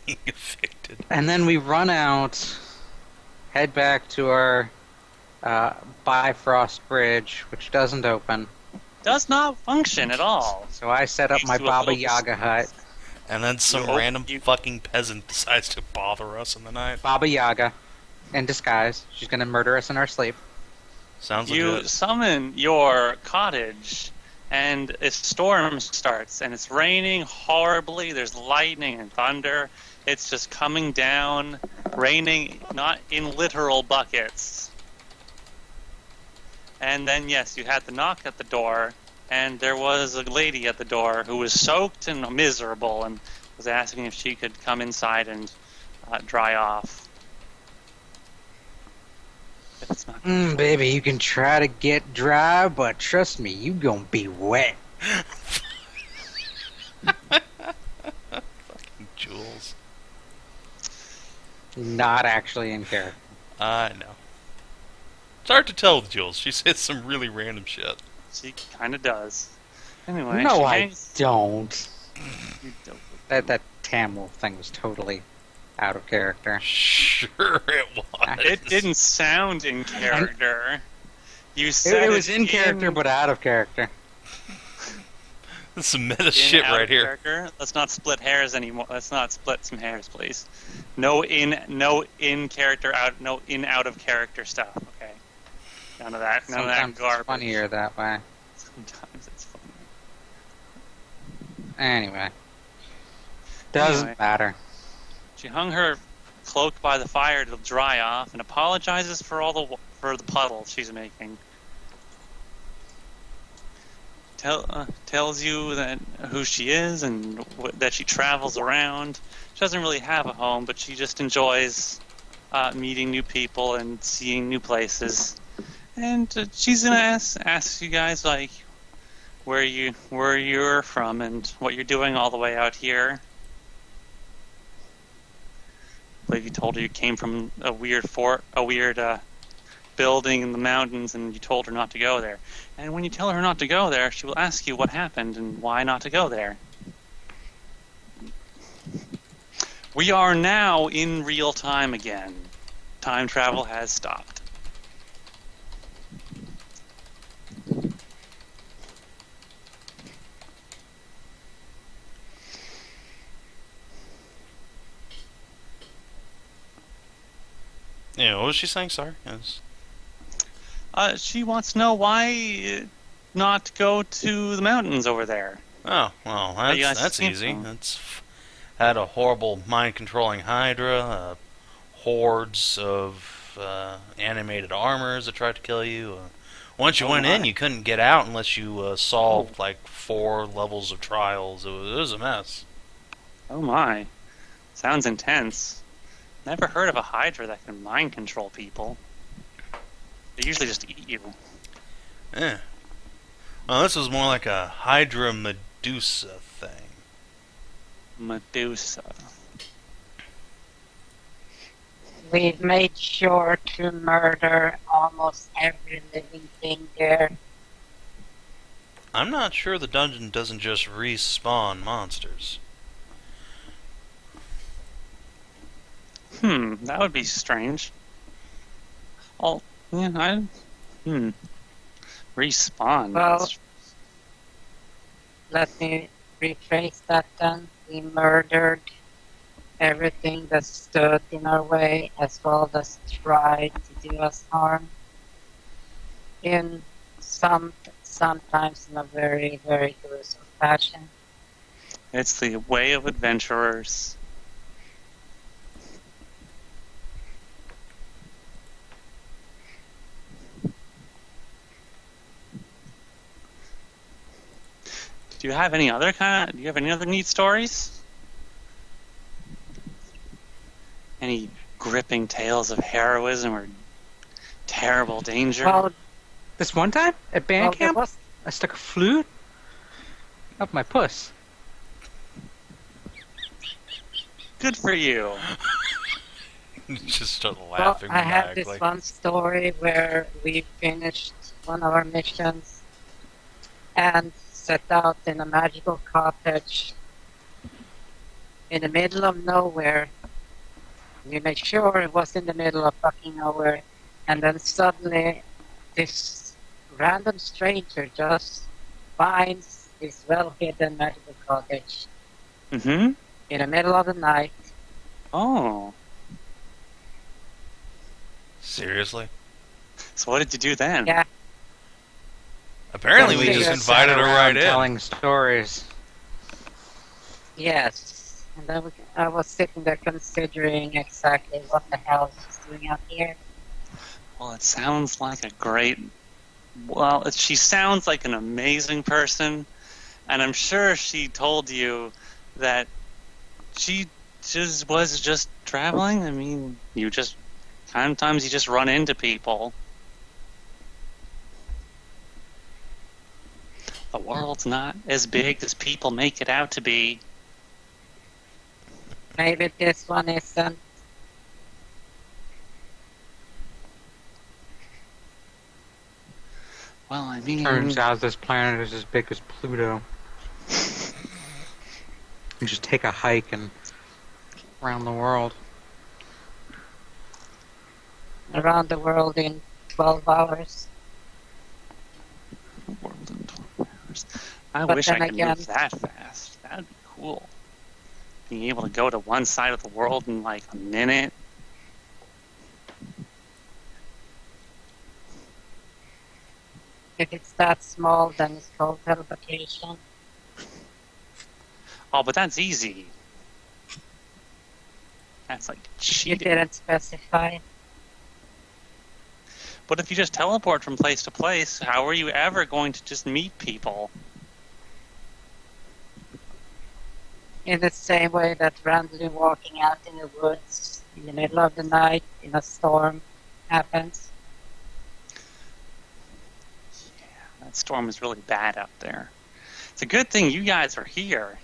Being evicted. And then we run out, head back to our Bifrost Bridge, which doesn't open. Does not function at all. So I set up my To a Baba little- Yaga hut. And then some You- random you- fucking peasant decides to bother us in the night. Baba Yaga, in disguise. She's gonna murder us in our sleep. Sounds You legit. summon your cottage, and a storm starts, and it's raining horribly. There's lightning and thunder. It's just coming down, raining not in literal buckets. And then, yes, you had the knock at the door, and there was a lady at the door who was soaked and miserable and was asking if she could come inside and dry off. If it's not Baby, you can try to get dry, but trust me, you gonna be wet. Fucking Jules. Not actually in character. I know. It's hard to tell with Jules. She says some really random shit. She kind of does. Anyway, No, she I hangs- don't. You don't. That Tamil thing was totally out of character. Sure it was. It didn't sound in character. You said It was in character, but out of character. This is some meta shit out right of here. character. Let's not split hairs anymore. Let's not split some hairs, please. No in character out. No in out of character stuff. Okay. None of that. None of that Sometimes garbage. it's funnier that way. Sometimes it's funny. Anyway. Doesn't Anyway. matter. She hung her cloak by the fire to dry off and apologizes for for the puddle she's making. Tells you that who she is and that she travels around. She doesn't really have a home, but she just enjoys meeting new people and seeing new places. And she's gonna ask you guys like where you're from and what you're doing all the way out here. I believe you told her you came from a weird building in the mountains, and you told her not to go there. And when you tell her not to go there, she will ask you what happened and why not to go there. We are now in real time again. Time travel has stopped. Yeah, what was she saying? Sorry. Yes. She wants to know why not go to the mountains over there. Oh, well, you guys that's came easy. from? That's had a horrible mind-controlling Hedrah, hordes of animated armors that tried to kill you. Once you Oh went in, my. you couldn't get out unless you solved like 4 levels of trials. It was a mess. Oh my. Sounds intense. Never heard of a Hydra that can mind control people. They usually just eat you. Yeah. Well, this was more like a Hydra Medusa thing. Medusa. We've made sure to murder almost every living thing there. I'm not sure the dungeon doesn't just respawn monsters. That would be strange. Respawn. Well, let me rephrase that then. We murdered everything that stood in our way, as well as tried to do us harm. Sometimes in a very, very gruesome fashion. It's the way of adventurers. Do you have any other neat stories? Any gripping tales of heroism or terrible danger? Well, This one time at band Well, there camp, was. I stuck a flute up my puss. Good for you. Just start Well, laughing I have this maniacally. one story where we finished one of our missions and set out in a magical cottage in the middle of nowhere. We made sure it was in the middle of fucking nowhere, and then suddenly this random stranger just finds this well-hidden magical cottage Mm-hmm. in the middle of the night. Oh. Seriously? So what did you do then? Yeah, Apparently we Just just sat invited her right in. telling stories. yes. And then I was sitting there considering exactly what the hell she's doing out here. Well, it sounds like a great... Well, she sounds like an amazing person, and I'm sure she told you that she just was just traveling. I mean, sometimes you just run into people. The world's not as big as people make it out to be. Maybe this one isn't. Well, I mean... Turns out this planet is as big as Pluto. You just take a hike and around the world. Around the world in 12 hours. World in 12 hours. I But wish I then could again- move that fast. That'd be cool. Being able to go to one side of the world in like a minute. If it's that small, then it's called teleportation. Oh, but that's easy. That's like You cheating. didn't specify. But if you just teleport from place to place, how are you ever going to just meet people? In the same way that randomly walking out in the woods in the middle of the night in a storm happens. That storm is really bad out there. It's a good thing you guys are here.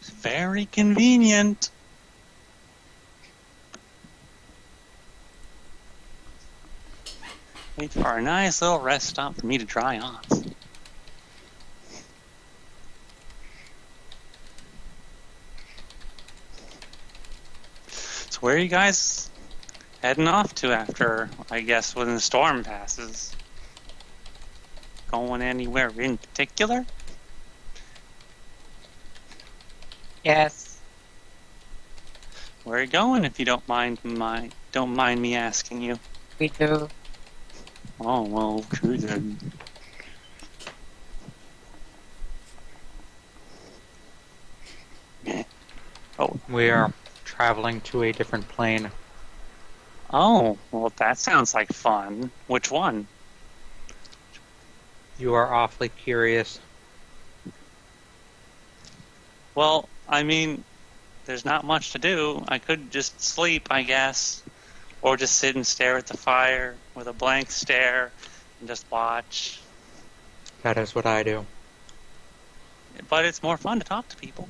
It's very convenient. Wait for a nice little rest stop for me to dry off. So where are you guys heading off to after, I guess, when the storm passes? Going anywhere in particular? Yes, Where are you going, if you don't mind me asking you? we do. Oh, well, okay then. Oh, We are traveling to a different plane. oh, well, that sounds like fun. Which one? You are awfully curious. Well, I mean, there's not much to do. I could just sleep, I guess. Or just sit and stare at the fire with a blank stare and just watch. That is what I do. But it's more fun to talk to people.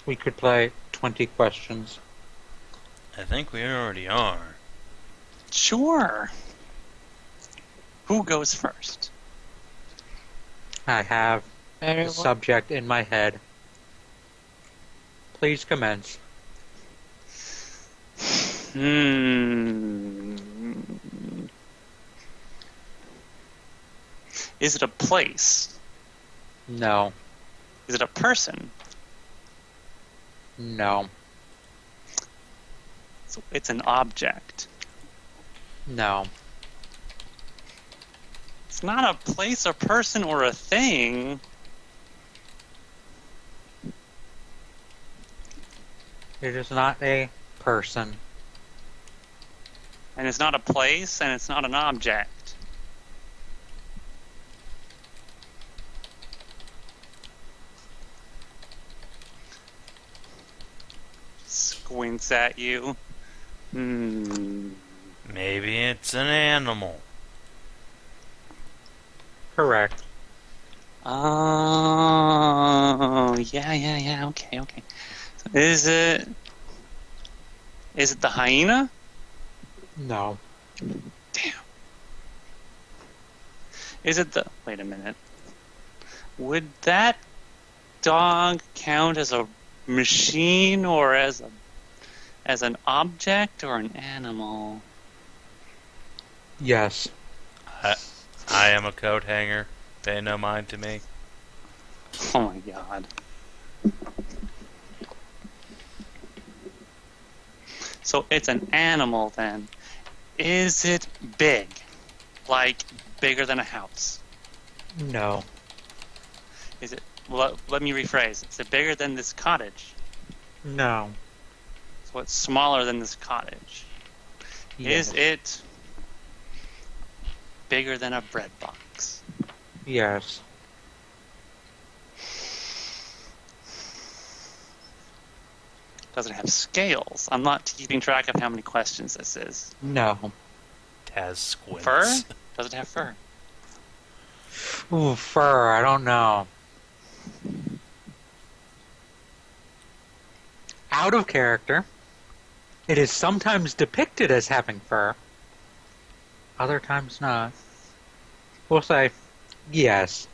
We could play 20 questions. I think we already are. Sure. Who goes first? I have Very the well. subject in my head. Please commence. Is it a place? No. Is it a person? No. So it's an object. No. It's not a place, a person, or a thing. It is not a person. And it's not a place, and it's not an object. Squints at you. Hmm. Maybe it's an animal. Correct. Oh, yeah. Okay. Is it the hyena? No. Damn. Is it the? Wait a minute. Would that dog count as a machine or as an object or an animal? Yes. I am a coat hanger. Pay no mind to me. Oh my god. So it's an animal then. Is it big? Like bigger than a house? No. Is it? Well, let me rephrase. Is it bigger than this cottage? No. So it's smaller than this cottage. Yes. Is it bigger than a bread box? Yes. Does it have scales? I'm not keeping track of how many questions this is. No. Taz squints. Fur? Does it have fur? Ooh, fur. I don't know. Out of character. It is sometimes depicted as having fur. Other times not. We'll say yes.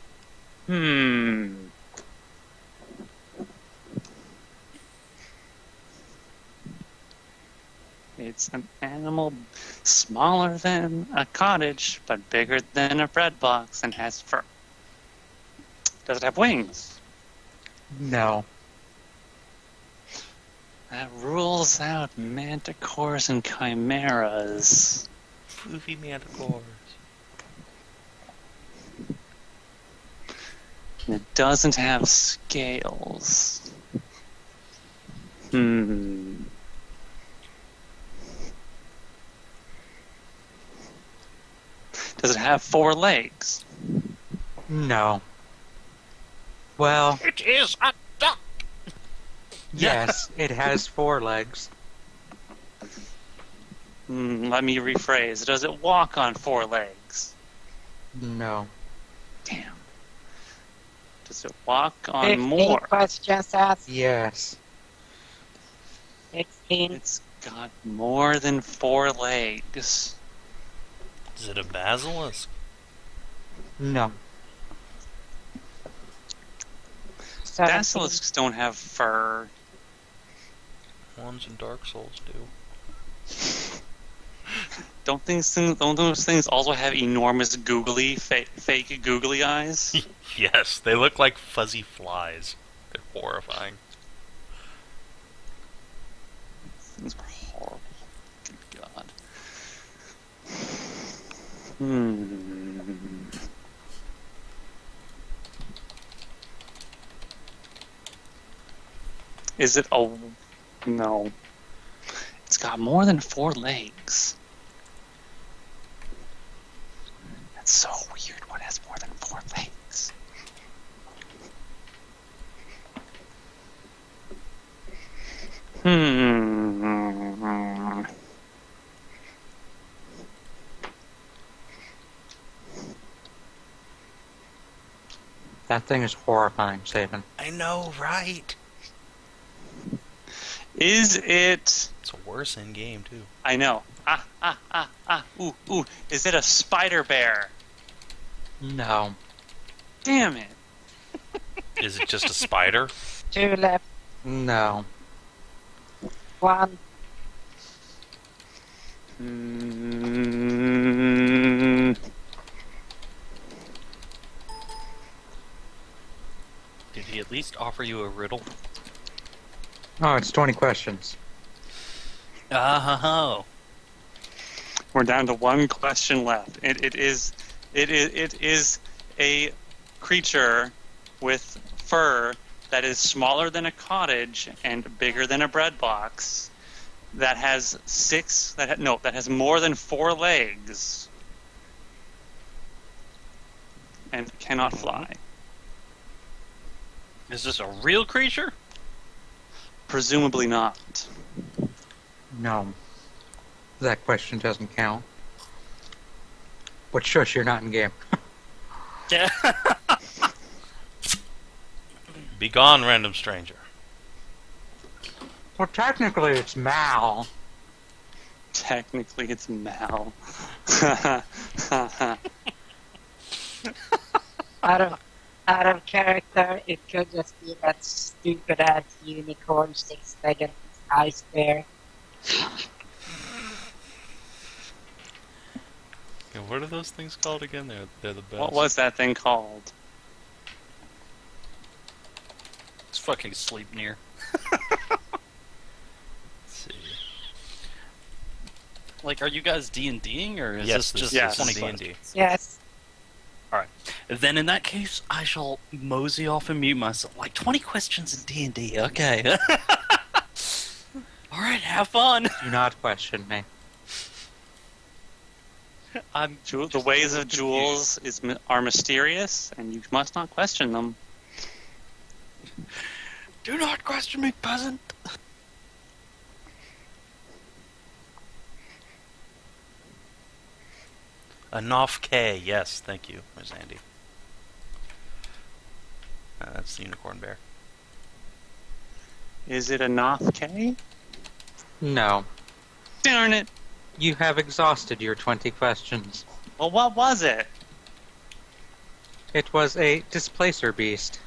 It's an animal smaller than a cottage, but bigger than a bread box and has fur. Does it have wings? No. That rules out manticores and chimeras. Floofy manticores. And it doesn't have scales. Does it have 4 legs? No. Well, It is a duck. yes, it has 4 legs. Let me rephrase. Does it walk on 4 legs? No. Damn. Does it walk on 15 more? questions asked. Yes. 16. It's got more than 4 legs. Is it a basilisk? No. 17. Basilisks don't have fur. Ones in Dark Souls do. Don't those things also have enormous fake googly eyes? Yes, they look like fuzzy flies. They're horrifying. Things are horrible. Good God. Is it a... No. It's got more than 4 legs. That's so weird. What has more than 4 legs? That thing is horrifying, Savin. I know, right? Is it... It's worse in game too. I know. Ooh. Is it a spider bear? No. Damn it. Is it just a spider? 2 left. No. 1. Did he at least offer you a riddle? Oh, it's 20 questions. Oh. We're down to 1 question left. It is a creature with fur that is smaller than a cottage and bigger than a bread box. That has that has more than 4 legs and cannot fly. Is this a real creature? Presumably not. No. That question doesn't count. But shush, you're not in game. Yeah. Be gone, random stranger. Well, technically it's Mal. Technically, it's Mal. Out of character, it could just be that stupid ass unicorn six-legged ice bear. Yeah, what are those things called again? They're the best. What was that thing called? It's fucking sleep near. Let's see. Like, are you guys D&Ding, or is Yes, this just yes. 20 D&D. questions? Yes. Alright. Then in that case, I shall mosey off and mute myself. Like, 20 questions in D&D, okay. Alright, have fun. Do not question me. I'm The ways of Jules are mysterious, and you must not question them. Do not question me, peasant. A Nof K, yes, thank you. There's Andy. That's the unicorn bear. Is it a Noth K? No. Darn it! You have exhausted your 20 questions. Well, what was it? It was a displacer beast.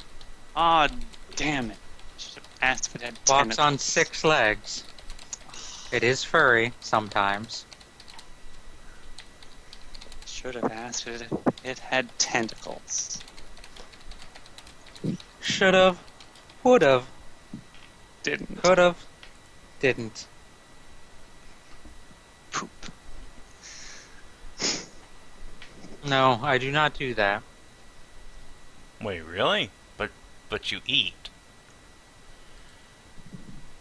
Aw, damn it. Should have asked if it had Walks on tentacles. 6 legs. It is furry, sometimes. Should have asked it if it had tentacles. Should've. Would've. Didn't. Could've. Didn't. Poop. No, I do not do that. Wait, really? But you eat.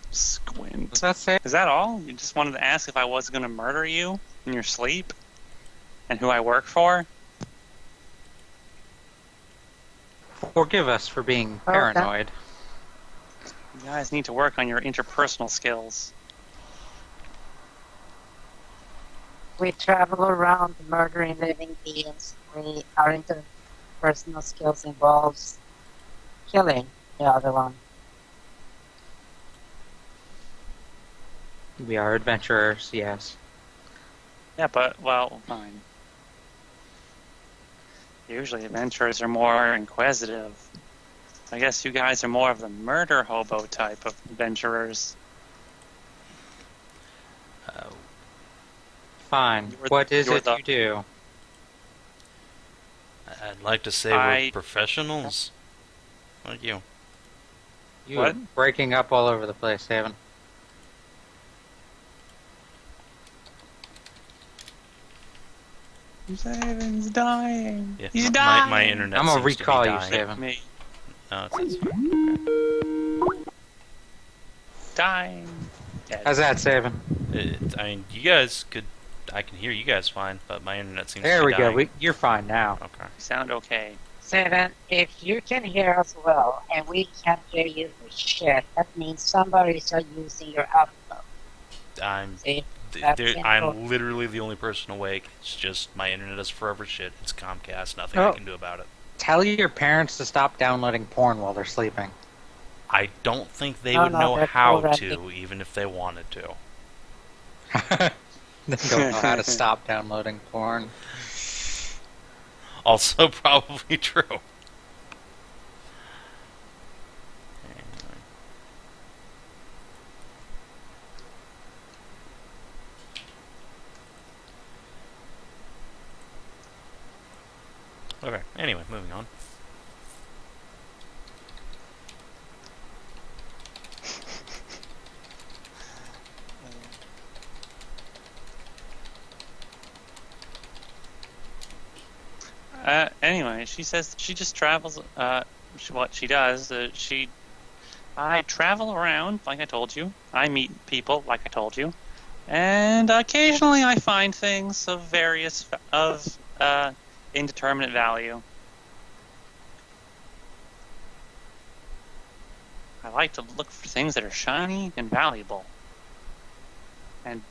Squint. Does that say? Is that all? You just wanted to ask if I was going to murder you in your sleep? And who I work for? Forgive us for being Oh, that- paranoid. You guys need to work on your interpersonal skills. We travel around murdering living beings. Our interpersonal skills involves killing the other one. We are adventurers, yes. Yeah, but, well, fine. Usually adventurers are more inquisitive. I guess you guys are more of the murder hobo type of adventurers. Fine. You're- What is you're it the- you do? I'd like to say I- we're professionals. Like you. You What? are breaking up all over the place, Savin. Savin's dying. Yeah, He's my dying. internet I'm gonna seems to be recall you, dying. Savin. Me No, it's fine. dying. Dead. How's that, Savin? I mean, you guys could... I can hear you guys fine, but my internet seems There to we be go. dying. You're fine now. Okay. You sound okay. Seven, if you can hear us well and we can't hear you for shit, that means somebody's using your upload. I'm See? That's simple. I'm literally the only person awake. It's just my internet is forever shit. It's Comcast. Nothing I Oh. can do about it. Tell your parents to stop downloading porn while they're sleeping. I don't think they No, would no, know they're how already- to, even if they wanted to. They don't know how to stop downloading porn. Also, probably true. Anyway. Okay. Anyway, moving on. Anyway, she says she just travels. What she does, I travel around, like I told you. I meet people, like I told you, and occasionally I find things of indeterminate value. I like to look for things that are shiny and valuable. And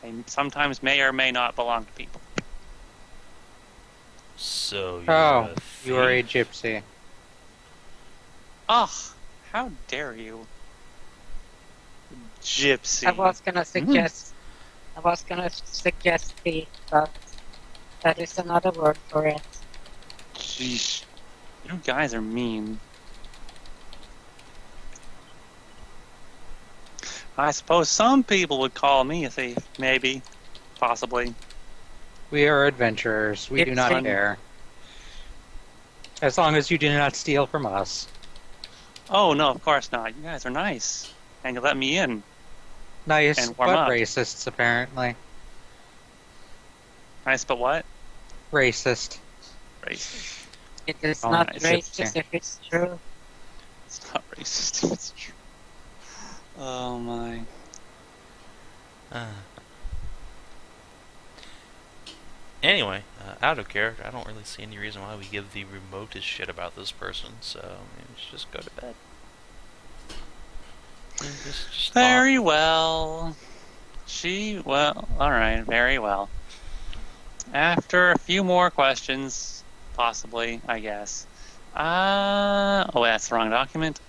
They sometimes may or may not belong to people. So you're Oh, a thief? you are a gypsy. Ugh, how dare you. Gypsy. I was gonna suggest thief, but that is another word for it. Jeez. You guys are mean. I suppose some people would call me a thief. Maybe. Possibly. We are adventurers. We do not Gypsy. care. As long as you do not steal from us. Oh, no, of course not. You guys are nice. And you let me in. Nice, And warm but up. racists, apparently. Nice, but what? Racist. Racist. It is Oh, not nice. racist if it's true. It's not racist. It's true. Oh, my. Anyway, out of character, I don't really see any reason why we give the remotest shit about this person, so maybe we should just go to bed. Just Very well. Alright, very well. After a few more questions, possibly, I guess. Oh, that's the wrong document.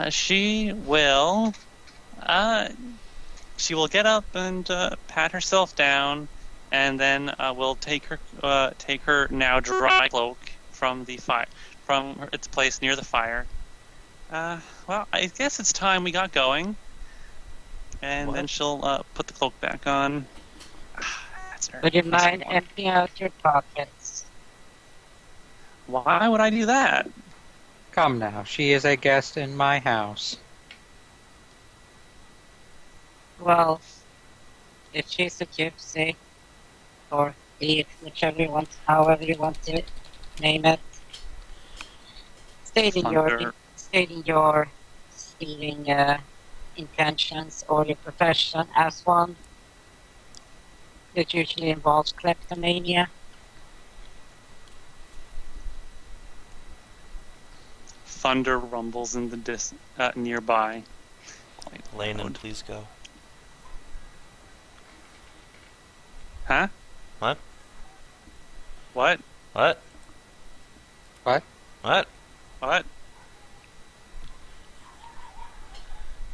She will get up and pat herself down, and then we'll take her now dry cloak from its place near the fire. Well, I guess it's time we got going. And What? then she'll put the cloak back on. That's her. Would you That's mind the one. emptying out your pockets? Why would I do that? Come now, she is a guest in my house. Well, if she's a gypsy, or thief, however you want to name it, stating Thunder. your stealing intentions or your profession as one, which usually involves kleptomania. Thunder rumbles in the nearby. Landon, please go. Huh? What? What? What? What? What? What?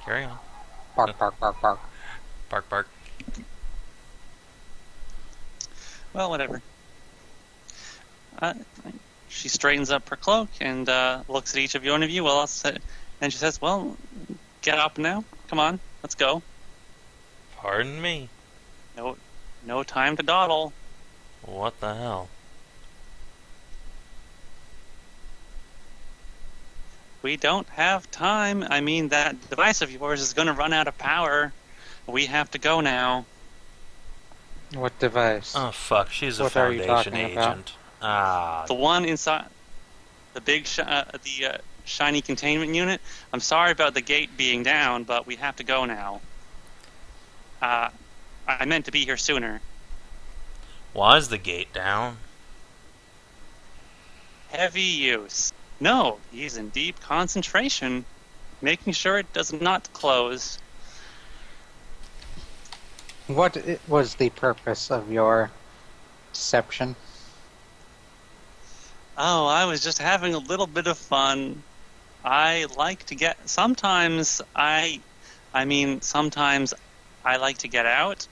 Carry on. Bark, bark, bark, bark. Bark, bark. Well, whatever. She straightens up her cloak and looks at each of one of you. And she says, "Well, get up now. Come on, let's go. Pardon me. No time to dawdle." What the hell? We don't have time. I mean, that device of yours is going to run out of power. We have to go now. What device? Oh fuck, she's a What are you Foundation talking about? agent. Ah, The one inside the big, shiny containment unit. I'm sorry about the gate being down, but we have to go now. I meant to be here sooner. why is the gate down? Heavy use. No, he's in deep concentration, making sure it does not close. What was the purpose of your deception? Oh, I was just having a little bit of fun. I like to get... Sometimes I like to get out.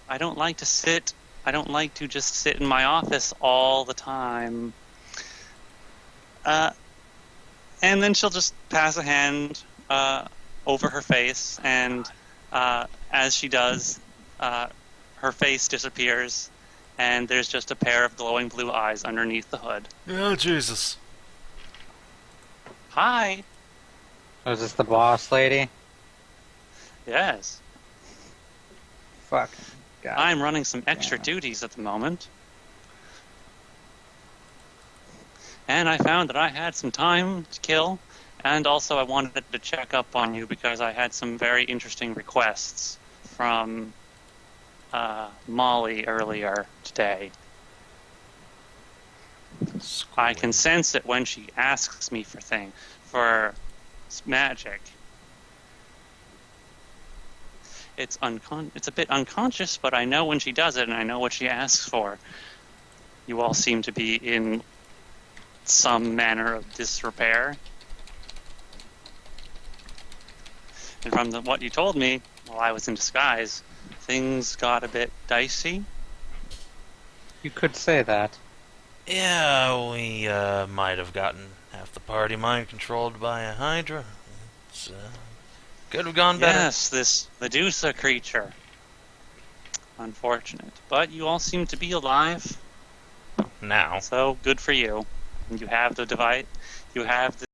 I don't like to sit... I don't like to just sit in my office all the time. And then she'll just pass a hand over her face, and as she does, her face disappears, and there's just a pair of glowing blue eyes underneath the hood. Oh Jesus! Hi! Was this the boss lady? Yes. Fucking God. I'm running some extra damn it. duties at the moment. And I found that I had some time to kill, and also I wanted to check up on you because I had some very interesting requests from Molly earlier today. I can sense it when she asks me for magic. it's a bit unconscious, but I know when she does it, and I know what she asks for. You all seem to be in some manner of disrepair. And from what you told me while I was in disguise, things got a bit dicey. You could say that. Yeah, we might have gotten half the party mind controlled by a Hedrah. It's, could have gone better. Yes, this Medusa creature. Unfortunate. But you all seem to be alive, Now. so good for you. And you have the device. You have the